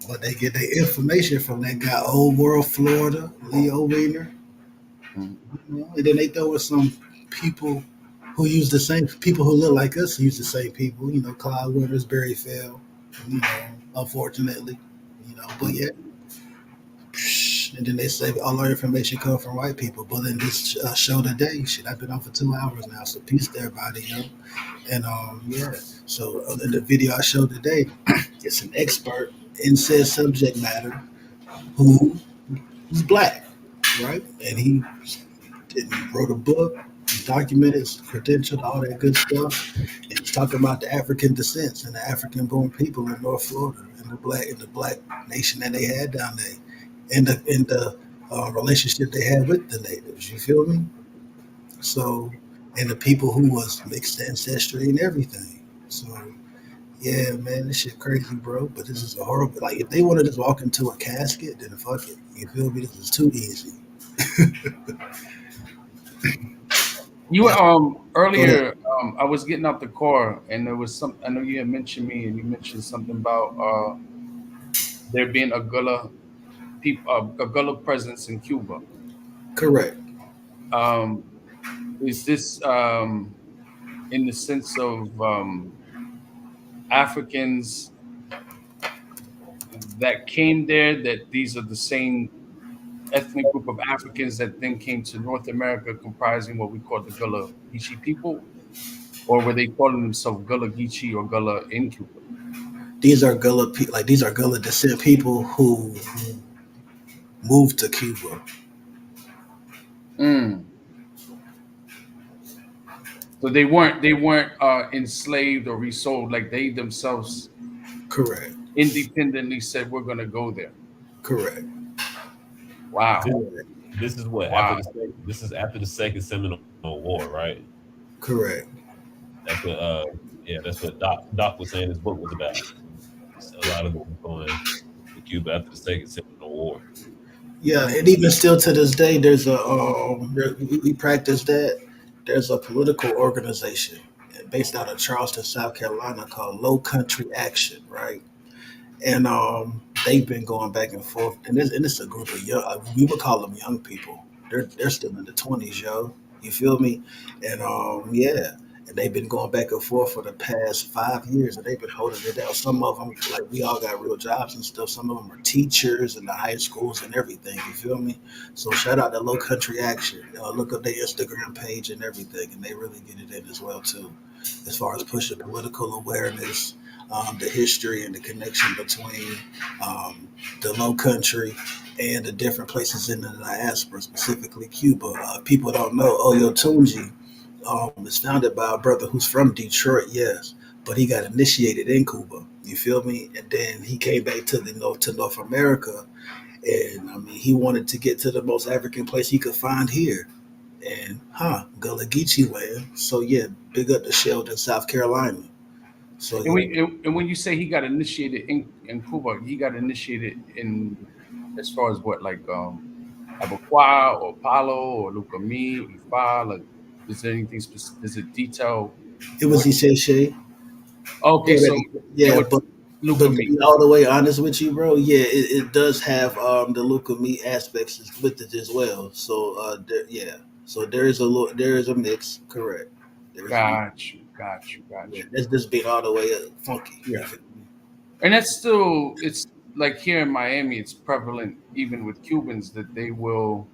But they get their information from that guy, Old World Florida, Leo Wiener. Mm. And then they throw in some people who use the same people who look like us use the same people. Clyde Winters, Barry Fell. You know, unfortunately. But Mm. yeah. And then they say all our information come from white people. But in this show today, shit, I've been on for 2 hours now. So peace to everybody, And yeah. So in the video I showed today, it's an expert in said subject matter who is black, right? And he wrote a book, documented, credentialed, all that good stuff. And he's talking about the African descents and the African-born people in North Florida and the black nation that they had down there, and the relationship they had with the natives. You feel me? So, and the people who was mixed ancestry and everything. So, yeah, man, this shit crazy, bro. But this is a horrible. Like, if they want to just walk into a casket, then fuck it. You feel me? This is too easy. You That's go ahead. earlier, I was getting out the car, and there was some. I know you had mentioned me, and you mentioned something about there being a Gullah presence in Cuba. Correct. Um, is this in the sense of Africans that came there? That these are the same ethnic group of Africans that then came to North America, comprising what we call the Gullah Geechee people, or were they calling themselves Gullah Geechee or Gullah in Cuba? These are like these are Gullah descent people who moved to Cuba. Mm. So they weren't enslaved or resold. Like they themselves Correct. independently said, "We're going to go there." Correct. Wow, This, Correct. this is what wow. this is after the Second Seminole War, right? Correct. That's what yeah, that's what Doc was saying his book was about. A lot of them going to Cuba after the Second Seminole War. Yeah, and even still to this day, there's we practice that. There's a political organization based out of Charleston, South Carolina called Low Country Action, right? And they've been going back and forth, and it's a group of young. We would call them young people. They're still in the 20s, yo. You feel me? And yeah, and they've been going back and forth for the past 5 years, and they've been holding it down. Some of them, like we all got real jobs and stuff. Some of them are teachers in the high schools and everything. You feel me? So shout out to Low Country Action. Look up their Instagram page and everything, and they really get it in as well too, as far as pushing political awareness, the history and the connection between um, the Low Country and the different places in the diaspora, specifically Cuba. People don't know Oyo Tunji is founded by a brother who's from Detroit, yes, but he got initiated in Cuba. You feel me? And then he came back to the North America, and I mean he wanted to get to the most African place he could find here, and Gullah Geechee land. So yeah, big up to Sheldon, South Carolina. So And, yeah, when you say he got initiated in Cuba, he got initiated in as far as what, like Abaquá or Palo or Lucami, Ifa? Like, is there anything specific? Does it detail it was what? Ishe. Okay, so it Yeah, would but to Lucami. be all the way honest with you, bro, yeah, it does have the Luca meat aspects with it as well. So yeah, so there is a mix, correct? There is a mix. Got you. Yeah, that's just being all the way funky. Yeah, You feel me? and that's still like here in Miami, it's prevalent even with Cubans that they will,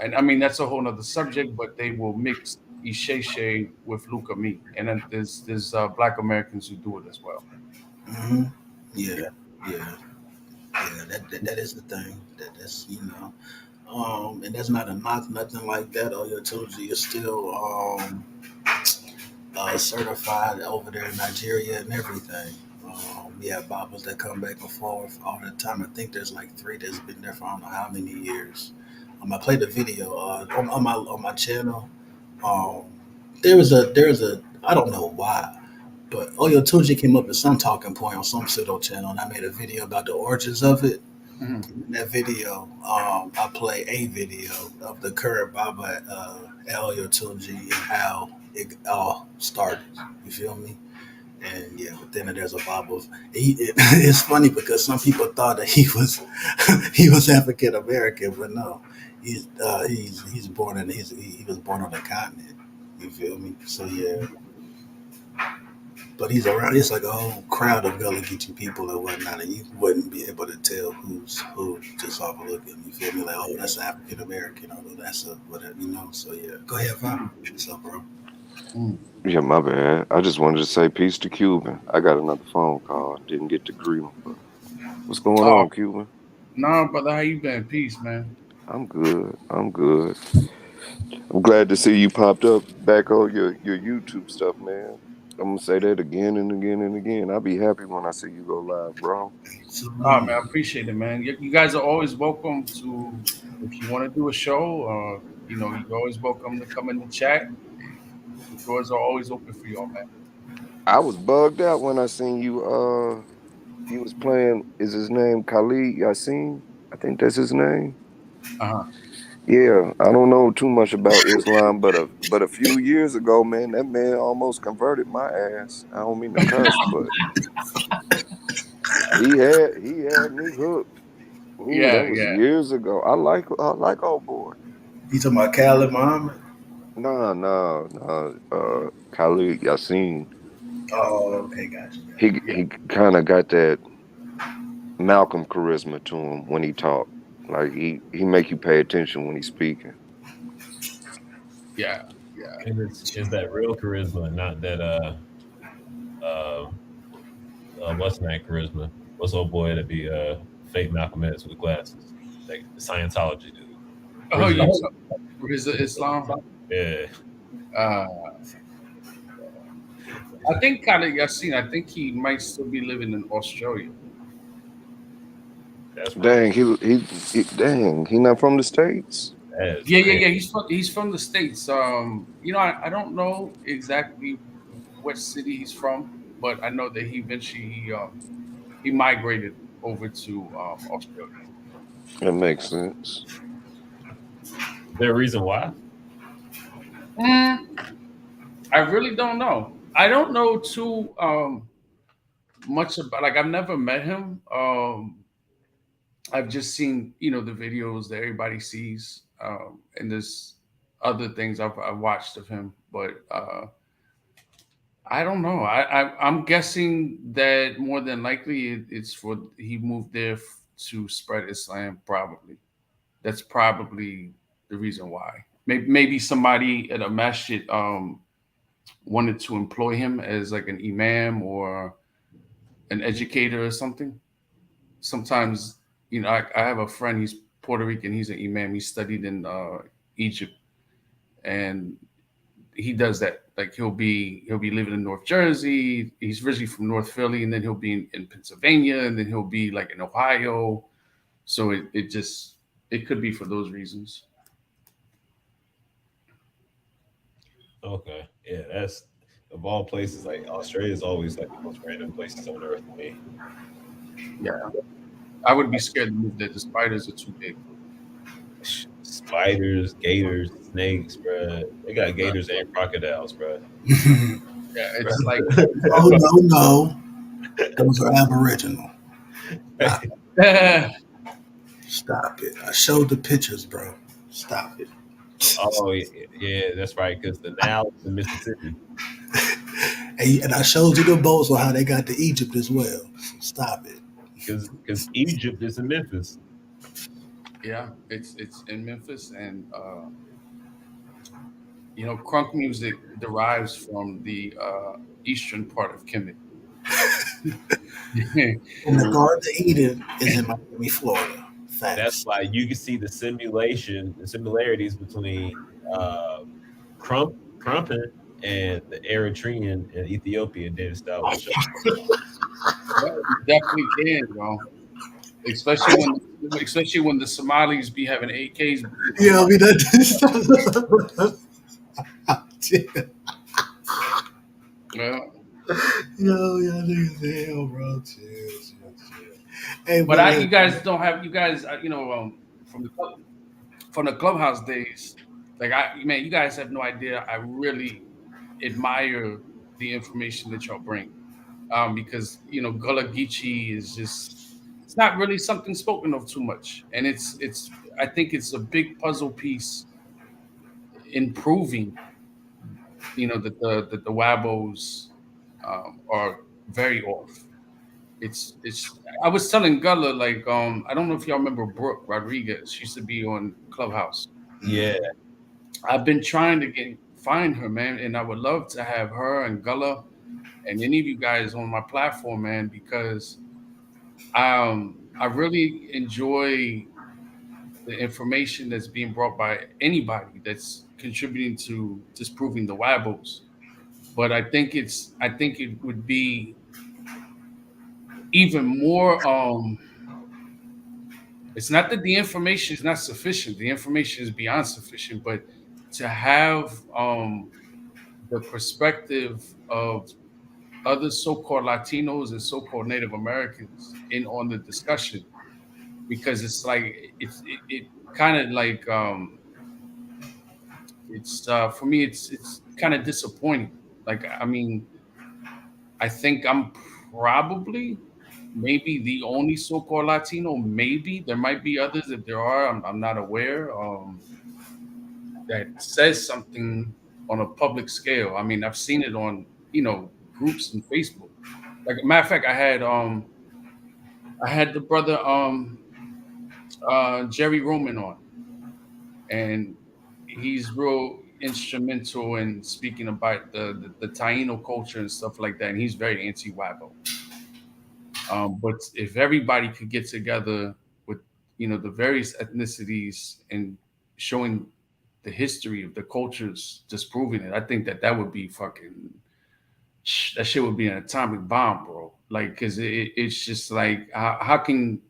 and I mean that's a whole nother subject, but they will mix isheshe with luca meat, and then there's Black Americans who do it as well. Hmm. Yeah, Yeah. yeah, yeah. That is the thing. That's and that's not a knock, nothing like that. All your Tuji is still certified over there in Nigeria and everything. We have Bibles that come back and forth all the time. I think there's like three that's been there for I don't know how many years. I played the video on my channel. Um, there was a I don't know why, but Oyo Tuji came up with some talking point on some pseudo channel, and I made a video about the origins of it. Mhm. In that video, I play a video of the current Baba Oyo Tuji and how it all started. You feel me? And yeah, but then there's a Bible. It's funny because some people thought that he was he was African American, but no, he's born in he was born on the continent. You feel me? So yeah, but he's around. It's like a whole crowd of Gullah Geechee people and whatnot, and you wouldn't be able to tell who's who just off of looking. You feel me? Like, oh, that's African American, or that's a whatever, So yeah, go ahead, Bob. What's up, bro? Mm. Yeah, my bad. I just wanted to say peace to Cuban. I got another phone call. Didn't get to greet him, but what's going Oh on, Cuban? no, brother, how you been? Peace, man. I'm good. I'm good. I'm glad to see you popped up back on your YouTube stuff, man. I'm gonna say that again and again and again. I'll be happy when I see you go live, bro. Oh man, Absolutely. I appreciate it, man. You guys are always welcome to, if you want to do a show, you're always welcome to come in the chat. The doors are always open for y'all, man. I was bugged out when I seen you. You was playing. Is his name Khalid Yasin? I think that's his name. Uh-huh. Yeah, I don't know too much about Islam, but a few years ago, man, that man almost converted my ass. I don't mean to cuss, but he had me hooked. Ooh, Yeah, that was yeah, years ago. I like old boy. You talking about Khaled Muhammad? Nah, nah, nah. Khalid Yasin. Oh, okay, gotcha, He yeah, he kind of got that Malcolm charisma to him when he talk. Like he make you pay attention when he's speaking. yeah, yeah. And it's that real charisma, not that uh what's that charisma? What's old boy that be fake Malcolm X with glasses? Like the Scientology dude. Oh, you Original. talk Rizza Islam? Yeah. Uh, I think Khalid Yassin. I think he might still be living in Australia. That's Dang, crazy. he not from the States. That is Yeah, yeah, crazy. yeah. He's from the States. I don't know exactly what city he's from, but I know that he eventually he migrated over to Australia. That makes sense. Is there a reason why? Mm, I really don't know. I don't know too much about, like, I've never met him. I've just seen the videos that everybody sees, and there's other things I've watched of him, but I don't know. I'm guessing that more than likely it's for he moved there to spread Islam. Probably that's probably the reason why. Maybe somebody at a masjid wanted to employ him as like an imam or an educator or something. Sometimes I have a friend. He's Puerto Rican. He's an imam. He studied in Egypt, and he does that. Like he'll be living in North Jersey. He's originally from North Philly, and then he'll be in Pennsylvania, and then he'll be like in Ohio. So it could be for those reasons. Okay. Yeah, that's of all places, like Australia is always like the most random places on earth to me. Yeah, I would be scared to move there. The spiders are too big. Spiders, gators, snakes, bruh. They got gators and crocodiles, bruh. Yeah, it's like Oh no, no, those are Aboriginal. Stop it. Stop it. I showed the pictures, bro. Stop it. Oh yeah, that's right. Because the Nile is in Mississippi. And I showed you the boats on how they got to Egypt as well. So stop it. because Egypt is in Memphis. Yeah, it's in Memphis, and crunk music derives from the eastern part of Kemet. And the Mhm. Garden of Eden is in Miami, Florida. That's Facts. why you can see the similarities between uh, Crumpin and the Eritrean and Ethiopian dance style for sure. Yeah, you definitely can, bro. Especially when the Somalis be having AKs, Yeah, I mean that. yeah. Yo, y'all niggas hell, bro. Chill. Hey, But but you look, guys don't have from the clubhouse days. Like man, you guys have no idea. I really admire the information that y'all bring, because Gullah Geechee is just it's not really something spoken of too much, and it's I think it's a big puzzle piece in proving that the Wabos are very off. It's I was telling Gullah, like, I don't know if y'all remember Brooke Rodriguez. She used to be on Clubhouse. Yeah, I've been trying to find her, man, and I would love to have her and Gullah and any of you guys on my platform, man, because I really enjoy the information that's being brought by anybody that's contributing to disproving the Wabos. But I think it would be even more. It's not that the information is not sufficient. The information is beyond sufficient, but to have the perspective of other so-called Latinos and so-called Native Americans in on the discussion, because it's like it kind of like it's for me it's kind of disappointing. Like, I mean, I think I'm probably maybe the only so-called Latino. Maybe there might be others. If there are, I'm not aware. That says something on a public scale. I mean, I've seen it on groups in Facebook. Like, matter of fact, I had the brother Jerry Roman on, and he's real instrumental in speaking about the Taino culture and stuff like that. And he's very anti-Wabo. But if everybody could get together with the various ethnicities and showing the history of the cultures, disproving it, I think that would be fucking that shit would be an atomic bomb, bro. Like, because it's just like how can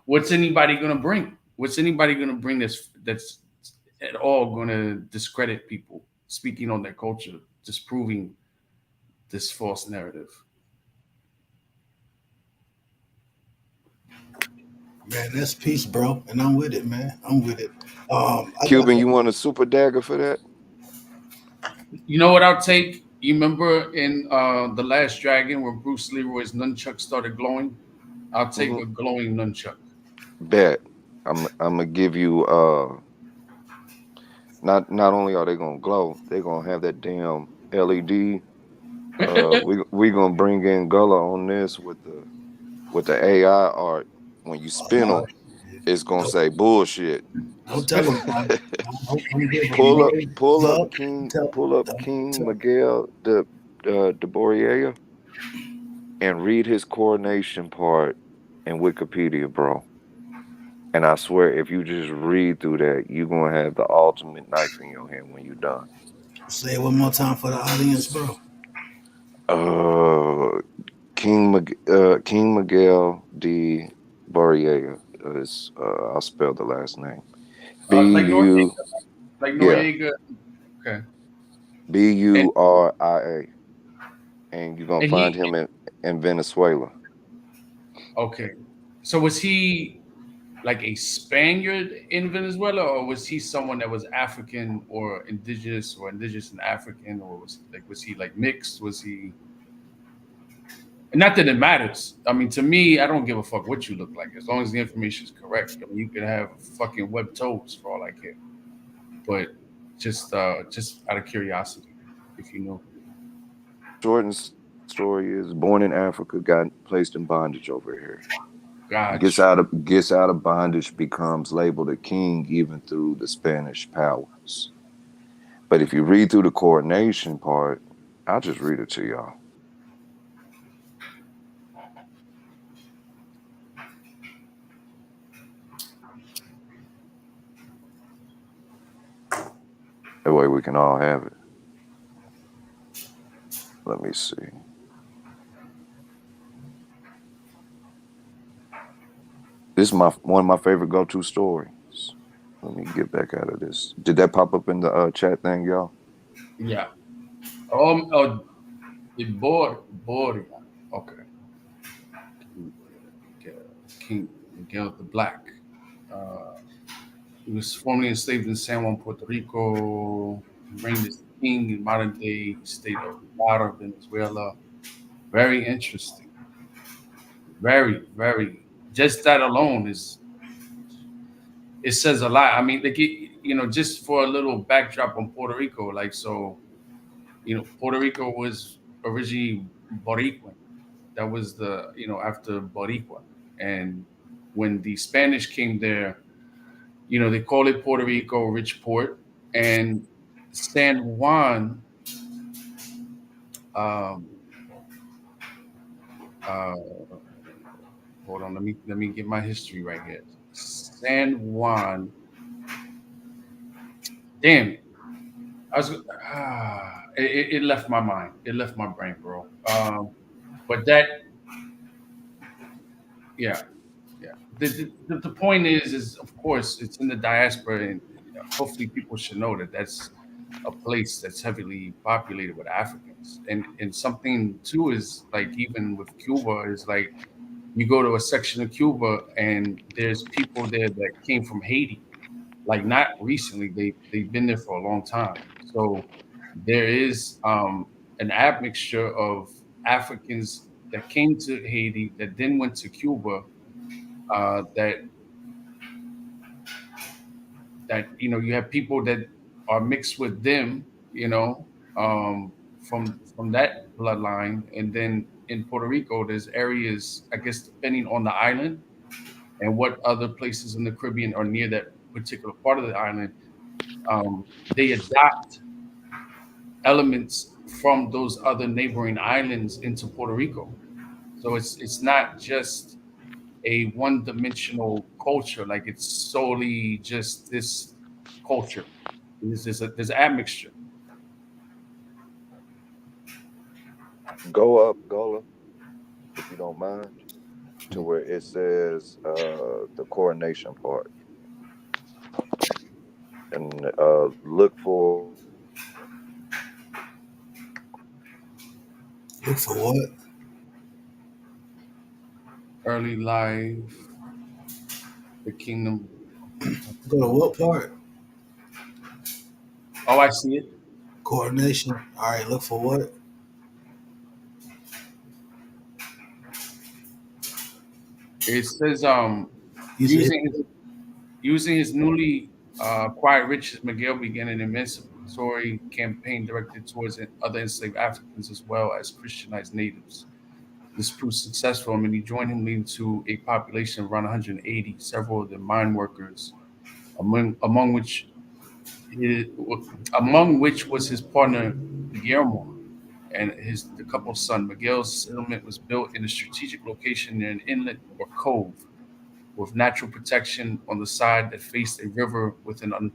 what's anybody gonna bring? What's anybody gonna bring that's at all gonna discredit people speaking on their culture, disproving this false narrative? man, that's peace, bro, and I'm with it, man. I'm with it. I got Cuban, you want a super dagger for that? You know what I'll take? You remember in The Last Dragon where Bruce Leroy's nunchuck started glowing? I'll take Hmm. a glowing nunchuck. Bet. I'm gonna give you not only are they gonna glow, they're gonna have that damn LED. We gonna bring in Gullah on this with the AI art. When you oh, spin no, them, it's gonna don't, say bullshit. don't tell them. I'm giving pull up, rose up. pull up Don't King tell. Miguel de Boreia and read his coronation part in Wikipedia, bro. And I swear, if you just read through that, you're gonna have the ultimate knife in your hand when you're done. Say it one more time for the audience, bro. Uh, King Miguel de Boreia is I'll spell the last name. B Like U Noriega. Like yeah Noriega. Okay. And Buria, and you're gonna and find he him in Venezuela. okay. So was he like a Spaniard in Venezuela, or was he someone that was African or indigenous and African, or was he like mixed? Was he not that it matters. I mean, to me, I don't give a fuck what you look like as long as the information is correct. I mean, you could have fucking web toes for all I care. But just out of curiosity, if you know. Short and story is born in Africa, got placed in bondage over here. Got you. Gets out of bondage, becomes labeled a king even through the Spanish powers. But if you read through the coronation part, I'll just read it to y'all. That way we can all have it. Let me see. This is my one of my favorite go-to stories. Let me get back out of this. Did that pop up in the chat thing, y'all? Yeah. The Boria. Okay. King Miguel the Black. Uh, he was formerly enslaved in San Juan, Puerto Rico. He reigned as king in modern day state of Lara, Venezuela. Very interesting. Very, very. Just that alone is it says a lot. I mean, just for a little backdrop on Puerto Rico, like so, Puerto Rico was originally Boricuan. That was after Boricua, and when the Spanish came there, they call it Puerto Rico, rich port, and San Juan. Um, uh, Hold on, let me get my history right here. San Juan. Damn it! I was it left my mind. It left my brain, bro. But that, yeah, yeah. The point is of course it's in the diaspora, and hopefully people should know that that's a place that's heavily populated with Africans, and something too is like even with Cuba is like you go to a section of Cuba and there's people there that came from Haiti, like not recently, they've been there for a long time. So there is an admixture of Africans that came to Haiti that then went to Cuba, that you have people that are mixed with them, from that bloodline, and then in Puerto Rico there's areas, I guess, depending on the island and what other places in the Caribbean are near that particular part of the island, they adopt elements from those other neighboring islands into Puerto Rico. So it's not just a one-dimensional culture, like it's solely just this culture. There's an admixture. Go up, Gola, if you don't mind, to where it says the coronation part, and look for Look for what? Early life, the kingdom. Go to what part? Oh, I see it. Coordination. All right, look for what? It says You said using his newly acquired riches, Miguel began an emancipatory campaign directed towards other enslaved Africans as well as Christianized natives. This proved successful, and many joined him, leading to a population of around 180. Several of the mine workers, among which his, among which was his partner Guillermo and the couple's son. Miguel's settlement was built in a strategic location near an inlet or cove, with natural protection on the side that faced a river with an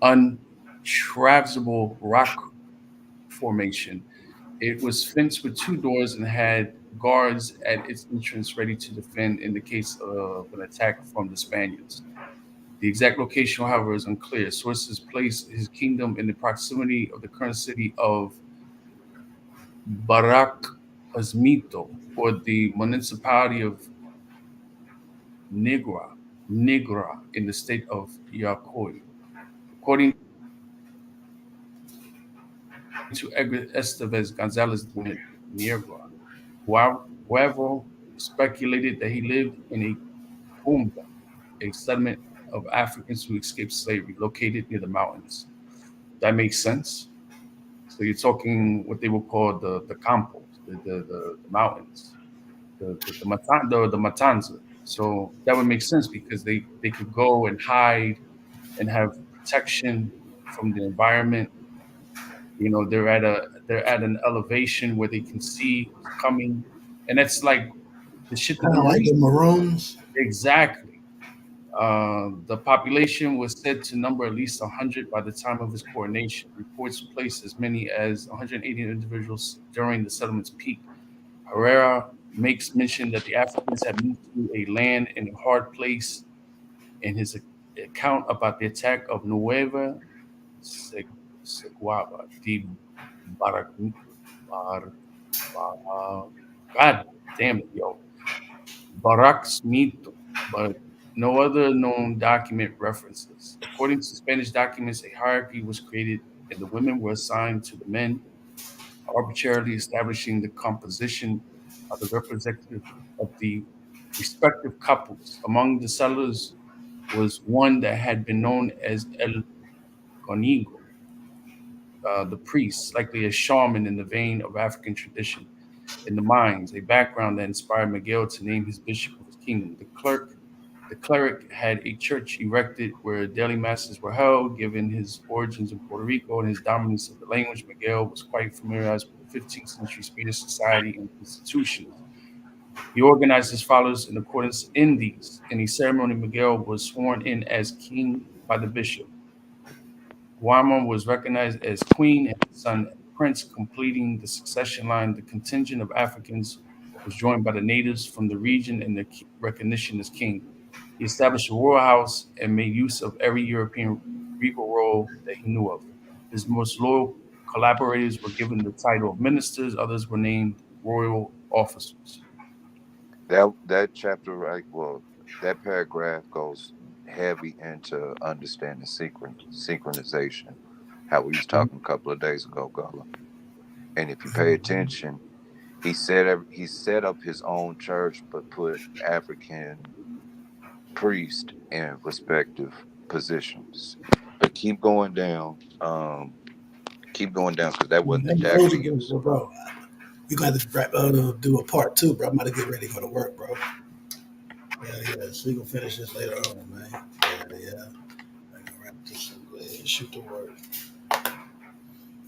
untraversable rock formation. It was fenced with two doors and had guards at its entrance ready to defend in the case of an attack from the Spaniards. The exact location, however, is unclear. Sources place his kingdom in the proximity of the current city of Barak Azmito, or the municipality of Negra, Negra in the state of Yacoy. According to Edgar Estevez Gonzalez de Niebla, whoever speculated that he lived in a Pumba, a settlement of Africans who escaped slavery located near the mountains. That makes sense. So you're talking what they would call the campos, the mountains, the matanza. So that would make sense because they could go and hide and have protection from the environment. You know, they're at an elevation where they can see what's coming, and that's like the shit that Kind the of like Marines the Maroons. exactly. The population was said to number at least 100 by the time of his coronation. Reports place as many as 180 individuals during the settlement's peak. Herrera makes mention that the Africans had moved to a land in a hard place in his account about the attack of Nueva Sequaba de Barac, Bar, God damn it, yo. Mito, but no other known document references. According to Spanish documents, a hierarchy was created and the women were assigned to the men, arbitrarily establishing the composition of the representative of the respective couples. Among the settlers was one that had been known as El Conigo, the priest, likely a shaman in the vein of African tradition. In the mines, a background that inspired Miguel to name his bishop of his kingdom. The cleric had a church erected where daily masses were held. Given his origins in Puerto Rico and his dominance of the language, Miguel was quite familiarized with the 15th century Spanish society and institutions. He organized his followers in accordance in these. In a ceremony, Miguel was sworn in as king by the bishop. Guamon was recognized as queen and his son prince, completing the succession line. The contingent of Africans was joined by the natives from the region and their recognition as king. He established a royal house and made use of every European regal role that he knew of. His most loyal collaborators were given the title of ministers, others were named royal officers. That chapter, right? Well, that paragraph goes heavy into understanding synchronization. How we was talking a couple of days ago, Gullah. And if you pay attention, he set up his own church, but put African priests in respective positions. But keep going down, because that wasn't the Hey, dagger that Rosie, you was. bro, you got to do a part two, bro. I'm about to get ready to go to work, bro. Yeah. So we gonna finish this later on, man. Yeah. I gotta wrap this up. Go ahead and shoot the work.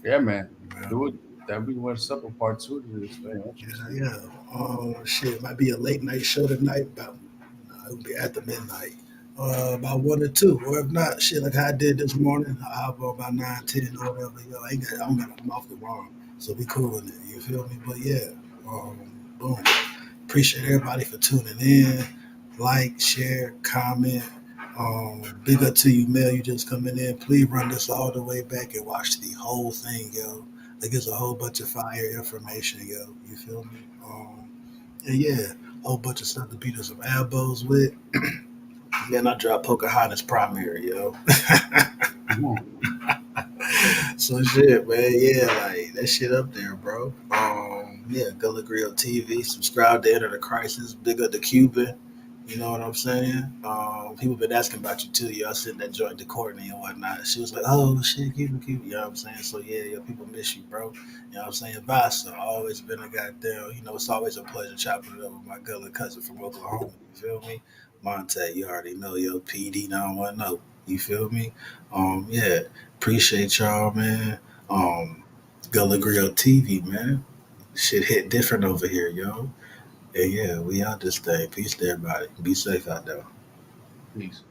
Yeah, man. Yeah. Do it. That'd be what's up with part two to this. Very interesting. Yeah. Shit, it might be a late night show tonight. About it'll be after midnight. About 1 or 2, or if not, shit like I did this morning. I'll go about 9, 10 or whatever. Yo, I don't got I'm off the wrong, so we cool with it. You feel me? But yeah, boom. Appreciate everybody for tuning in. Like, share, comment. Big up to you, Mel. You just coming in. Please run this all the way back and watch the whole thing, yo. It gives a whole bunch of fire information, yo. You feel me? And yeah, a whole bunch of stuff to beat us some elbows with. Then I drop Pocahontas primary, yo. Mhm. So shit, man. Yeah, like that shit up there, bro. Yeah, Gullah Grill TV. Subscribe to Enter the Crisis. Big up the Cuban. You know what I'm saying? People been asking about you too. Y'all sitting that joint to Courtney and whatnot. She was like, "Oh shit, Cuban." You know what I'm saying? So yeah, people miss you, bro. You know what I'm saying? Vasa, always been a goddamn. It's always a pleasure chopping it up with my Gullah cousin from Oklahoma. You feel me? Monte, you already know, yo. PD 910. You feel me? Yeah. Appreciate y'all, man. Gullah Grill TV, man. Shit hit different over here, yo. And yeah, we out this thing. Peace to everybody. Be safe out there. Peace.